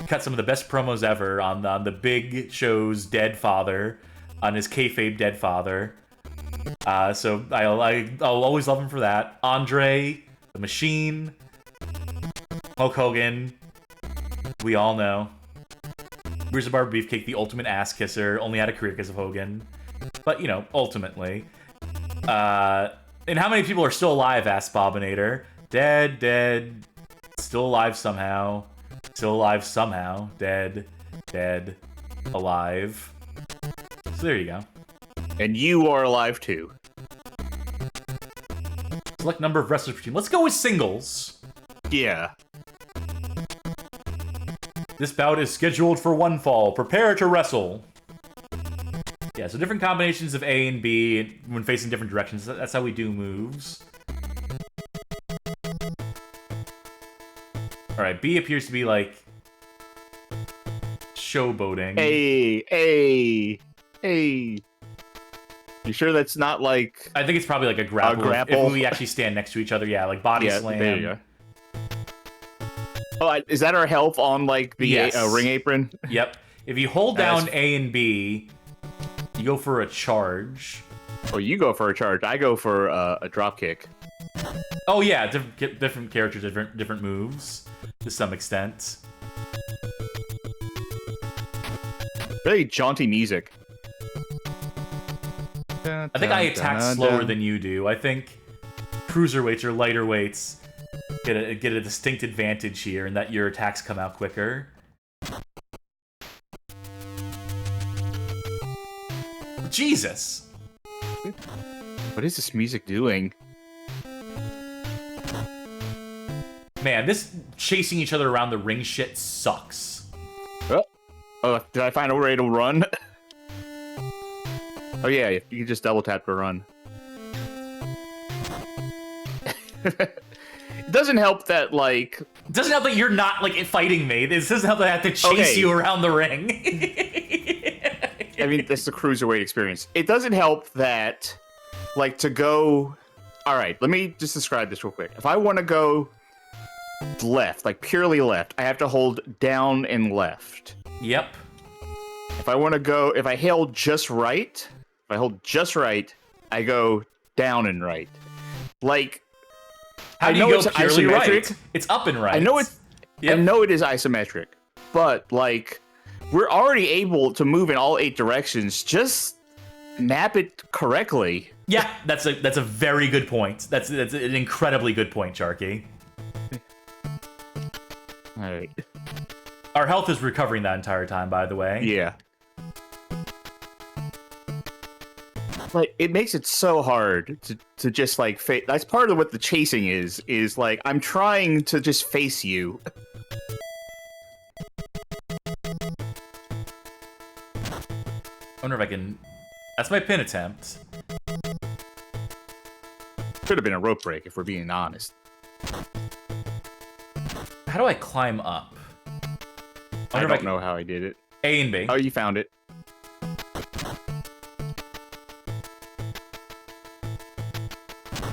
S1: Cut some of the best promos ever on the Big Show's dead father. On his kayfabe dead father. So I'll always love him for that. Andre, the Machine. Hulk Hogan. We all know. Bruce the Barber Beefcake, the ultimate ass kisser. Only had a career because of Hogan. But, ultimately. And how many people are still alive, asked Bobinator. Dead, dead, still alive somehow. Still alive somehow. Dead, dead, alive. So there you go.
S2: And you are alive too.
S1: Select number of wrestlers per team. Let's go with singles.
S2: Yeah.
S1: This bout is scheduled for one fall. Prepare to wrestle. Yeah, so different combinations of A and B when facing different directions. That's how we do moves. Alright, B appears to be like showboating.
S2: Hey. You sure that's not like...
S1: I think it's probably like a grapple.
S2: grapple?
S1: If we actually stand next to each other, yeah, like body slam.
S2: There you go. Oh, is that our health on like the
S1: Yes.
S2: ring apron?
S1: Yep. If you hold down A and B, you go for a charge.
S2: Oh, you go for a charge. I go for a drop kick.
S1: Oh yeah, different characters, different moves to some extent.
S2: Very jaunty music.
S1: I think I attack slower than you do. I think cruiserweights or lighter weights get a distinct advantage here in that your attacks come out quicker. Jesus!
S2: What is this music doing?
S1: Man, this chasing each other around the ring shit sucks.
S2: Oh, did I find a way to run? Oh yeah, you can just double tap to run. It doesn't help that, like...
S1: It doesn't help that you're not, like, fighting me. This doesn't help that I have to chase you around the ring.
S2: I mean, that's the cruiserweight experience. It doesn't help that, like, to go... Alright, let me just describe this real quick. If I want to go left, like, purely left, I have to hold down and left.
S1: Yep.
S2: If I want to go... If I hold just right... If I hold just right, I go down and right. Like...
S1: How do you go purely right? It's up and right.
S2: I know it's... Yep. I know it is isometric, but, like... We're already able to move in all 8 directions. Just map it correctly.
S1: Yeah, that's a very good point. That's an incredibly good point, Charky.
S2: All right.
S1: Our health is recovering that entire time, by the way.
S2: Yeah. Like, it makes it so hard to just, like, face... That's part of what the chasing is, like, I'm trying to just face you.
S1: I wonder if I can... That's my pin attempt.
S2: Could have been a rope break, if we're being honest.
S1: How do I climb up?
S2: I don't know how I did it.
S1: A and B.
S2: Oh, you found it.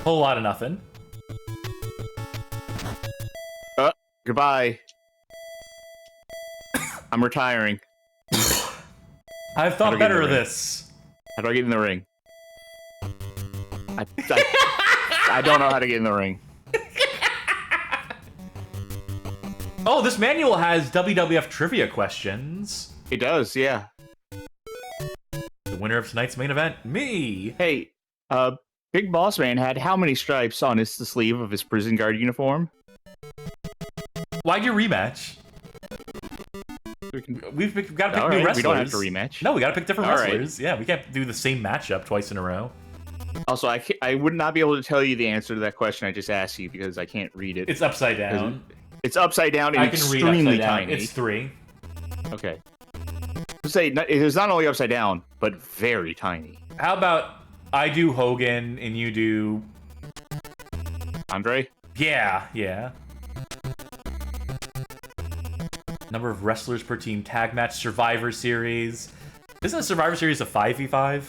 S1: Whole lot of nothing.
S2: Goodbye. I'm retiring.
S1: I've thought better of this.
S2: How do I get in the ring? I don't know how to get in the ring.
S1: Oh, this manual has WWF trivia questions.
S2: It does, yeah.
S1: The winner of tonight's main event, me.
S2: Hey, Big Boss Man had how many stripes on the sleeve of his prison guard uniform?
S1: Why'd you rematch? We've got to pick new wrestlers.
S2: We don't have to rematch.
S1: No, we got to pick different
S2: All
S1: wrestlers. Right. Yeah, we can't do the same matchup twice in a row.
S2: Also, I would not be able to tell you the answer to that question I just asked you because I can't read it.
S1: It's upside down.
S2: It's upside down and extremely tiny.
S1: It's 3.
S2: Okay. Say it is not only upside down, but very tiny.
S1: How about I do Hogan and you do
S2: Andre?
S1: Yeah. Number of wrestlers per team, tag match, Survivor Series. Isn't a Survivor Series a 5v5?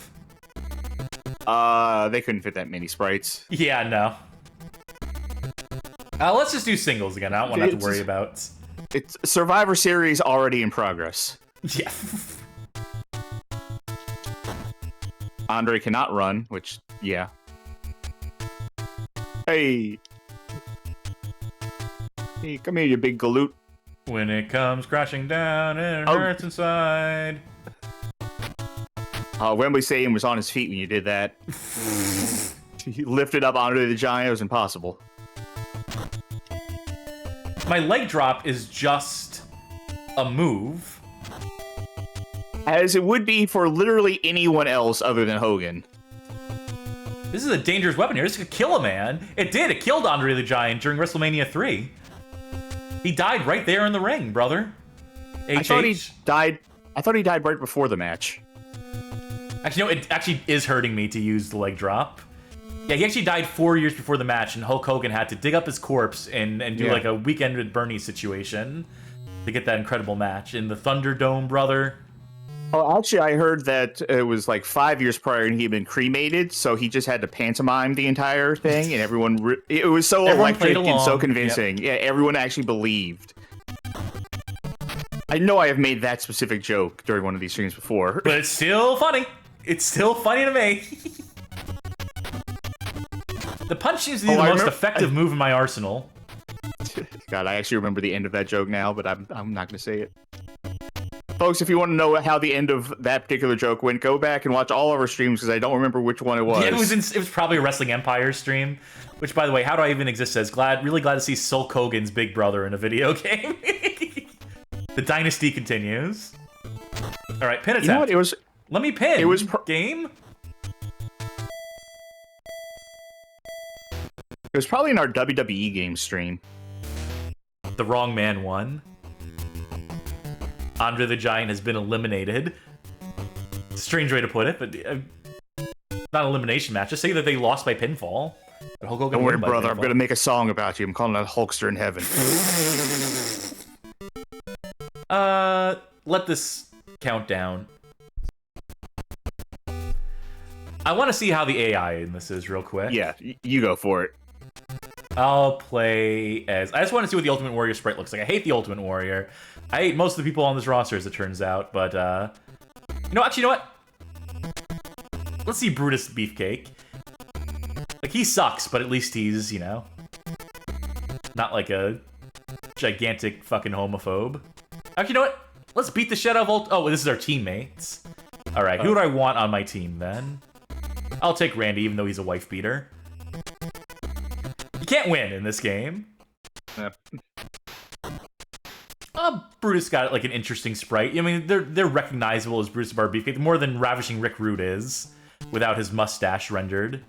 S2: They couldn't fit that many sprites.
S1: Yeah, no. Let's just do singles again. I don't want to have to worry about...
S2: It's Survivor Series already in progress.
S1: Yeah.
S2: Andre cannot run, which, yeah. Hey, come here, you big galoot.
S1: When it comes crashing down and it hurts inside.
S2: Wembley Stadium was on his feet when you did that. He lifted up Andre the Giant. It was impossible.
S1: My leg drop is just a move.
S2: As it would be for literally anyone else other than Hogan.
S1: This is a dangerous weapon here. This could kill a man. It did. It killed Andre the Giant during WrestleMania 3. He died right there in the ring, brother.
S2: I thought he died right before the match.
S1: Actually, no, it actually is hurting me to use the leg drop. Yeah, he actually died 4 years before the match, and Hulk Hogan had to dig up his corpse and do like a Weekend with Bernie situation to get that incredible match in the Thunderdome, brother.
S2: Oh, actually, I heard that it was like 5 years prior and he had been cremated, so he just had to pantomime the entire thing, and everyone... it was so electric and so convincing. Yep. Yeah, everyone actually believed. I know I have made that specific joke during one of these streams before.
S1: But it's still funny. It's still funny to me. The punch seems to be the most effective move in my arsenal.
S2: God, I actually remember the end of that joke now, but I'm not going to say it. Folks, if you want to know how the end of that particular joke went, go back and watch all of our streams because I don't remember which one it was.
S1: Yeah, it was probably a Wrestling Empire stream. Which, by the way, how do I even exist as? Really glad to see Sulk Hogan's big brother in a video game. The dynasty continues. All right, pin attempt.
S2: You know what? It was.
S1: Let me pin.
S2: It was
S1: game.
S2: It was probably in our WWE game stream.
S1: The wrong man won. Andre the Giant has been eliminated. Strange way to put it, but not an elimination match. Just say that they lost by pinfall. But Hulk Hogan
S2: Don't worry,
S1: won by
S2: brother.
S1: pinfall.
S2: I'm gonna make a song about you. I'm calling it Hulkster in Heaven.
S1: Let this count down. I want to see how the AI in this is real quick.
S2: Yeah, you go for it.
S1: I'll play as... I just want to see what the Ultimate Warrior sprite looks like. I hate the Ultimate Warrior. I hate most of the people on this roster, as it turns out, but, you know what? Let's see Brutus Beefcake. Like, he sucks, but at least he's, you know, not like a gigantic fucking homophobe. Actually, you know what? Let's beat the shit out of Oh, this is our teammates. Alright, who do I want on my team, then? I'll take Randy, even though he's a wife beater. You can't win in this game. Brutus got like an interesting sprite. I mean, they're recognizable as Brutus Bar Beefcake more than Ravishing Rick Rude is, without his mustache rendered.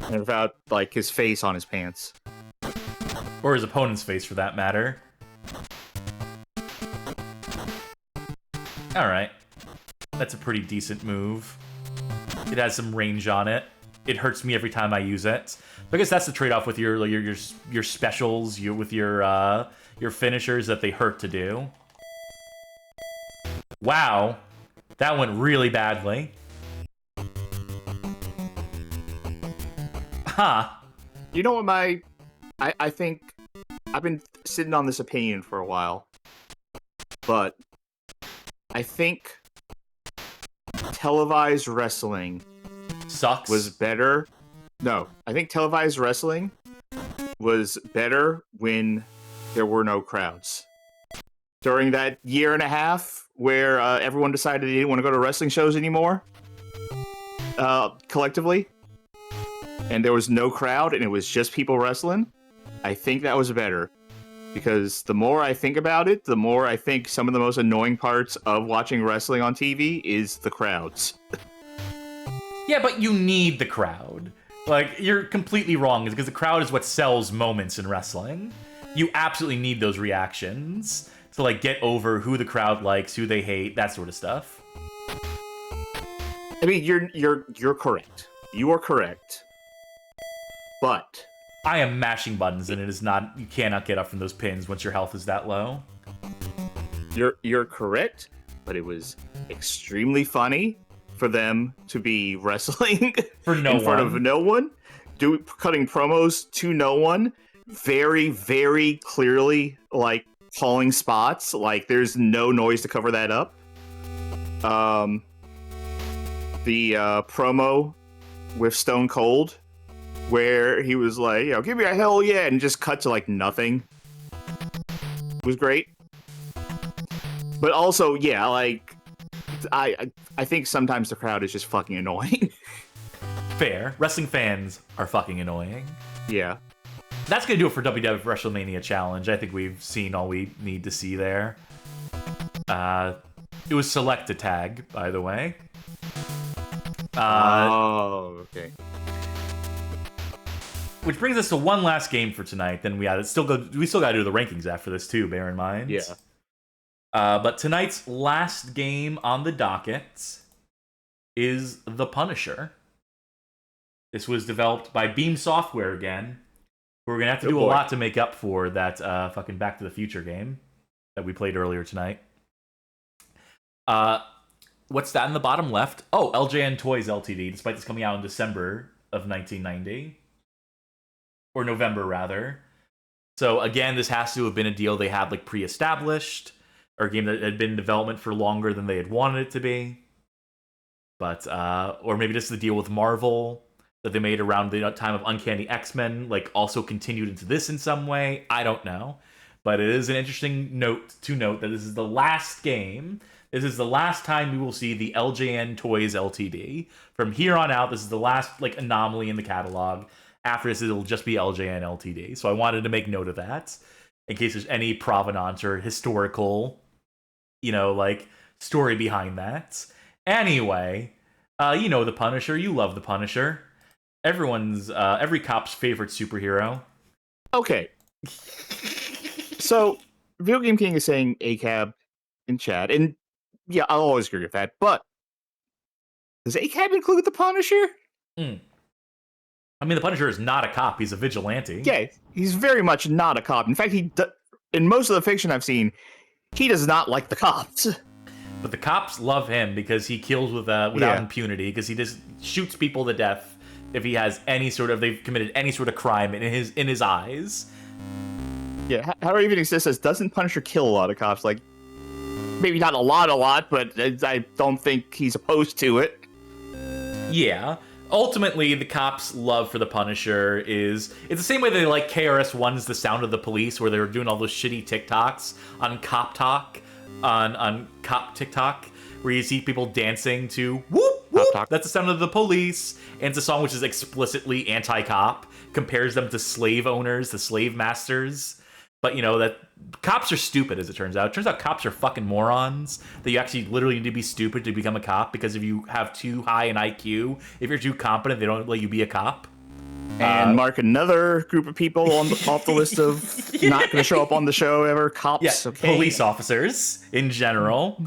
S2: And without like his face on his pants.
S1: Or his opponent's face, for that matter. Alright. That's a pretty decent move. It has some range on it. It hurts me every time I use it. I guess that's the trade-off with your specials, with your finishers, that they hurt to do. Wow. That went really badly. Huh.
S2: You know what I think I've been sitting on this opinion for a while, but I think televised wrestling
S1: sucks.
S2: Was better. No, I think televised wrestling was better when there were no crowds. During that year and a half where everyone decided they didn't want to go to wrestling shows anymore, collectively, and there was no crowd and it was just people wrestling, I think that was better. Because the more I think about it, the more I think some of the most annoying parts of watching wrestling on TV is the crowds.
S1: Yeah, but you need the crowd. Like, you're completely wrong, because the crowd is what sells moments in wrestling. You absolutely need those reactions to, like, get over who the crowd likes, who they hate, that sort of stuff.
S2: I mean, you're correct. You are correct. But
S1: I am mashing buttons, and it is not... You cannot get up from those pins once your health is that low.
S2: You're correct, but it was extremely funny for them to be wrestling in front of no one, cutting promos to no one, very, very clearly, like, calling spots, like, there's no noise to cover that up. The promo with Stone Cold, where he was like, give me a hell yeah, and just cut to, like, nothing. It was great. But also, yeah, like, I think sometimes the crowd is just fucking annoying.
S1: Fair. Wrestling fans are fucking annoying.
S2: Yeah.
S1: That's going to do it for WWF Wrestlemania Challenge. I think we've seen all we need to see there. It was select a tag, by the way.
S2: Okay.
S1: Which brings us to one last game for tonight. Then we still got to do the rankings after this too. Bear in mind.
S2: Yeah.
S1: But tonight's last game on the docket is The Punisher. This was developed by Beam Software again. We're gonna have to do a lot to make up for that fucking Back to the Future game that we played earlier tonight. What's that in the bottom left? Oh, LJN Toys Ltd. Despite this coming out in December of 1990. Or November, rather. So, again, this has to have been a deal they had, like, pre-established. Or a game that had been in development for longer than they had wanted it to be. But, or maybe this is the deal with Marvel that they made around the time of Uncanny X-Men, like, also continued into this in some way. I don't know. But it is an interesting note to note that this is the last game. This is the last time we will see the LJN Toys Ltd. From here on out, this is the last, like, anomaly in the catalog. After this, it'll just be LJN Ltd. So I wanted to make note of that, in case there's any provenance or historical, like, story behind that. Anyway, you know The Punisher. You love The Punisher. Every cop's favorite superhero.
S2: Okay. So, Video Game King is saying ACAB in chat, and yeah, I'll always agree with that, but does ACAB include The Punisher?
S1: I mean, The Punisher is not a cop. He's a vigilante.
S2: Yeah, he's very much not a cop. In fact, in most of the fiction I've seen, he does not like the cops.
S1: But the cops love him because he kills without impunity, because he just shoots people to death if he has they've committed any sort of crime in his eyes.
S2: Yeah, How even exists as doesn't Punisher kill a lot of cops? Like, maybe not a lot, but I don't think he's opposed to it.
S1: Yeah. Ultimately, the cops' love for the Punisher it's the same way they like KRS-One's The Sound of the Police, where they were doing all those shitty TikToks on Cop Talk, on Cop TikTok, where you see people dancing to whoop, whoop, that's the sound of the police, and it's a song which is explicitly anti-cop, compares them to slave owners, the slave masters. But, that cops are stupid, as it turns out. It turns out cops are fucking morons. That you actually literally need to be stupid to become a cop, because if you have too high an IQ, if you're too competent, they don't let you be a cop.
S2: And mark another group of people off the list of not going to show up on the show ever. Cops,
S1: yeah,
S2: okay.
S1: Police officers, in general.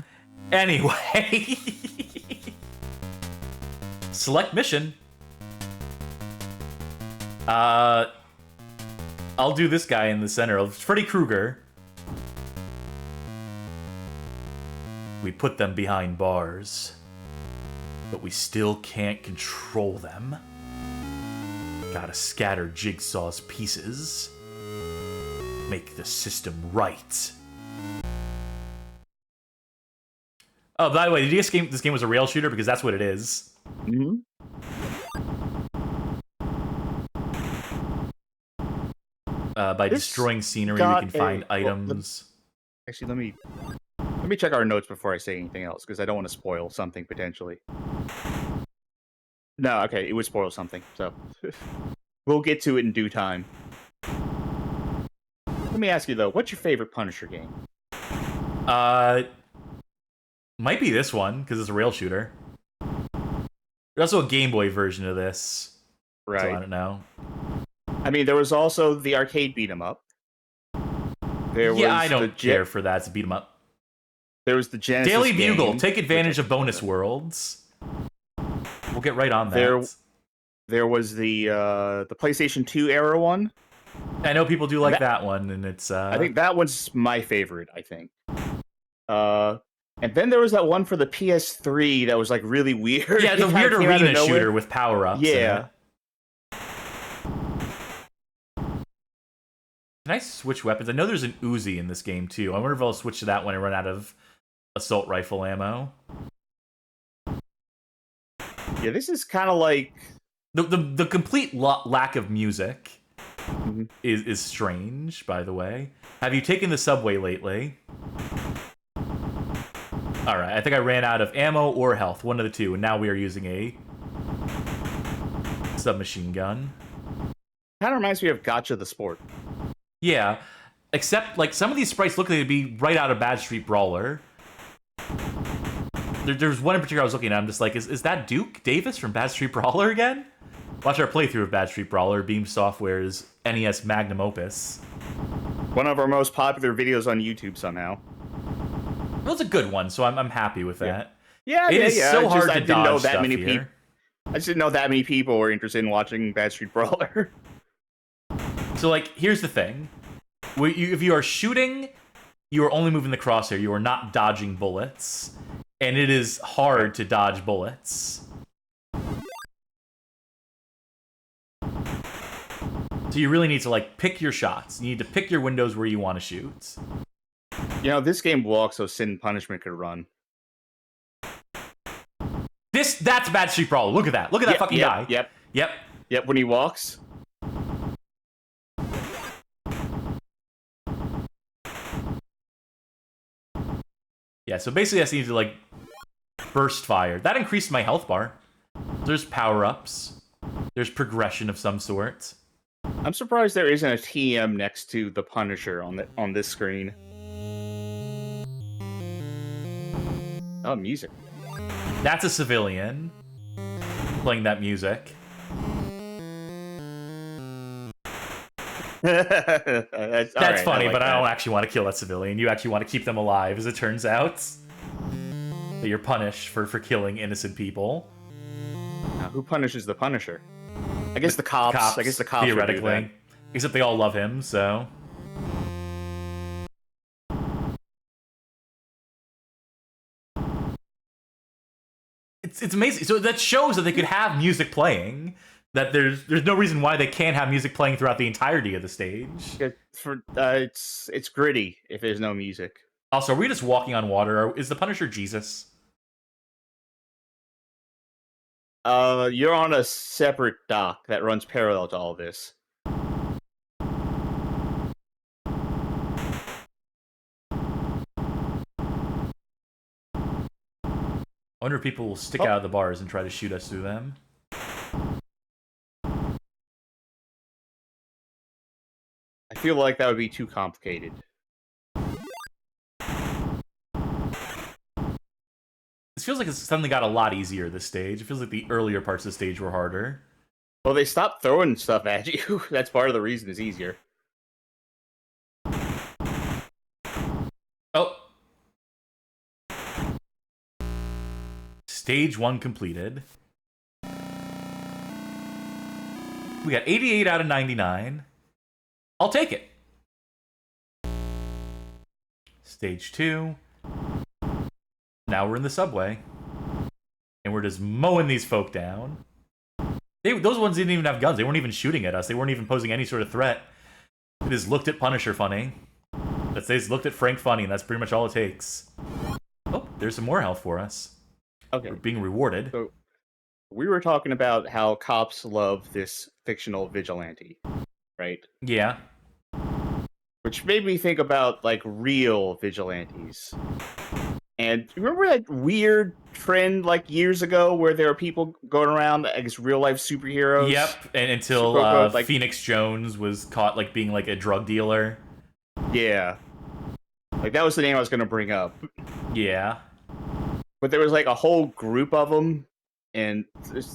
S1: Anyway. Select mission. I'll do this guy in the center. Freddy Krueger. We put them behind bars, but we still can't control them. Gotta scatter Jigsaw's pieces. Make the system right. Oh, by the way, did you guess this game was a rail shooter? Because that's what it is.
S2: Mm-hmm.
S1: By destroying scenery, we can find items.
S2: Actually, let me check our notes before I say anything else, because I don't want to spoil something potentially. No, okay, it would spoil something, so we'll get to it in due time. Let me ask you though, what's your favorite Punisher game?
S1: Might be this one, because it's a rail shooter. There's also a Game Boy version of this.
S2: Right.
S1: So I don't know.
S2: I mean, there was also the arcade beat 'em up.
S1: I don't care for that. It's a beat 'em up.
S2: There was the Genesis
S1: Daily
S2: game,
S1: Bugle. Take advantage of bonus worlds. We'll get right on that.
S2: There was the PlayStation 2 era one.
S1: I know people do like that one, and it's.
S2: I think that one's my favorite. I think. And then there was that one for the PS3 that was like really weird.
S1: Yeah, the weird arena shooter with power-ups.
S2: Yeah.
S1: Can I switch weapons? I know there's an Uzi in this game too. I wonder if I'll switch to that when I run out of assault rifle ammo.
S2: Yeah, this is kind of like
S1: the complete lack of music is strange. By the way, have you taken the subway lately? All right, I think I ran out of ammo or health, one of the two, and now we are using a submachine gun.
S2: Kind of reminds me of Gotcha the Sport.
S1: Yeah, except like some of these sprites look like they'd be right out of Bad Street Brawler. There's one in particular I was looking at. I'm just like, is that Duke Davis from Bad Street Brawler again? Watch our playthrough of Bad Street Brawler, Beam Software's NES magnum opus.
S2: One of our most popular videos on YouTube somehow.
S1: Well, it's a good one, so I'm happy with that.
S2: Yeah,
S1: It is so hard
S2: I
S1: to
S2: didn't know
S1: dodge
S2: that
S1: stuff
S2: many
S1: here.
S2: people. I just didn't know that many people were interested in watching Bad Street Brawler.
S1: So, like, here's the thing. If you are shooting, you are only moving the crosshair. You are not dodging bullets. And it is hard to dodge bullets. So you really need to, like, pick your shots. You need to pick your windows where you want to shoot.
S2: You know, this game walks so Sin and Punishment could run.
S1: That's Bad Street Brawler. Look at that. Look at that fucking guy.
S2: Yep, when he walks.
S1: Yeah, so basically I just need to, like, burst fire. That increased my health bar. There's power-ups. There's progression of some sort.
S2: I'm surprised there isn't a TM next to the Punisher on this screen. Oh, music.
S1: That's a civilian playing that music.
S2: That's
S1: That's funny,
S2: like
S1: but I
S2: that.
S1: don't actually want to kill that civilian. You actually want to keep them alive, as it turns out. That you're punished for killing innocent people.
S2: Now, who punishes the Punisher? I guess the cops. I guess the cops would do that.
S1: theoretically. Except they all love him, so... It's amazing. So that shows that they could have music playing. That there's no reason why they can't have music playing throughout the entirety of the stage.
S2: It's gritty if there's no music.
S1: Also, are we just walking on water? Is the Punisher Jesus?
S2: You're on a separate dock that runs parallel to all this.
S1: I wonder if people will stick out of the bars and try to shoot us through them.
S2: I feel like that would be too complicated.
S1: This feels like it's suddenly got a lot easier, this stage. It feels like the earlier parts of the stage were harder.
S2: Well, they stopped throwing stuff at you. That's part of the reason it's easier.
S1: Oh. Stage 1 completed. We got 88 out of 99. I'll take it. Stage 2. Now we're in the subway. And we're just mowing these folk down. Those ones didn't even have guns. They weren't even shooting at us. They weren't even posing any sort of threat. They just looked at Punisher funny. They just looked at Frank funny, and that's pretty much all it takes. Oh, there's some more health for us.
S2: Okay.
S1: We're being rewarded.
S2: So, we were talking about how cops love this fictional vigilante, right?
S1: Yeah.
S2: Which made me think about, like, real vigilantes. And remember that weird trend, like, years ago where there were people going around as real-life superheroes?
S1: Yep, and until
S2: like,
S1: Phoenix Jones was caught, like, being, like, a drug dealer.
S2: Yeah. Like, that was the name I was going to bring up.
S1: Yeah.
S2: But there was, like, a whole group of them, and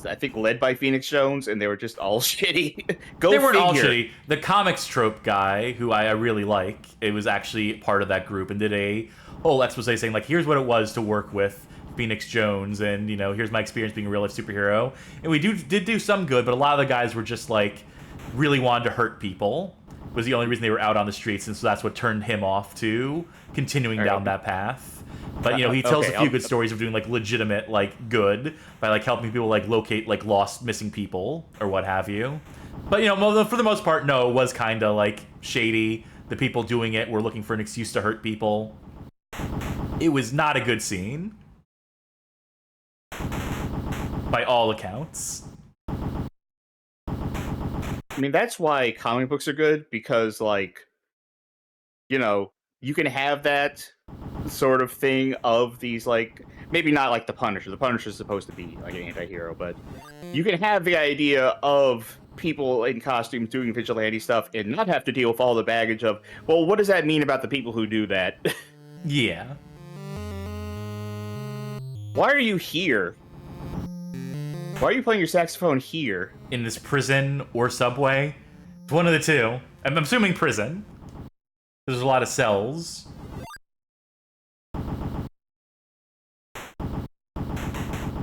S2: I think led by Phoenix Jones, and they were just all shitty.
S1: They weren't all shitty. The comics trope guy, who I really like, it was actually part of that group and did a whole expose saying, like, here's what it was to work with Phoenix Jones, and, you know, here's my experience being a real-life superhero. And we did do some good, but a lot of the guys were just, like, really wanted to hurt people. Was the only reason they were out on the streets, and so that's what turned him off to continuing down that path. But, you know, he tells a few good stories of doing, like, legitimate, like, good by, like, helping people, like, locate, like, lost, missing people or what have you. But, you know, for the most part, no, it was kind of, like, shady. The people doing it were looking for an excuse to hurt people. It was not a good scene. By all accounts.
S2: I mean, that's why comic books are good, because, like, you know, you can have that sort of thing of these, like, maybe not like the Punisher. The Punisher's supposed to be like an anti-hero, but you can have the idea of people in costumes doing vigilante stuff and not have to deal with all the baggage of, well, what does that mean about the people who do that?
S1: Yeah.
S2: Why are you here? Why are you playing your saxophone here?
S1: In this prison or subway. It's one of the two. I'm assuming prison. There's a lot of cells.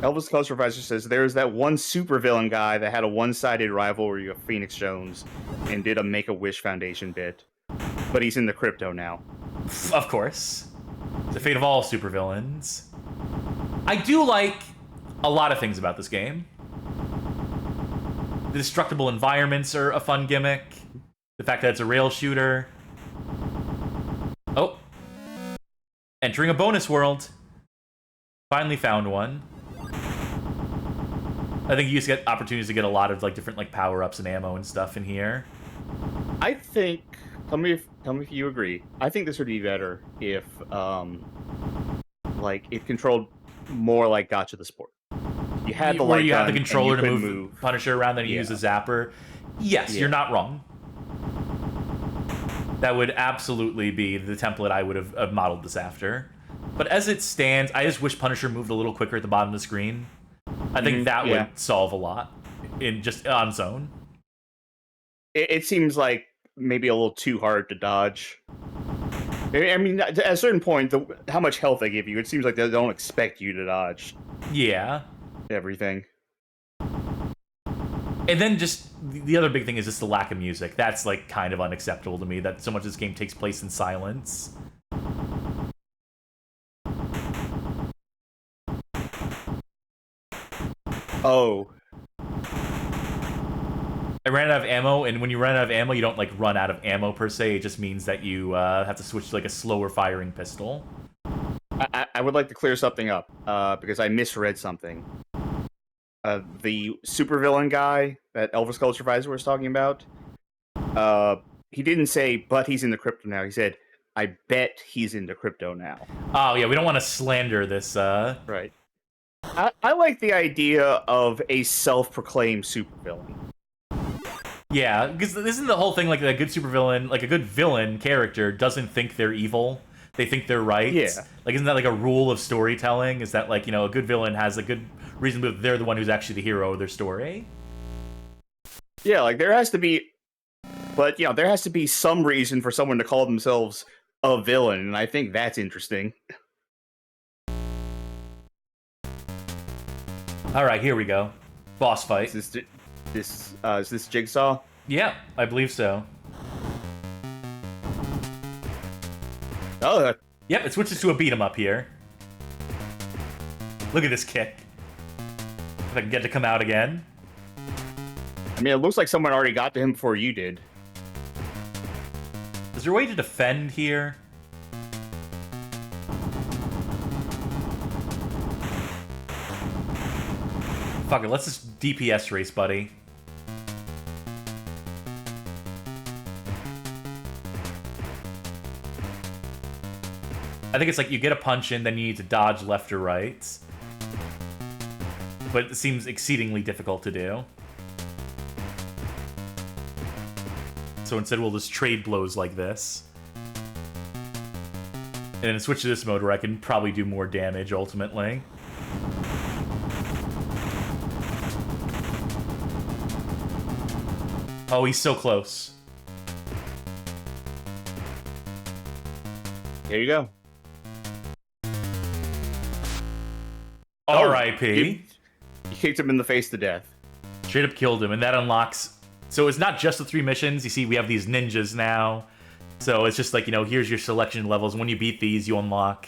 S2: Elvis Close Supervisor says there's that one supervillain guy that had a one-sided rivalry with Phoenix Jones and did a Make-A-Wish Foundation bit. But he's in the crypto now.
S1: Of course. The fate of all supervillains. I do like a lot of things about this game. The destructible environments are a fun gimmick. The fact that it's a rail shooter. Oh. Entering a bonus world. Finally found one. I think you used to get opportunities to get a lot of like different like power-ups and ammo and stuff in here.
S2: I think, tell me if you agree. I think this would be better if like it controlled more like Gotcha the Sport. You had the
S1: where
S2: light
S1: you have
S2: gun
S1: the controller
S2: and
S1: to
S2: you
S1: move Punisher around, then you use a zapper. Yes,
S2: Yeah.
S1: you're not wrong. That would absolutely be the template I would have modeled this after. But as it stands, I just wish Punisher moved a little quicker at the bottom of the screen. I think that would solve a lot in just on its own.
S2: It seems like maybe a little too hard to dodge. I mean, at a certain point, how much health they give you, it seems like they don't expect you to dodge
S1: Yeah.
S2: everything.
S1: And then just the other big thing is just the lack of music. That's like kind of unacceptable to me that so much of this game takes place in silence.
S2: Oh.
S1: I ran out of ammo, and when you run out of ammo, you don't like run out of ammo per se. It just means that you have to switch to like a slower firing pistol.
S2: I would like to clear something up because I misread something. The supervillain guy that Elvis Culture Advisor was talking about, he didn't say, but he's in the crypto now. He said, I bet he's in the crypto now.
S1: Oh, yeah, we don't want to slander this.
S2: Right. I like the idea of a self-proclaimed supervillain.
S1: Yeah, because isn't the whole thing like a good supervillain, like a good villain character doesn't think they're evil? They think they're right?
S2: Yeah.
S1: Like, isn't that like a rule of storytelling? Is that like, you know, a good villain has a good reason to believe they're the one who's actually the hero of their story?
S2: Yeah, like there has to be, but you know, there has to be some reason for someone to call themselves a villain, and I think that's interesting.
S1: All right, here we go. Boss fight.
S2: Is this Jigsaw?
S1: Yeah, I believe so.
S2: Oh,
S1: Yep, it switches to a beat 'em up here. Look at this kick. If I can get to come out again.
S2: I mean, it looks like someone already got to him before you did.
S1: Is there a way to defend here? Fuck it, let's just DPS race, buddy. I think it's like you get a punch in, then you need to dodge left or right. But it seems exceedingly difficult to do. So instead we'll just trade blows like this. And then switch to this mode where I can probably do more damage ultimately. Oh, he's so close.
S2: Here you go.
S1: R.I.P.
S2: You kicked him in the face to death.
S1: Straight up killed him, and that unlocks... So it's not just the 3 missions. You see, we have these ninjas now. So it's just like, you know, here's your selection levels. When you beat these, you unlock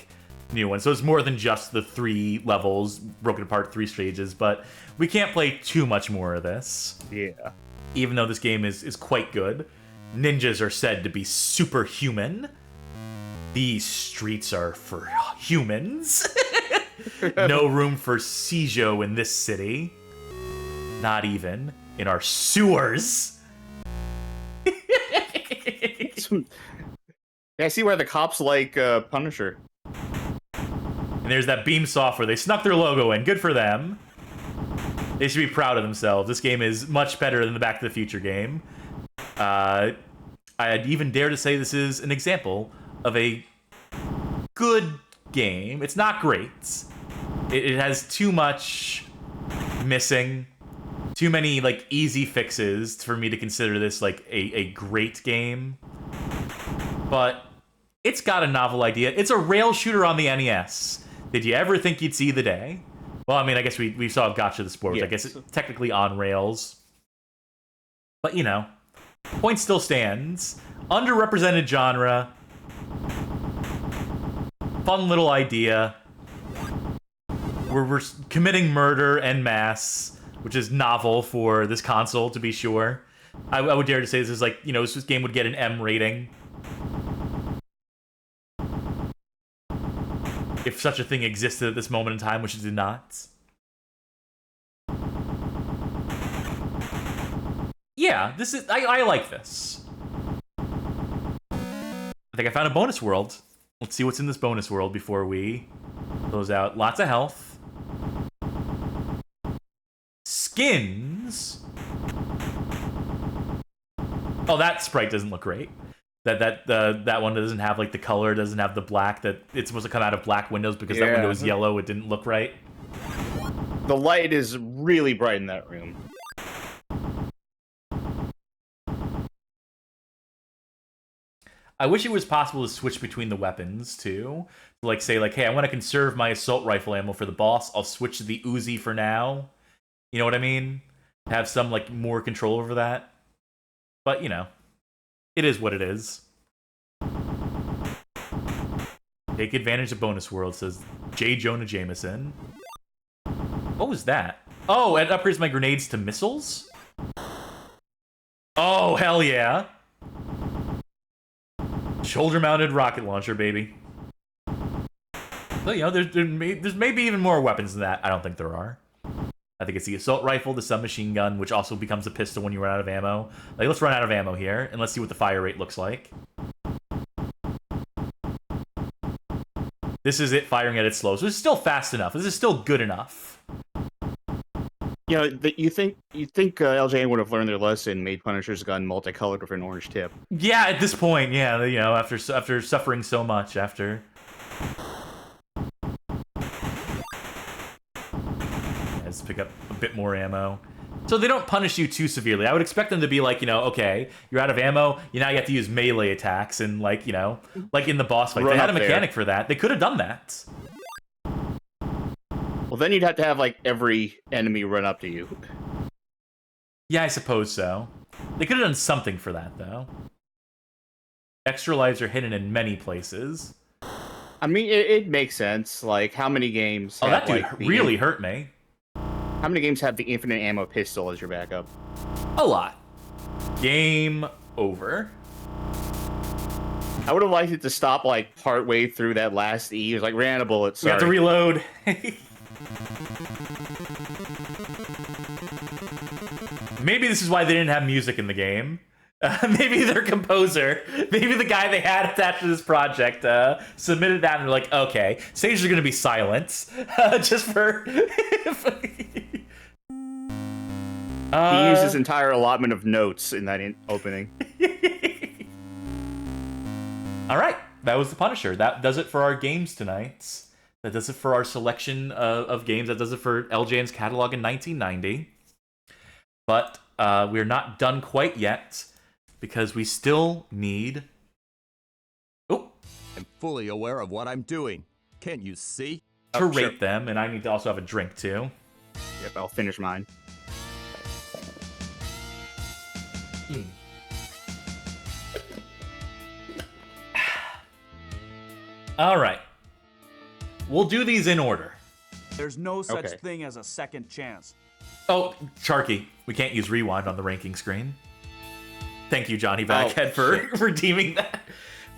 S1: new ones. So it's more than just the 3 levels, broken apart 3 stages. But we can't play too much more of this.
S2: Yeah.
S1: Even though this game is quite good. Ninjas are said to be superhuman. These streets are for humans. No room for Seijo in this city. Not even in our sewers.
S2: Yeah, I see why the cops like Punisher.
S1: And there's that Beam Software. They snuck their logo in. Good for them. They should be proud of themselves. This game is much better than the Back to the Future game. I'd even dare to say this is an example of a good game. It's not great. It has too much missing. Too many, like, easy fixes for me to consider this, like, a great game. But it's got a novel idea. It's a rail shooter on the NES. Did you ever think you'd see the day? Well, I mean, I guess we saw Gotcha the Sport, which I guess it's technically on rails. But, you know, point still stands. Underrepresented genre. Fun little idea. We're committing murder en masse, which is novel for this console, to be sure. I would dare to say this is like, you know, this game would get an M rating. If such a thing existed at this moment in time, which it did not. Yeah, this is... I like this. I think I found a bonus world. Let's see what's in this bonus world before we close out. Lots of health. Skins. Oh, that sprite doesn't look great. That one doesn't have like the color, doesn't have the black. That it's supposed to come out of black windows because that window is yellow. It didn't look right.
S2: The light is really bright in that room.
S1: I wish it was possible to switch between the weapons too. Like say like, hey, I want to conserve my assault rifle ammo for the boss. I'll switch to the Uzi for now. You know what I mean? Have some like more control over that. But you know, it is what it is. Take advantage of bonus world, says J. Jonah Jameson. What was that? Oh, it upgrades my grenades to missiles? Oh, hell yeah. Shoulder-mounted rocket launcher, baby. So, you know, there's maybe even more weapons than that. I don't think there are. I think it's the assault rifle, the submachine gun, which also becomes a pistol when you run out of ammo. Like, let's run out of ammo here, and let's see what the fire rate looks like. This is it firing at its slow. So it's still fast enough. This is still good enough.
S2: You know, you think LJN would have learned their lesson, made Punisher's gun multicolored with an orange tip.
S1: Yeah, at this point, yeah, you know, after suffering so much, after... Let's pick up a bit more ammo. So they don't punish you too severely. I would expect them to be like, you know, okay, you're out of ammo, now you have to use melee attacks, and like, you know, like in the boss fight. They had a mechanic for that. They could have done that.
S2: Well, then you'd have to have, like, every enemy run up to you.
S1: Yeah, I suppose so. They could have done something for that, though. Extra lives are hidden in many places.
S2: I mean, it makes sense. Like, how many games
S1: Oh,
S2: have,
S1: that dude
S2: like,
S1: really hurt me.
S2: How many games have the infinite ammo pistol as your backup?
S1: A lot. Game over.
S2: I would have liked it to stop, like, partway through that last E. It was like, ran out of bullets,
S1: We
S2: sorry.
S1: have to reload. Maybe this is why they didn't have music in the game. Maybe their composer, maybe the guy they had attached to this project submitted that and they're like, okay, stages are going to be silent. Just for...
S2: He used his entire allotment of notes in that opening.
S1: All right, that was the Punisher. That does it for our games tonight. That does it for our selection of games. That does it for LJN's catalog in 1990. But we're not done quite yet because we still need... Oh!
S4: I'm fully aware of what I'm doing. Can't you see?
S1: To rate
S2: sure.
S1: them, and I need to also have a drink too.
S2: Yep, I'll finish mine.
S1: All right. We'll do these in order.
S3: There's no such
S2: Okay.
S3: thing as a second chance.
S1: Oh, Charky, we can't use rewind on the ranking screen. Thank you, Johnny Backhead, for redeeming that.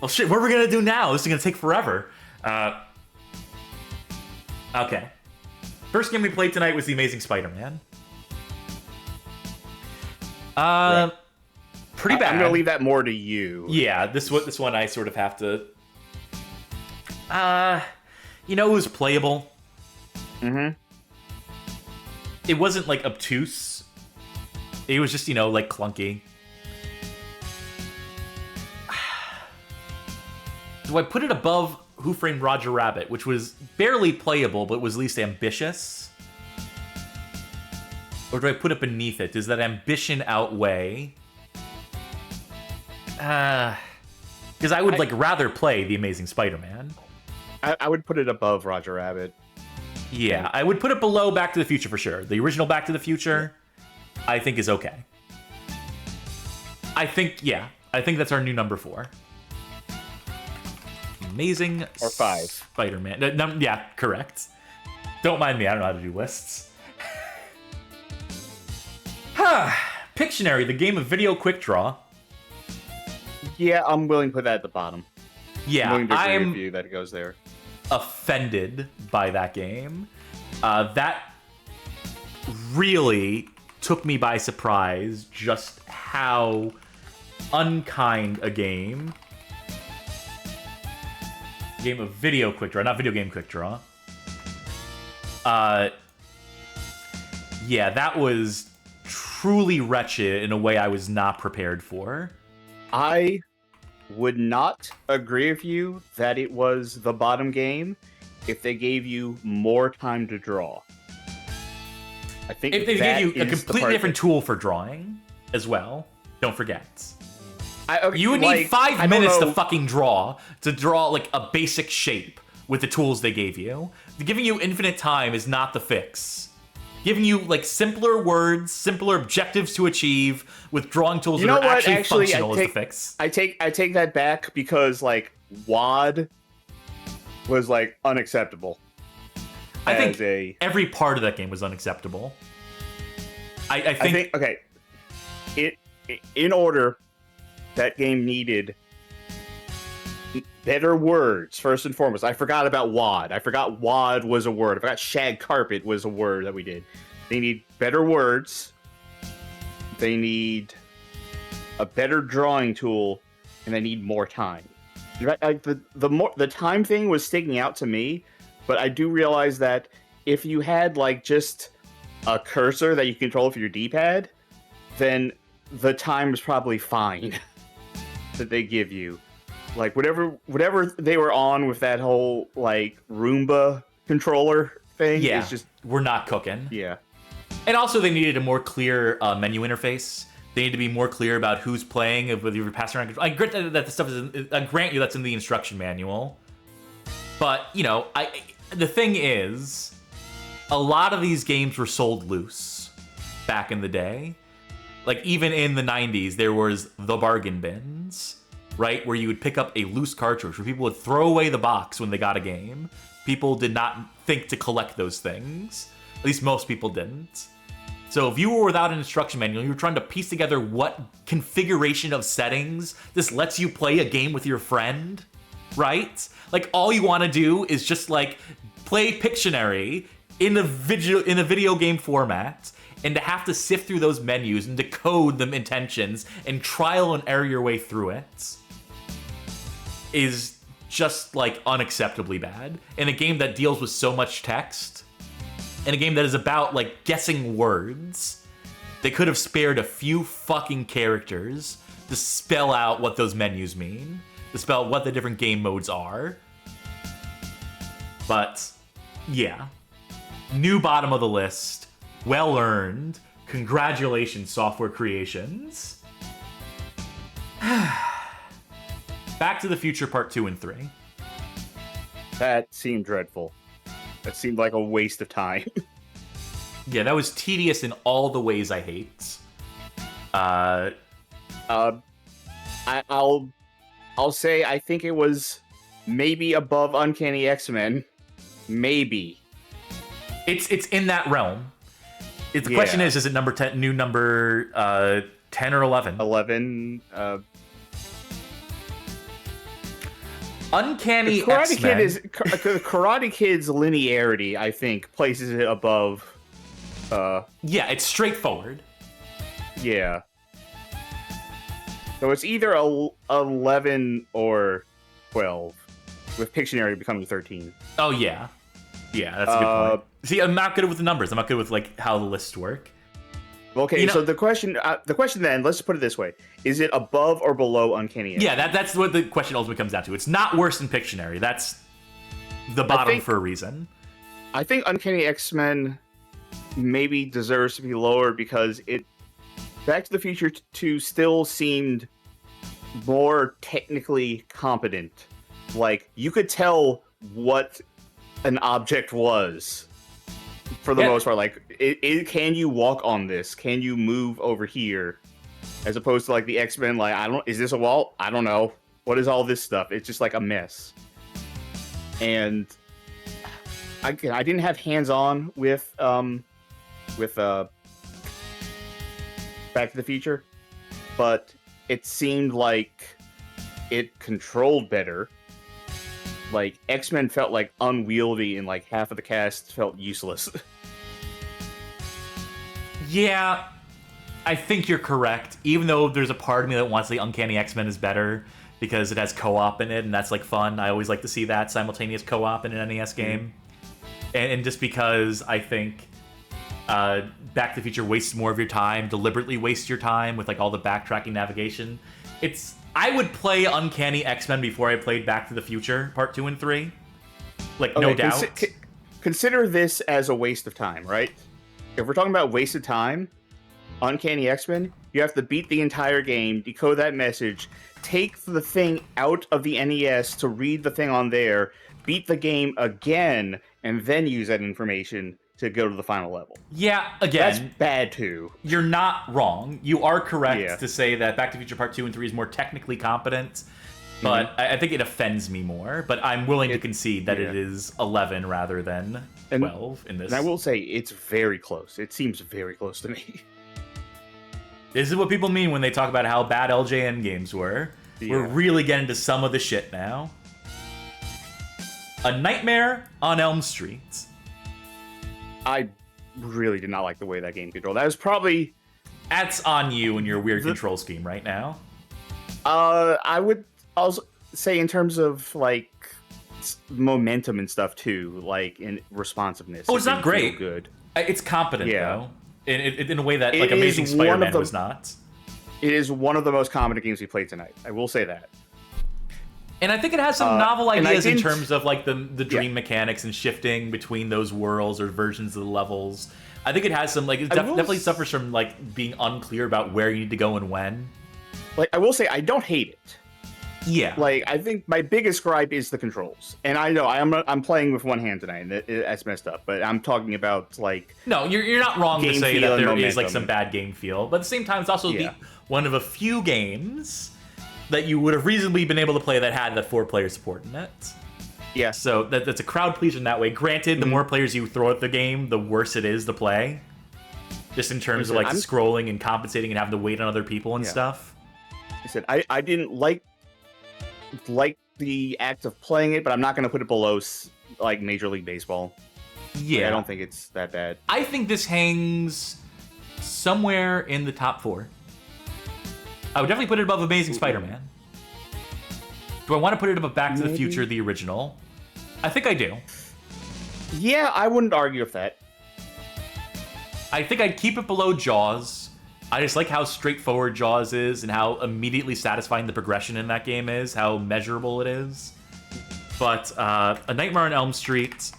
S1: Well, shit, what are we going to do now? This is going to take forever. Okay. First game we played tonight was The Amazing Spider-Man.
S2: Right.
S1: Pretty bad.
S2: I'm going to leave that more to you.
S1: Yeah, this one I sort of have to... You know, it was playable.
S2: Mm-hmm.
S1: It wasn't, like, obtuse. It was just, you know, like, clunky. Do I put it above Who Framed Roger Rabbit, which was barely playable, but was at least ambitious? Or do I put it beneath it? Does that ambition outweigh? Because I would, rather play The Amazing Spider-Man.
S2: I would put it above Roger Rabbit.
S1: Yeah, I would put it below Back to the Future for sure. The original Back to the Future, I think, is okay. I think that's our new number 4. Amazing
S2: or 5.
S1: Spider-Man. Yeah, correct. Don't mind me, I don't know how to do lists. Pictionary, the game of video quick draw.
S2: Yeah, I'm willing to put that at the bottom.
S1: Yeah,
S2: I'm willing to agree
S1: I'm
S2: with you that it goes there.
S1: offended by that game. That really took me by surprise, just how unkind a game of video quick draw, not video game quick draw. Yeah, that was truly wretched in a way I was not prepared for.
S2: I would not agree with you that it was the bottom game if they gave you more time to draw. I think
S1: If they gave you a completely different tool for drawing as well, don't forget. You would need 5 minutes to fucking draw like a basic shape with the tools they gave you. Giving you infinite time is not the fix. Giving you like simpler words, simpler objectives to achieve with drawing tools that are actually functional is the fix.
S2: I take that back because like WAD was like unacceptable.
S1: I think every part of that game was unacceptable. I think
S2: okay. In order, that game needed better words, first and foremost. I forgot about WAD. I forgot WAD was a word. I forgot shag carpet was a word that we did. They need better words. They need a better drawing tool, and they need more time. The time thing was sticking out to me, but I do realize that if you had like just a cursor that you control with your D-pad, then the time is probably fine that they give you. Like whatever they were on with that whole like Roomba controller thing,
S1: yeah,
S2: is just
S1: we're not cooking.
S2: Yeah.
S1: And also they needed a more clear menu interface. They need to be more clear about who's playing, whether you're passing around. I grant that the stuff is. I grant you that's in the instruction manual. But you know, the thing is, a lot of these games were sold loose back in the day. Like even in the 90s, there was the bargain bins, right? Where you would pick up a loose cartridge where people would throw away the box when they got a game. People did not think to collect those things. At least most people didn't. So if you were without an instruction manual, you were trying to piece together what configuration of settings this lets you play a game with your friend, right? Like all you want to do is just like play Pictionary in a video game format, and to have to sift through those menus and decode them intentions and trial and error your way through it is just like unacceptably bad. In a game that deals with so much text, in a game that is about like guessing words, they could have spared a few fucking characters to spell out what those menus mean, to spell out what the different game modes are. But yeah, new bottom of the list. Well earned. Congratulations, Software Creations. Back to the Future Part 2 and 3.
S2: That seemed dreadful. That seemed like a waste of time.
S1: Yeah, that was tedious in all the ways I hate.
S2: I'll say I think it was maybe above Uncanny X-Men. Maybe.
S1: It's in that realm. The question is it number 10, new number 10 or 11?
S2: 11.
S1: Uncanny X-Men.
S2: Karate Kid's linearity, I think, places it above.
S1: Yeah, it's straightforward.
S2: Yeah. So it's either 11 or 12. with Pictionary becoming 13.
S1: Oh yeah, that's a good point. See, I'm not good with the numbers. I'm not good with like how the lists work.
S2: Okay, so the question then, let's put it this way: is it above or below Uncanny X-Men?
S1: Yeah, that's what the question ultimately comes down to. It's not worse than Pictionary. That's the bottom for a reason.
S2: I think Uncanny X-Men maybe deserves to be lower because Back to the Future 2 still seemed more technically competent. Like, you could tell what an object was for the most part. Like, can you walk on this? Can you move over here? As opposed to like the X-Men, like, is this a wall? I don't know. What is all this stuff? It's just like a mess. And I didn't have hands-on with Back to the Future, but it seemed like it controlled better. Like, X-Men felt like unwieldy and like half of the cast felt useless.
S1: Yeah, I think you're correct. Even though there's a part of me that wants the Uncanny X-Men is better because it has co-op in it, and that's like fun. I always like to see that simultaneous co-op in an NES game. And just because I think Back to the Future wastes more of your time, deliberately wastes your time with like all the backtracking navigation. I would play Uncanny X-Men before I played Back to the Future Part 2 and 3. Like, no doubt.
S2: Consider this as a waste of time, right? If we're talking about waste of time, Uncanny X-Men, you have to beat the entire game, decode that message, take the thing out of the NES to read the thing on there, beat the game again, and then use that information to go to the final level.
S1: Yeah, again,
S2: that's bad too.
S1: You're not wrong. You are correct to say that Back to the Future Part 2 and 3 is more technically competent, but I think it offends me more. But I'm willing to concede that it is 11 rather than 12 in this.
S2: And I will say, it's very close. It seems very close to me.
S1: This is what people mean when they talk about how bad LJN games were. Yeah. We're really getting to some of the shit now. A Nightmare on Elm Street.
S2: I really did not like the way that game controlled. That was probably...
S1: That's on you and your weird control scheme right now.
S2: I would also say in terms of, like, momentum and stuff, too. Like, in responsiveness.
S1: Oh, it's not great.
S2: Good.
S1: It's competent, though. In a way that, like, Amazing Spider-Man was not.
S2: It is one of the most competent games we played tonight. I will say that.
S1: And I think it has some novel ideas in terms of like the dream mechanics and shifting between those worlds or versions of the levels. I think it has some like it definitely suffers from like being unclear about where you need to go and when.
S2: Like, I will say I don't hate it.
S1: Yeah.
S2: Like, I think my biggest gripe is the controls. And I know I'm playing with one hand tonight, and that's messed up. But I'm talking about like
S1: no, you're not wrong to say that there is like some bad game feel. But at the same time, it's also one of a few games that you would have reasonably been able to play that had that 4-player support in it.
S2: Yeah.
S1: So that's a crowd pleaser in that way. Granted, the more players you throw at the game, the worse it is to play. Just in terms of like scrolling and compensating and having to wait on other people and stuff.
S2: I said I didn't like the act of playing it, but I'm not going to put it below like Major League Baseball.
S1: Yeah.
S2: Like, I don't think it's that bad.
S1: I think this hangs somewhere in the top 4. I would definitely put it above Amazing Spider-Man. Do I want to put it above Back to the Future, the original? I think I do.
S2: Yeah, I wouldn't argue with that.
S1: I think I'd keep it below Jaws. I just like how straightforward Jaws is and how immediately satisfying the progression in that game is, how measurable it is. But A Nightmare on Elm Street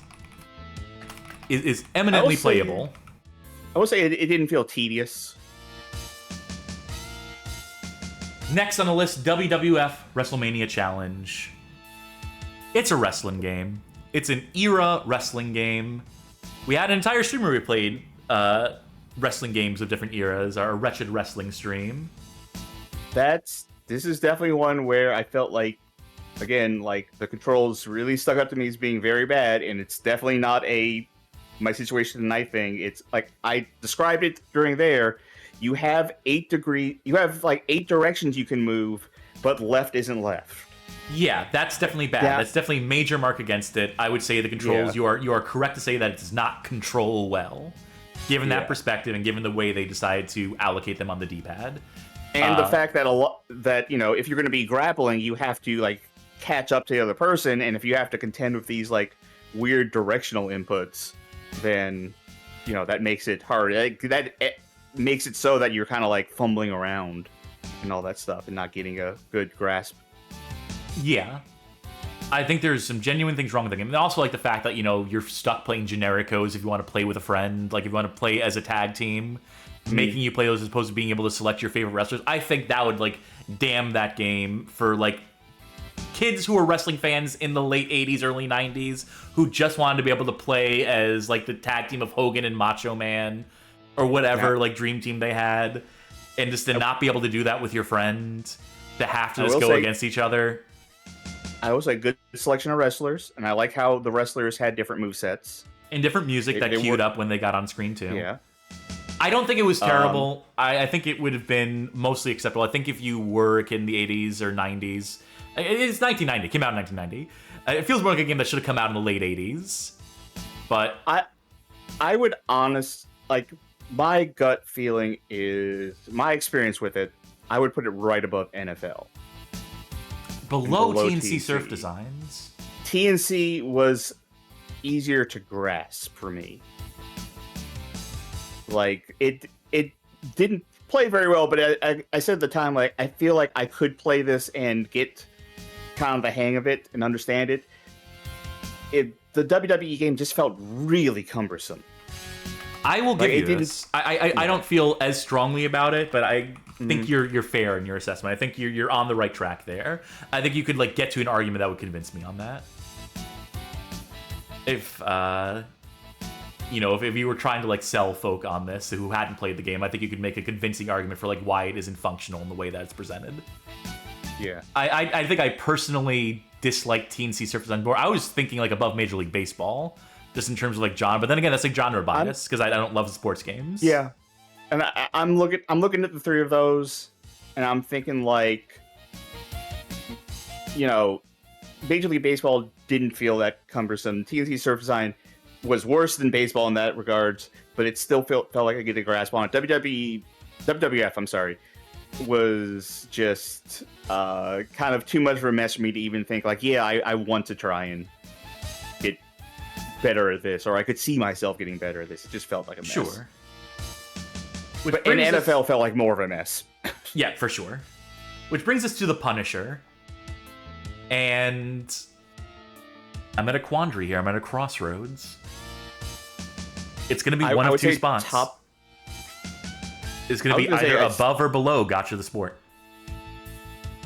S1: is eminently playable.
S2: I will say it didn't feel tedious.
S1: Next on the list, WWF Wrestlemania Challenge. It's a wrestling game. It's an era wrestling game. We had an entire stream where we played wrestling games of different eras, our Wretched Wrestling stream.
S2: This is definitely one where I felt like, again, like the controls really stuck out to me as being very bad, and it's definitely not my situation tonight thing. It's like I described it during there. You have 8 directions you can move, but left isn't left.
S1: Yeah, that's definitely bad. That's definitely a major mark against it. I would say the controls, you are correct to say that it does not control well, given that perspective and given the way they decide to allocate them on the D-pad.
S2: And the fact that if you're going to be grappling, you have to like catch up to the other person, and if you have to contend with these like weird directional inputs, then that makes it hard. It makes it so that you're kind of like fumbling around and all that stuff and not getting a good grasp.
S1: Yeah. I think there's some genuine things wrong with the game. And also like the fact that, you're stuck playing genericos if you want to play with a friend, like if you want to play as a tag team, making you play those as opposed to being able to select your favorite wrestlers. I think that would like damn that game for like kids who are wrestling fans in the late 80s, early 90s who just wanted to be able to play as like the tag team of Hogan and Macho Man or whatever like dream team they had, and just to not be able to do that with your friend, to have to just go against each other.
S2: I was a good selection of wrestlers, and I like how the wrestlers had different movesets.
S1: And different music that queued up when they got on screen, too.
S2: Yeah.
S1: I don't think it was terrible. I think it would have been mostly acceptable. I think if you were a kid in the 80s or 90s... It's 1990. It came out in 1990. It feels more like a game that should have come out in the late 80s. But...
S2: I would my gut feeling is... My experience with it, I would put it right above NFL.
S1: Below TNC Surf Designs.
S2: TNC was easier to grasp for me. Like, it didn't play very well, but I said at the time, like, I feel like I could play this and get kind of the hang of it and understand it. The WWE game just felt really cumbersome.
S1: I will give you this. I don't feel as strongly about it, but I think you're fair in your assessment. I think you're on the right track there. I think you could like get to an argument that would convince me on that. If if you were trying to like sell folk on this who hadn't played the game, I think you could make a convincing argument for like why it isn't functional in the way that it's presented.
S2: Yeah.
S1: I think I personally dislike TNC Surf Design more. I was thinking like above Major League Baseball, just in terms of like genre. But then again, that's like genre bias because I don't love sports games.
S2: Yeah. And I'm looking at the three of those, and I'm thinking like, Major League Baseball didn't feel that cumbersome. TNT Surf Design was worse than baseball in that regards, but it still felt like I get a grasp on it. WWF, I'm sorry, was just kind of too much of a mess for me to even think like, I want to try and get better at this, or I could see myself getting better at this. It just felt like a mess.
S1: Sure.
S2: But NFL felt like more of a mess.
S1: Yeah, for sure. Which brings us to the Punisher. And I'm at a quandary here. I'm at a crossroads. It's going to be one of two spots. It's going to be either above or below Gotcha the Sport.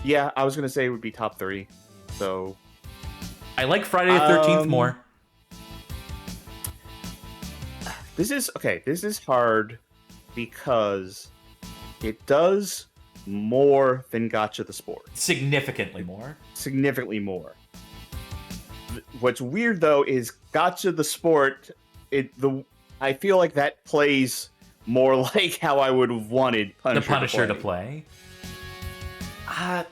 S2: Yeah, I was going to say it would be top 3. So
S1: I like Friday the 13th more.
S2: This is hard because it does more than Gotcha the Sport.
S1: Significantly more.
S2: What's weird though is Gotcha the Sport. I feel like that plays more like how I would have wanted Punisher
S1: to play.
S2: I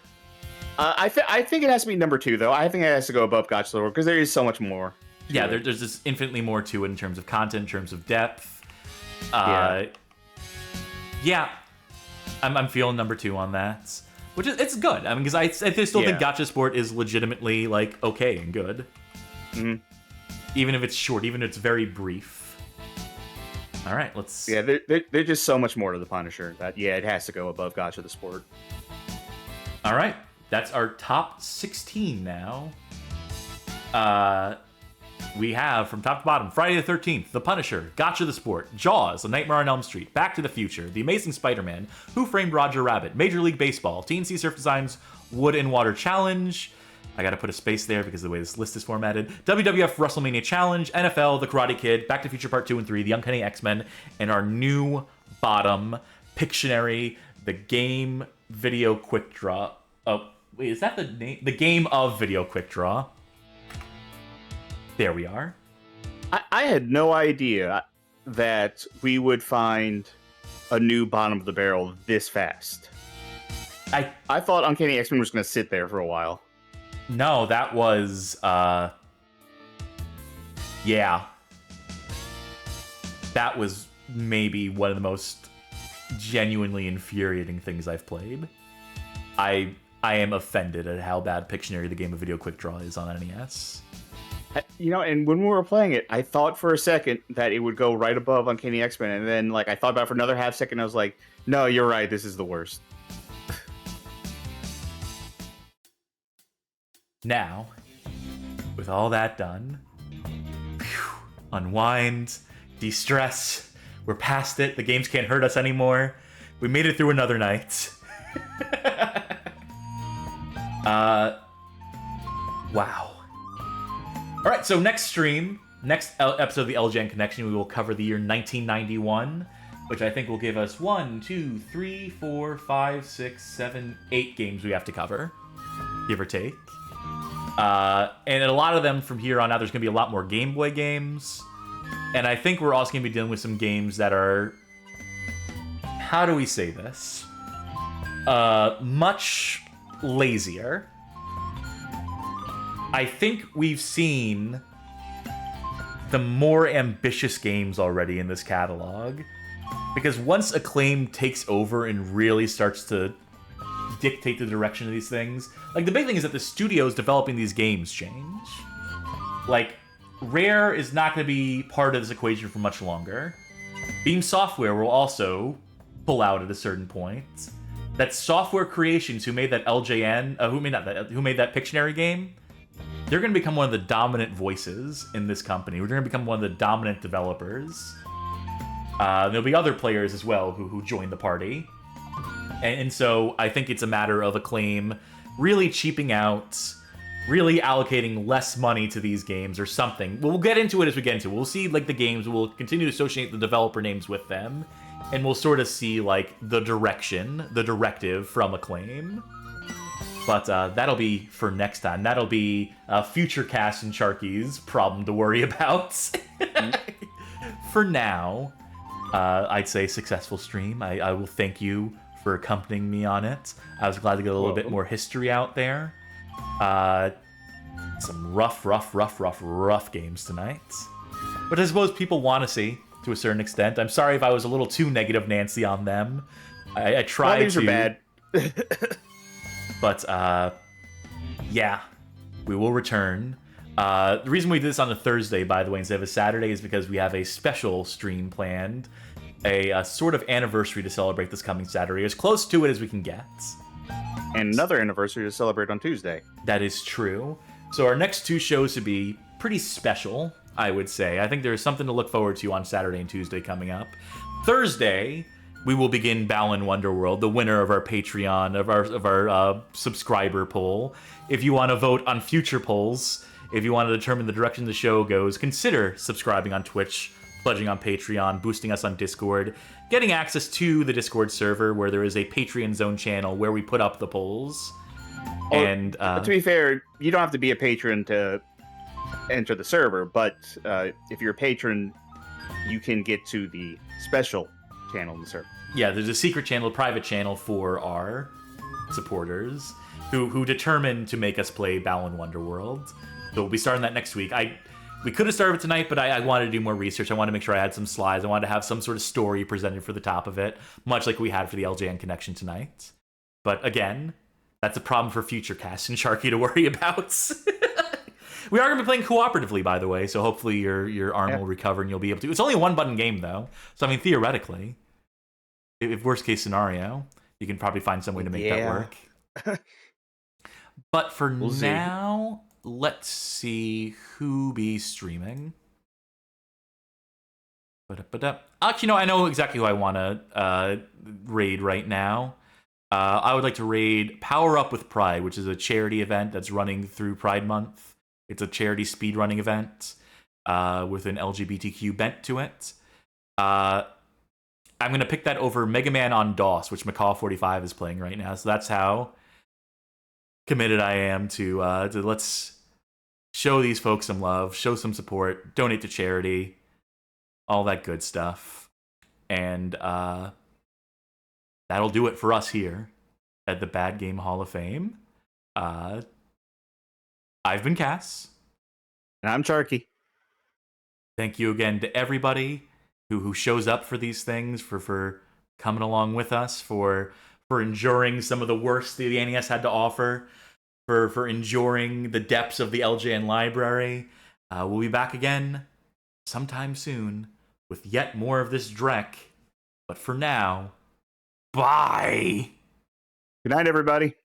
S2: think it has to be number 2 though. I think it has to go above Gotcha the Sport because there is so much more.
S1: Yeah, there's just infinitely more to it in terms of content, in terms of depth. Yeah. I'm feeling number 2 on that, which is it's good. I mean, because I still think Gotcha Sport is legitimately like okay and good, even if it's short, even if it's very brief. All right, let's.
S2: Yeah, there's just so much more to the Punisher that it has to go above Gotcha the Sport.
S1: All right, that's our top 16 now. We have, from top to bottom, Friday the 13th, The Punisher, Gotcha the Sport, Jaws, A Nightmare on Elm Street, Back to the Future, The Amazing Spider-Man, Who Framed Roger Rabbit, Major League Baseball, TNC Surf Designs, Wood and Water Challenge, I gotta put a space there because of the way this list is formatted, WWF Wrestlemania Challenge, NFL, The Karate Kid, Back to the Future Part 2 and 3, The Uncanny X-Men, and our new bottom, Pictionary, the game video quick draw. Oh, wait, is that the name? The game of video quick draw. There we are.
S2: I had no idea that we would find a new bottom of the barrel this fast. I thought Uncanny X-Men was going to sit there for a while.
S1: No, that was... yeah. That was maybe one of the most genuinely infuriating things I've played. I I am offended at how bad Pictionary, the game of video quick draw, is on NES.
S2: You know, and when we were playing it, I thought for a second that it would go right above Uncanny X-Men, and then like I thought about it for another half second. I was like, no, you're right. This is the worst.
S1: Now, with all that done, unwind, de-stress. We're past it. The games can't hurt us anymore. We made it through another night. Wow. All right, so next stream, next episode of the LJN Connection, we will cover the year 1991, which I think will give us 1, 2, 3, 4, 5, 6, 7, 8 games we have to cover, give or take. And a lot of them from here on out, there's going to be a lot more Game Boy games. And I think we're also going to be dealing with some games that are, how do we say this? Much lazier. I think we've seen the more ambitious games already in this catalog. Because once Acclaim takes over and really starts to dictate the direction of these things, like the big thing is that the studios developing these games change. Like, Rare is not going to be part of this equation for much longer. Beam Software will also pull out at a certain point. That Software Creations, who made that LJN, who made that Pictionary game, they're going to become one of the dominant voices in this company. We're going to become one of the dominant developers. There'll be other players as well who join the party. And so I think it's a matter of Acclaim really cheaping out, really allocating less money to these games or something. We'll get into it as we get into it. We'll see like the games, we'll continue to associate the developer names with them, and we'll sort of see like the directive from Acclaim. But that'll be for next time. That'll be future Cass and Charkie's problem to worry about. For now, I'd say successful stream. I will thank you for accompanying me on it. I was glad to get a little bit more history out there. Some rough games tonight. But I suppose people want to see, to a certain extent. I'm sorry if I was a little too negative Nancy on them. I tried to...
S2: These are bad.
S1: But, yeah, we will return. The reason we did this on a Thursday, by the way, instead of a Saturday, is because we have a special stream planned. A sort of anniversary to celebrate this coming Saturday. As close to it as we can get.
S2: And another anniversary to celebrate on Tuesday.
S1: That is true. So our next two shows would be pretty special, I would say. I think there's something to look forward to on Saturday and Tuesday coming up. Thursday, we will begin Balan Wonderworld, the winner of our Patreon, of our subscriber poll. If you want to vote on future polls, if you want to determine the direction the show goes, consider subscribing on Twitch, pledging on Patreon, boosting us on Discord, getting access to the Discord server where there is a Patreon Zone channel where we put up the polls. And
S2: to be fair, you don't have to be a patron to enter the server, but if you're a patron, you can get to the special channel in the server.
S1: Yeah, there's a secret channel, a private channel for our supporters who determined to make us play Balan Wonderworld. So we'll be starting that next week. We could have started it tonight, but I wanted to do more research. I wanted to make sure I had some slides. I wanted to have some sort of story presented for the top of it, much like we had for the LJN Connection tonight. But again, that's a problem for future Cass and Charkie to worry about. We are going to be playing cooperatively, by the way, so hopefully your arm will recover and you'll be able to. It's only a one-button game, though. So, I mean, theoretically, if worst-case scenario, you can probably find some way to make that work. But for now, let's see who be streaming. Actually, no, I know exactly who I want to raid right now. I would like to raid Power Up with Pride, which is a charity event that's running through Pride Month. It's a charity speedrunning event with an LGBTQ bent to it. I'm going to pick that over Mega Man on DOS, which Macaw45 is playing right now. So that's how committed I am to let's show these folks some love, show some support, donate to charity, all that good stuff. And that'll do it for us here at the Bad Game Hall of Fame. I've been Cass.
S2: And I'm Charky.
S1: Thank you again to everybody who shows up for these things, for coming along with us, for for enduring some of the worst the NES had to offer, for enduring the depths of the LJN library. We'll be back again sometime soon with yet more of this dreck. But for now, bye!
S2: Good night, everybody.